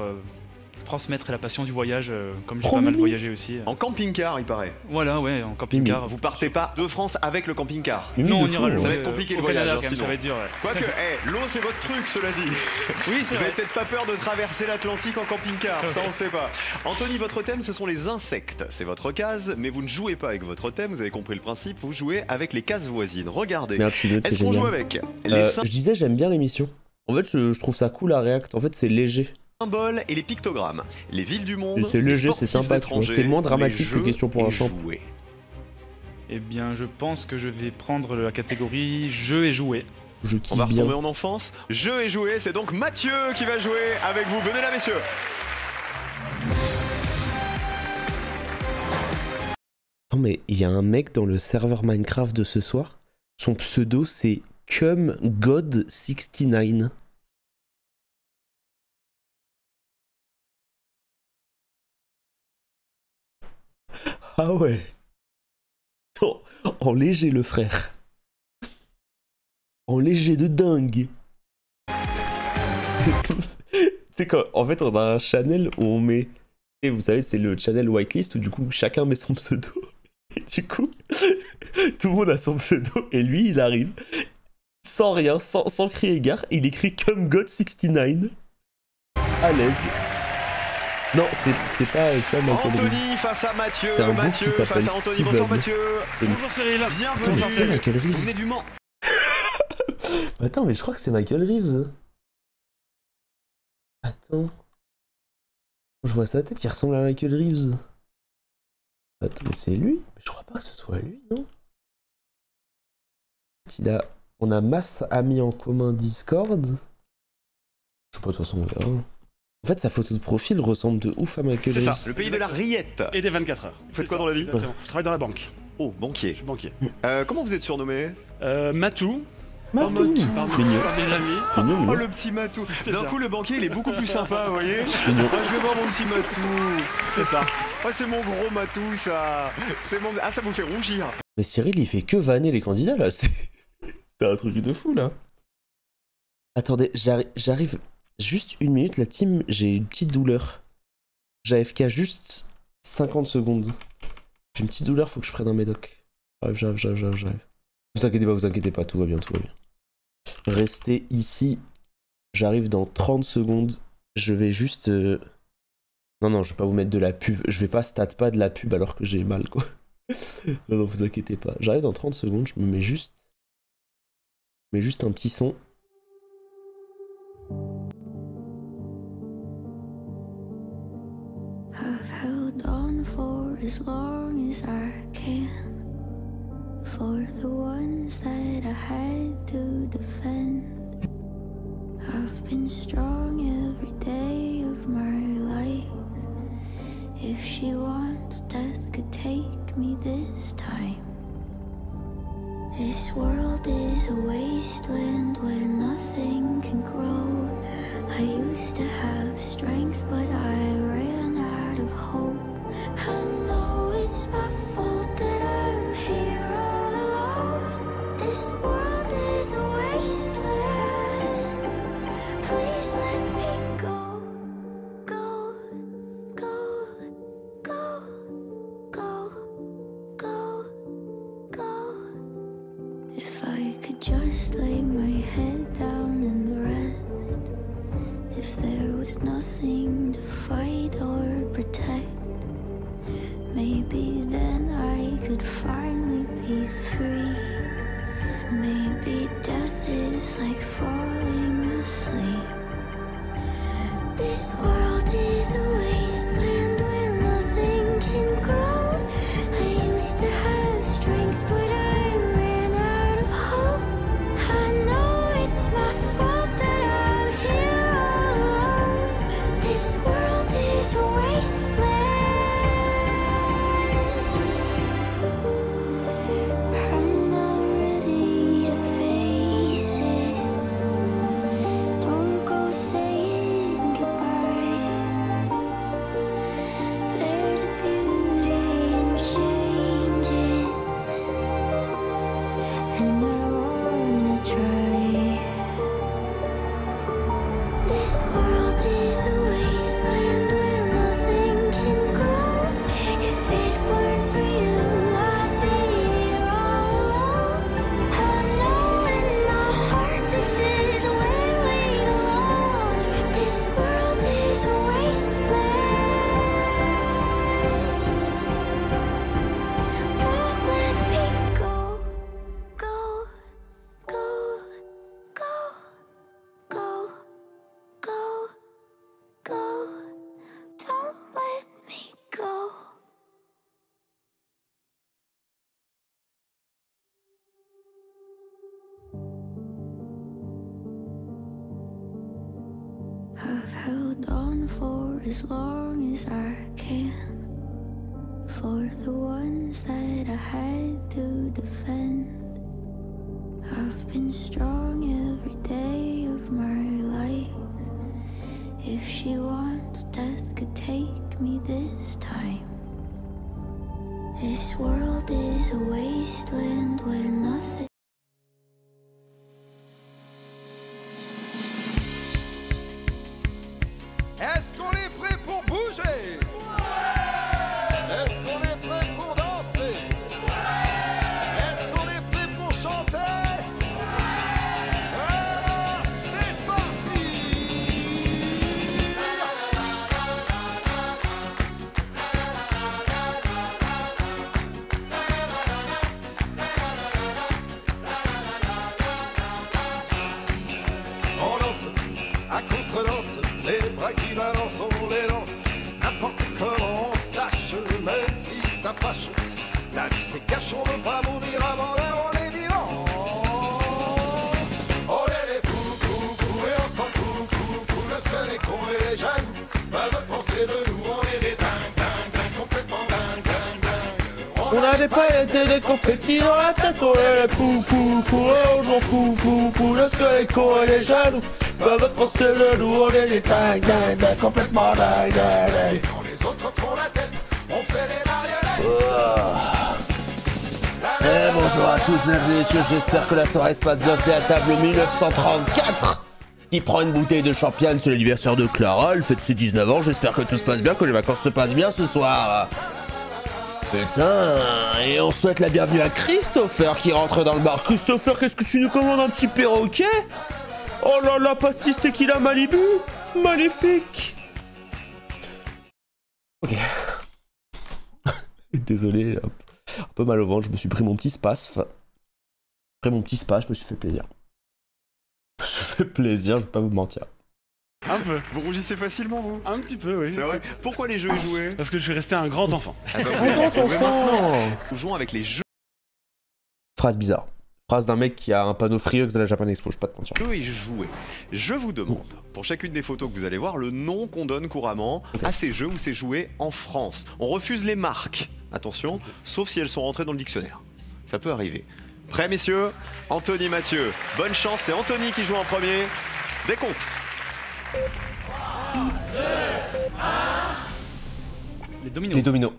Speaker 5: transmettre la passion du voyage, comme j'ai pas mal voyagé aussi.
Speaker 2: En camping-car, il paraît.
Speaker 5: Voilà, ouais, en camping-car.
Speaker 2: Vous partez pas de France avec le camping-car?
Speaker 5: Non, on ira
Speaker 2: Ça va être compliqué le
Speaker 5: au
Speaker 2: voyage,
Speaker 5: Canada,
Speaker 2: hein,
Speaker 5: quand même,
Speaker 2: sinon.
Speaker 5: ça va être dur. Ouais.
Speaker 2: Quoique, l'eau c'est votre truc, cela dit.
Speaker 5: Oui, c'est
Speaker 2: Vous avez
Speaker 5: vrai.
Speaker 2: peut-être pas peur de traverser l'Atlantique en camping-car, ça on sait pas. Anthony, votre thème ce sont les insectes. C'est votre case, mais vous ne jouez pas avec votre thème, vous avez compris le principe, vous jouez avec les cases voisines. Regardez.
Speaker 1: Merde, je suis nul,
Speaker 2: Est-ce
Speaker 1: c'est
Speaker 2: qu'on joue
Speaker 1: génial.
Speaker 2: avec les
Speaker 1: Je disais, j'aime bien l'émission. En fait, je trouve ça cool à React. En fait, c'est léger.
Speaker 2: symboles et les pictogrammes, les villes du monde,
Speaker 1: C'est léger,
Speaker 2: les
Speaker 1: c'est
Speaker 2: sportifs
Speaker 1: sympa, tu vois.
Speaker 2: étrangers,
Speaker 1: C'est moins dramatique
Speaker 2: les
Speaker 1: que
Speaker 2: jeux
Speaker 1: Question pour
Speaker 2: et
Speaker 1: un champ.
Speaker 2: jouets.
Speaker 5: Eh bien, je pense que je vais prendre la catégorie jeux et jouets.
Speaker 1: Je
Speaker 2: On
Speaker 1: kiffe
Speaker 2: va
Speaker 1: bien.
Speaker 2: retomber en enfance. Jeux et jouets, c'est donc Mathieu qui va jouer avec vous. Venez là, messieurs.
Speaker 1: Non mais il y a un mec dans le serveur Minecraft de ce soir. Son pseudo c'est CumGod69. Ah ouais. Oh, en léger le frère. En léger de dingue. Tu sais quoi, en fait on a un channel où on met... Et vous savez c'est le channel whitelist où du coup chacun met son pseudo. Et du coup, tout le monde a son pseudo et lui il arrive sans rien, sans crier gare, il écrit CumGod69. À l'aise. Non, c'est pas Michael
Speaker 2: Anthony
Speaker 1: Reeves.
Speaker 2: face à Mathieu,
Speaker 1: C'est un bouc
Speaker 2: Mathieu
Speaker 1: qui
Speaker 2: face
Speaker 1: s'appelle
Speaker 2: à Anthony.
Speaker 1: Steven.
Speaker 2: Bonsoir Mathieu.
Speaker 5: Bonjour Cyril.
Speaker 2: Bienvenue.
Speaker 1: c'est Michael Reeves.
Speaker 2: Vous venez du Mans.
Speaker 1: Attends, mais je crois que c'est Michael Reeves. Attends. Je vois sa tête, il ressemble à Michael Reeves. Attends, mais c'est lui? Mais je crois pas que ce soit lui, non? On a masse amis en commun Discord. Je sais pas, de toute façon, on verra. En fait, sa photo de profil ressemble de ouf à Michael
Speaker 5: C'est
Speaker 1: Reeves.
Speaker 5: ça.
Speaker 2: Le pays de la rillette.
Speaker 5: Et des 24 heures.
Speaker 2: Vous faites quoi dans la vie?
Speaker 5: Exactement. Je travaille dans la banque.
Speaker 2: Oh, banquier.
Speaker 5: Je suis banquier.
Speaker 2: Comment vous êtes surnommé?
Speaker 5: Matou.
Speaker 1: Matou.
Speaker 2: Matou.
Speaker 5: Par
Speaker 1: Mignon.
Speaker 5: des amis.
Speaker 1: Mignon,
Speaker 2: Oh
Speaker 1: mignon.
Speaker 2: le petit Matou.
Speaker 5: C'est
Speaker 2: D'un
Speaker 5: ça.
Speaker 2: coup le banquier il est beaucoup plus sympa, vous voyez.
Speaker 1: Mignon.
Speaker 2: Moi je vais voir mon petit Matou.
Speaker 5: C'est ça.
Speaker 2: Oh c'est mon gros Matou ça. C'est mon... Ah ça vous fait rougir.
Speaker 1: Mais Cyril, il fait que vanner les candidats, là. C'est un truc de fou, là. Attendez, j'arrive juste une minute, la team, j'ai une petite douleur. J'AFK juste 50 secondes. J'ai une petite douleur, faut que je prenne un médoc. J'arrive. Vous inquiétez pas, tout va bien. Restez ici. J'arrive dans 30 secondes. Je vais juste... Non, je vais pas vous mettre de la pub. Je vais pas stat pas de la pub alors que j'ai mal, quoi. Non, vous inquiétez pas. J'arrive dans 30 secondes, je me mets juste... un petit son.
Speaker 12: I've held on for as long as I can, for the ones that I had to defend. I've been strong every day of my life. If she wants, death could take me this time. This world is a wasteland where nothing can grow. I used to have strength, but I ran out of hope. I know it's my fault that I'm here all alone. Maybe then I could finally be free. Maybe death is like falling asleep. This world is a wasteland where nothing can grow. I used to have strength, but I ran out of hope. I know it's my fault that I'm here all alone. This world is a wasteland. I'm not ready to face it. Don't go saying goodbye. There's a beauty in changes, and I wanna try. This world is a wasteland where nothing can grow. If it weren't for you, I'd be here all alone. I know in my heart this is where we belong. This world is a wasteland. Don't let me go, go, go, go, go, go, go. Don't let me go. I've held on for as long as I can, for the ones that I had to defend. I've been strong every day of my life. If she wants, death could take me this time. This world is a wasteland where nothing.
Speaker 13: Est-ce qu'on est prêt pour bouger? Est-ce qu'on est prêt pour danser? Est-ce qu'on est prêt pour chanter? Alors, c'est parti! On danse à contre-danse, les bras qui balancent, on les lance. N'importe comment on se lâche, même si ça fâche. La vie c'est cache, on veut pas mourir avant l'heure, on est vivant. On est des fous, fous, fous, et on s'en fout, fous, fous. Le seul est con et les jaloux peuvent penser de nous, on est des dingues, dingues, dingues, complètement dingues, dingues, dingues.
Speaker 1: On a des paillettes et des confettis dans la tête, on est fou, fou, fou, on s'en fout, fou, fou. Le seul est con et les jaloux peuvent penser de nous, on est des dingues, dingues, dingues, complètement dingues, dingues, dingues.
Speaker 13: Quand les autres font la tête, on fait des marionnettes.
Speaker 1: Bonjour à tous, mesdames et messieurs, j'espère que la soirée se passe bien. C'est à table 1934 qui prend une bouteille de champagne. C'est l'anniversaire de Clara, elle fête ses 19 ans. J'espère que tout se passe bien, que les vacances se passent bien ce soir. Putain, et on souhaite la bienvenue à Christopher qui rentre dans le bar. Christopher, qu'est-ce que tu nous commandes, un petit perroquet? Oh là là, pastis tequila Malibu, magnifique. Ok. Désolé, un peu mal au ventre, je me suis pris mon petit spasme. Après mon petit spa, je me suis fait plaisir. Je me suis fait plaisir, je vais pas vous mentir.
Speaker 2: Un peu. Vous rougissez facilement, vous?
Speaker 14: Un petit peu, oui.
Speaker 2: C'est vrai. Pourquoi les jeux et jouets?
Speaker 14: Parce que je suis resté un grand enfant.
Speaker 2: Ah bah,
Speaker 1: Un grand enfant.
Speaker 2: Nous jouons avec les jeux
Speaker 1: Phrase bizarre. Phrase d'un mec qui a un panneau Freehugs à la Japan Expo, je vais pas te mentir.
Speaker 2: et jouets. Je vous demande, pour chacune des photos que vous allez voir, le nom qu'on donne couramment à ces jeux ou ces jouets en France. On refuse les marques, attention, sauf si elles sont rentrées dans le dictionnaire. Ça peut arriver. Prêts, messieurs? Anthony, Mathieu, bonne chance, c'est Anthony qui joue en premier. Décompte.
Speaker 5: 3, 2, 1. Les dominos.
Speaker 1: Les dominos.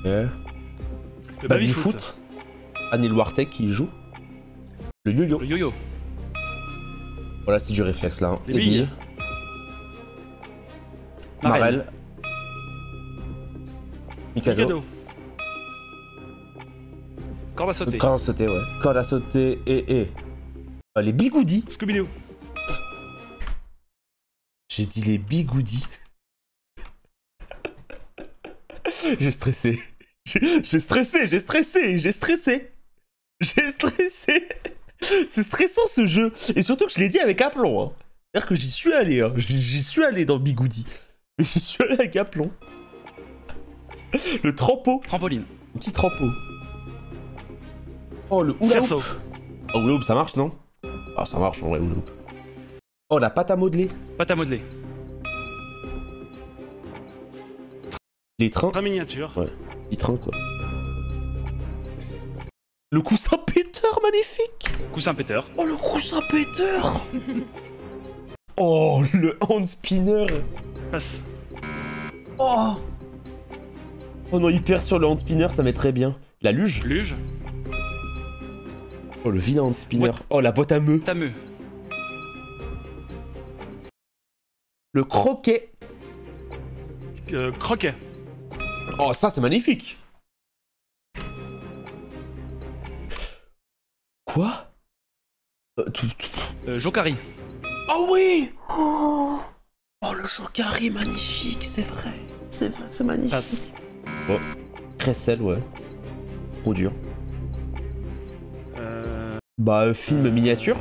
Speaker 5: Le
Speaker 1: baby-foot. Anil Wartek qui joue. Le yo-yo.
Speaker 5: Le yo-yo.
Speaker 1: Voilà, c'est du réflexe là. Hein.
Speaker 5: Les billes.
Speaker 1: Marel.
Speaker 5: Mikado. Corde à sauter.
Speaker 1: Corde à sauter, ouais. Corde à sauter et... les bigoudis.
Speaker 5: Scooby-Doo.
Speaker 1: J'ai dit les bigoudis. J'ai stressé. J'ai stressé. C'est stressant ce jeu. Et surtout que je l'ai dit avec aplomb. Hein. C'est-à-dire que j'y suis allé. Hein. J'y suis allé dans Bigoudi. Mais j'y suis allé avec aplomb. Le trampo.
Speaker 5: Trampoline.
Speaker 1: Un petit trampo. Oh, le hula hoop. Oh, hula hoop, ça marche, non? Ah, ça marche en vrai, hula hoop. Oh, la pâte à modeler.
Speaker 5: Pâte à modeler.
Speaker 1: Les trains.
Speaker 14: Train miniature.
Speaker 1: Ouais, les trains, quoi. Le coussin péteur, magnifique.
Speaker 5: Coussin péteur.
Speaker 1: Oh, le coussin péteur. Oh, le hand spinner.
Speaker 14: Passe.
Speaker 1: Oh. Oh non, hyper sur le hand spinner, ça met très bien. La luge.
Speaker 5: Luge.
Speaker 1: Oh, le vilain hand spinner. Oh, la boîte à meux.
Speaker 5: Tameux.
Speaker 1: Le croquet.
Speaker 14: Croquet.
Speaker 1: Oh, ça, c'est magnifique. Quoi?
Speaker 5: Jokari.
Speaker 1: Oh oui. Oh, le Jokari, magnifique, c'est vrai. C'est vrai, c'est magnifique.
Speaker 14: Passe.
Speaker 1: Oh, Cressel, ouais. Trop dur. Bah, film miniature.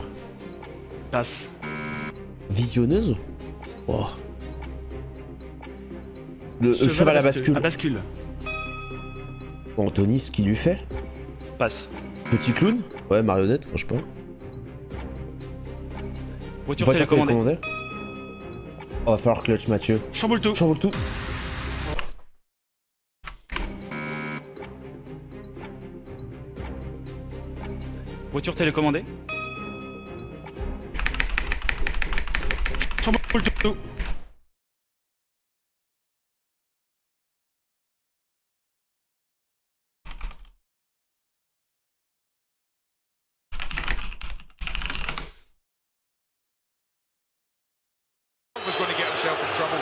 Speaker 14: Passe.
Speaker 1: Visionneuse. Oh. Le cheval à bascule.
Speaker 14: À bascule.
Speaker 1: Anthony, ce qu'il lui fait.
Speaker 5: Passe.
Speaker 1: Petit clown. Ouais, marionnette, franchement.
Speaker 5: Voiture télécommandée.
Speaker 1: Oh, va falloir clutch, Mathieu.
Speaker 14: Chamboule tout.
Speaker 1: Chamboule tout.
Speaker 5: Voiture télécommandée.
Speaker 14: Chamboule tout.
Speaker 15: Was going to get himself in trouble,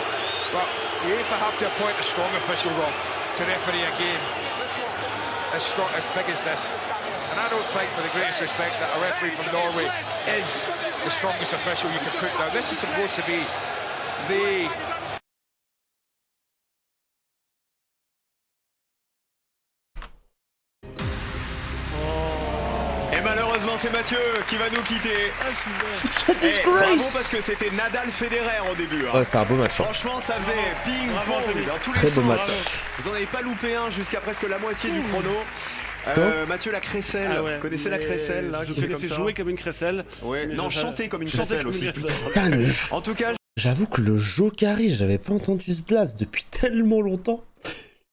Speaker 15: but UEFA have to appoint a strong official, Rob, to referee a game as strong, as big as this. And I don't think, with the greatest respect, that a referee from Norway is the strongest official you can put down. This is supposed to be the...
Speaker 2: Et malheureusement, c'est Mathieu qui va nous quitter. Et bravo parce que c'était Nadal-Federer au début. Hein.
Speaker 1: Ouais, c'était un beau match. Hein.
Speaker 2: Franchement, ça faisait ping-pong dans tous les
Speaker 1: Très
Speaker 2: sens.
Speaker 1: beau match.
Speaker 2: Vous en avez pas loupé un jusqu'à presque la moitié du chrono. Mathieu, la crécelle.
Speaker 14: Ah ouais,
Speaker 2: vous connaissez la crécelle là,
Speaker 14: je connaissais jouer comme une crécelle.
Speaker 2: Ouais, non, chanter comme une crécelle aussi.
Speaker 1: Putain,
Speaker 2: En tout cas,
Speaker 1: j'avoue que le Jokari, j'avais pas entendu ce blast depuis tellement longtemps.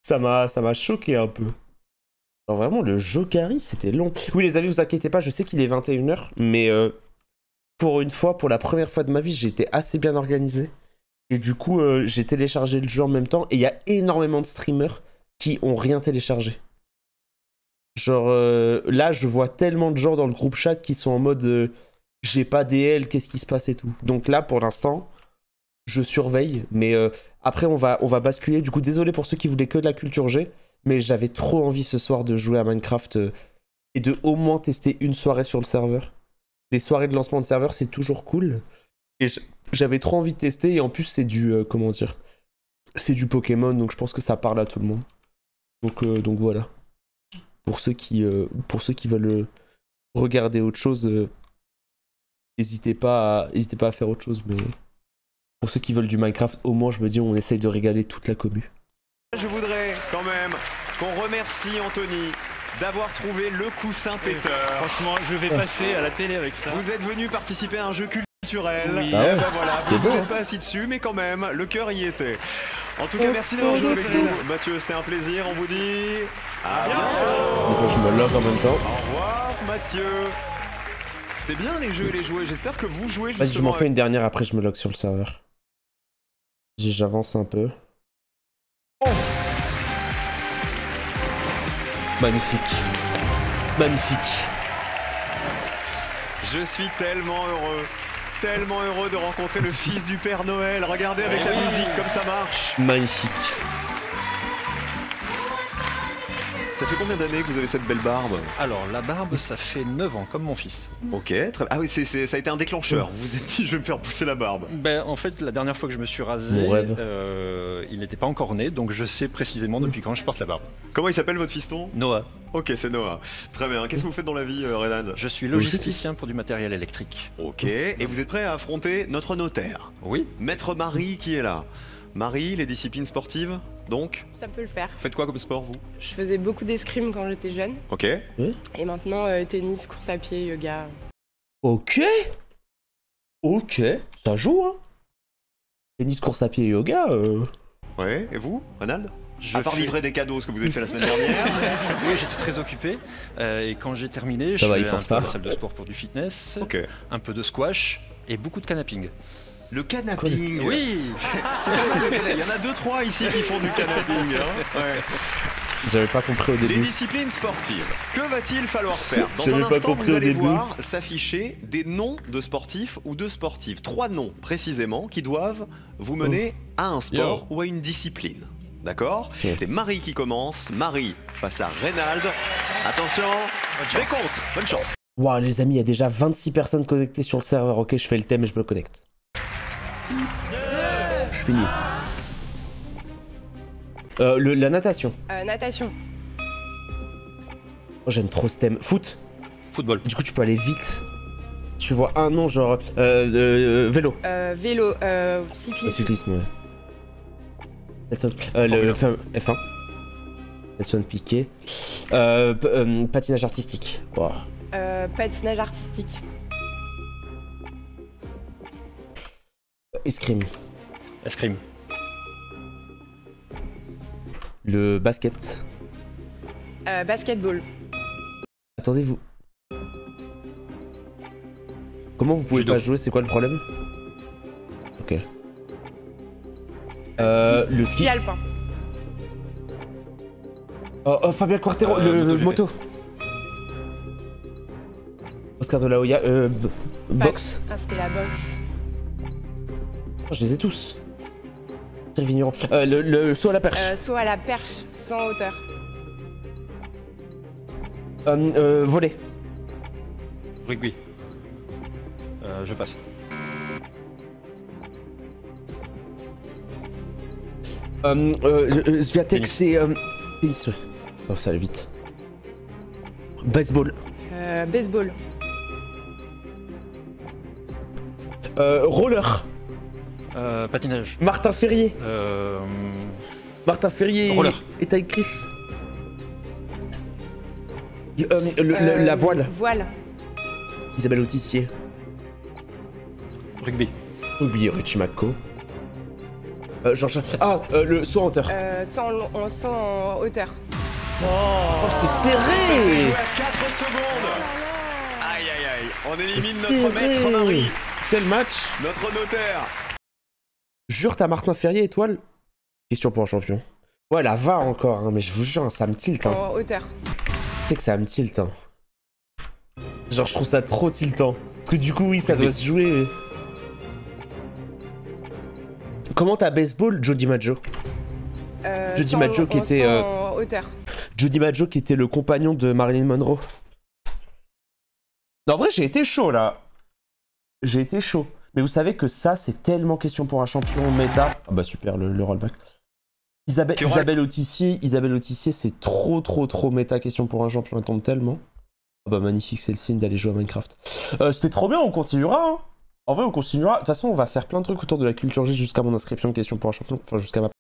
Speaker 1: Ça m'a choqué un peu. Alors vraiment, le Jokari, c'était long. Oui, les amis, vous inquiétez pas, je sais qu'il est 21h, mais pour une fois, pour la première fois de ma vie, j'ai été assez bien organisé. Et du coup, j'ai téléchargé le jeu en même temps, et il y a énormément de streamers qui ont rien téléchargé. Genre, là, je vois tellement de gens dans le groupe chat qui sont en mode j'ai pas DL, qu'est-ce qui se passe et tout. Donc là, pour l'instant, je surveille, mais après, on va basculer. Du coup, désolé pour ceux qui voulaient que de la culture G. Mais j'avais trop envie ce soir de jouer à Minecraft et de au moins tester une soirée sur le serveur. Les soirées de lancement de serveur, c'est toujours cool. Et j'avais trop envie de tester, et en plus, c'est du... comment dire? C'est du Pokémon, donc je pense que ça parle à tout le monde. Donc voilà. Pour ceux qui veulent regarder autre chose, n'hésitez pas à faire autre chose. Mais pour ceux qui veulent du Minecraft, au moins, je me dis, on essaye de régaler toute la commu.
Speaker 2: je voudrais quand même qu'on remercie Anthony d'avoir trouvé le coussin péteur.
Speaker 5: Franchement, je vais passer à la télé avec ça.
Speaker 2: Vous êtes venu participer à un jeu culturel.
Speaker 5: Oui.
Speaker 2: Et ben voilà, vous n'êtes pas assis dessus, mais quand même, le cœur y était. En tout cas, merci d'avoir joué avec nous. Mathieu, c'était un plaisir. On vous dit à bientôt.
Speaker 1: Donc, je me love en même temps.
Speaker 2: Au revoir, Mathieu. C'était bien les jeux et les jouets. J'espère que vous jouez justement.
Speaker 1: Vas-y, je m'en fais une dernière, après je me log sur le serveur. J'avance un peu. Oh, magnifique. Magnifique.
Speaker 2: Je suis tellement heureux de rencontrer le fils du Père Noël. Regardez avec la musique comme ça marche.
Speaker 1: Magnifique.
Speaker 2: Ça fait combien d'années que vous avez cette belle barbe?
Speaker 16: Alors, la barbe, ça fait 9 ans, comme mon fils.
Speaker 2: Ok, très... Ah oui, ça a été un déclencheur. Vous vous êtes dit, je vais me faire pousser la barbe.
Speaker 16: Ben, en fait, la dernière fois que je me suis rasé, il n'était pas encore né, donc je sais précisément depuis quand je porte la barbe.
Speaker 2: Comment il s'appelle votre fiston?
Speaker 16: Noah.
Speaker 2: Ok, c'est Noah. Très bien. Qu'est-ce que vous faites dans la vie, Renan?
Speaker 16: Je suis logisticien pour du matériel électrique.
Speaker 2: Ok, et vous êtes prêt à affronter notre notaire?
Speaker 16: Oui.
Speaker 2: Maître Marie qui est là. Marie, les disciplines sportives, donc?
Speaker 17: Ça peut le faire.
Speaker 2: Faites quoi comme sport, vous?
Speaker 17: Je faisais beaucoup d'escrime quand j'étais jeune.
Speaker 2: Ok.
Speaker 17: Et maintenant, tennis, course à pied, yoga.
Speaker 1: Ok. Ok, ça joue, hein. Tennis, course à pied, yoga.
Speaker 2: Ouais, et vous, Ronald? À part livrer des cadeaux, ce que vous avez fait la semaine dernière.
Speaker 16: Oui, j'étais très occupé. Et quand j'ai terminé, je fais un peu à la salle de sport pour du fitness, un peu de squash et beaucoup de canaping.
Speaker 2: Le canaping?
Speaker 16: Oui.
Speaker 2: C'est pas mal le canaping. Il y en a 2-3 ici qui font du canaping. Hein, ouais.
Speaker 1: J'avais pas compris au début.
Speaker 2: Les disciplines sportives. Que va-t-il falloir faire? Dans un instant, vous allez voir s'afficher des noms de sportifs ou de sportives. 3 noms précisément qui doivent vous mener à un sport ou à une discipline. D'accord? C'est Marie qui commence. Marie face à Reynald. Attention, décompte. Bonne chance.
Speaker 1: Waouh, les amis, il y a déjà 26 personnes connectées sur le serveur. Ok, je fais le thème et je me connecte. Je finis. La natation.
Speaker 17: Natation.
Speaker 1: Oh, j'aime trop ce thème. Foot.
Speaker 16: Football.
Speaker 1: Du coup, tu peux aller vite. Tu vois un nom genre vélo.
Speaker 17: Vélo. Cyclisme.
Speaker 1: Cyclisme, ouais. Le F1. F1 piqué. Patinage artistique. Wow.
Speaker 17: Patinage artistique.
Speaker 1: Escrime.
Speaker 16: Escrime.
Speaker 1: Le basket.
Speaker 17: Basketball.
Speaker 1: Attendez, vous. Comment vous pouvez pas jouer? C'est quoi le problème? Ok. Le ski.
Speaker 17: Ski alpin.
Speaker 1: Fabien Quartero, le moto. Oscar de la Hoya, boxe.
Speaker 17: Ah, c'était la boxe.
Speaker 1: Oh, je les ai tous. Vigneron. Le saut à la perche.
Speaker 17: Saut à la perche, sans hauteur.
Speaker 1: Volley.
Speaker 16: Rugby. Je passe.
Speaker 1: Sviatek, c'est tennis. Oh, ça allait vite. Baseball.
Speaker 17: Baseball.
Speaker 1: Roller.
Speaker 16: Patinage.
Speaker 1: Martin Ferrier. Martin Ferrier.
Speaker 16: Roller.
Speaker 1: Et Ty Chris. La voile.
Speaker 17: Voile.
Speaker 1: Isabelle Autissier.
Speaker 16: Rugby.
Speaker 1: Rugby, Richie McCaw. Le saut en hauteur.
Speaker 17: Saut en hauteur.
Speaker 1: Oh, c'était serré.
Speaker 2: Ça s'est joué à 4 secondes. Aïe aïe aïe. On élimine notre maître Marie.
Speaker 1: Quel match?
Speaker 2: Notre notaire.
Speaker 1: Jure, t'as Martin Ferrier étoile? Question pour un champion. Ouais, la va encore, hein, mais je vous jure, ça me tilt. Hein.
Speaker 17: En hauteur.
Speaker 1: Tu sais que ça me tilt. Hein. Genre, je trouve ça trop tiltant. Parce que du coup, oui, ça doit se jouer. Comment t'as baseball, Joe DiMaggio? Joe DiMaggio qui était.
Speaker 17: En hauteur.
Speaker 1: Joe DiMaggio qui était le compagnon de Marilyn Monroe. Non, en vrai, j'ai été chaud là. J'ai été chaud. Mais vous savez que ça, c'est tellement question pour un champion méta. Ah bah super, le rollback. Isabelle Autissier, c'est trop méta question pour un champion. Elle tombe tellement. Ah bah magnifique, c'est le signe d'aller jouer à Minecraft. C'était trop bien, on continuera. Hein. En vrai, on continuera. De toute façon, on va faire plein de trucs autour de la culture G jusqu'à mon inscription question pour un champion. Enfin, jusqu'à ma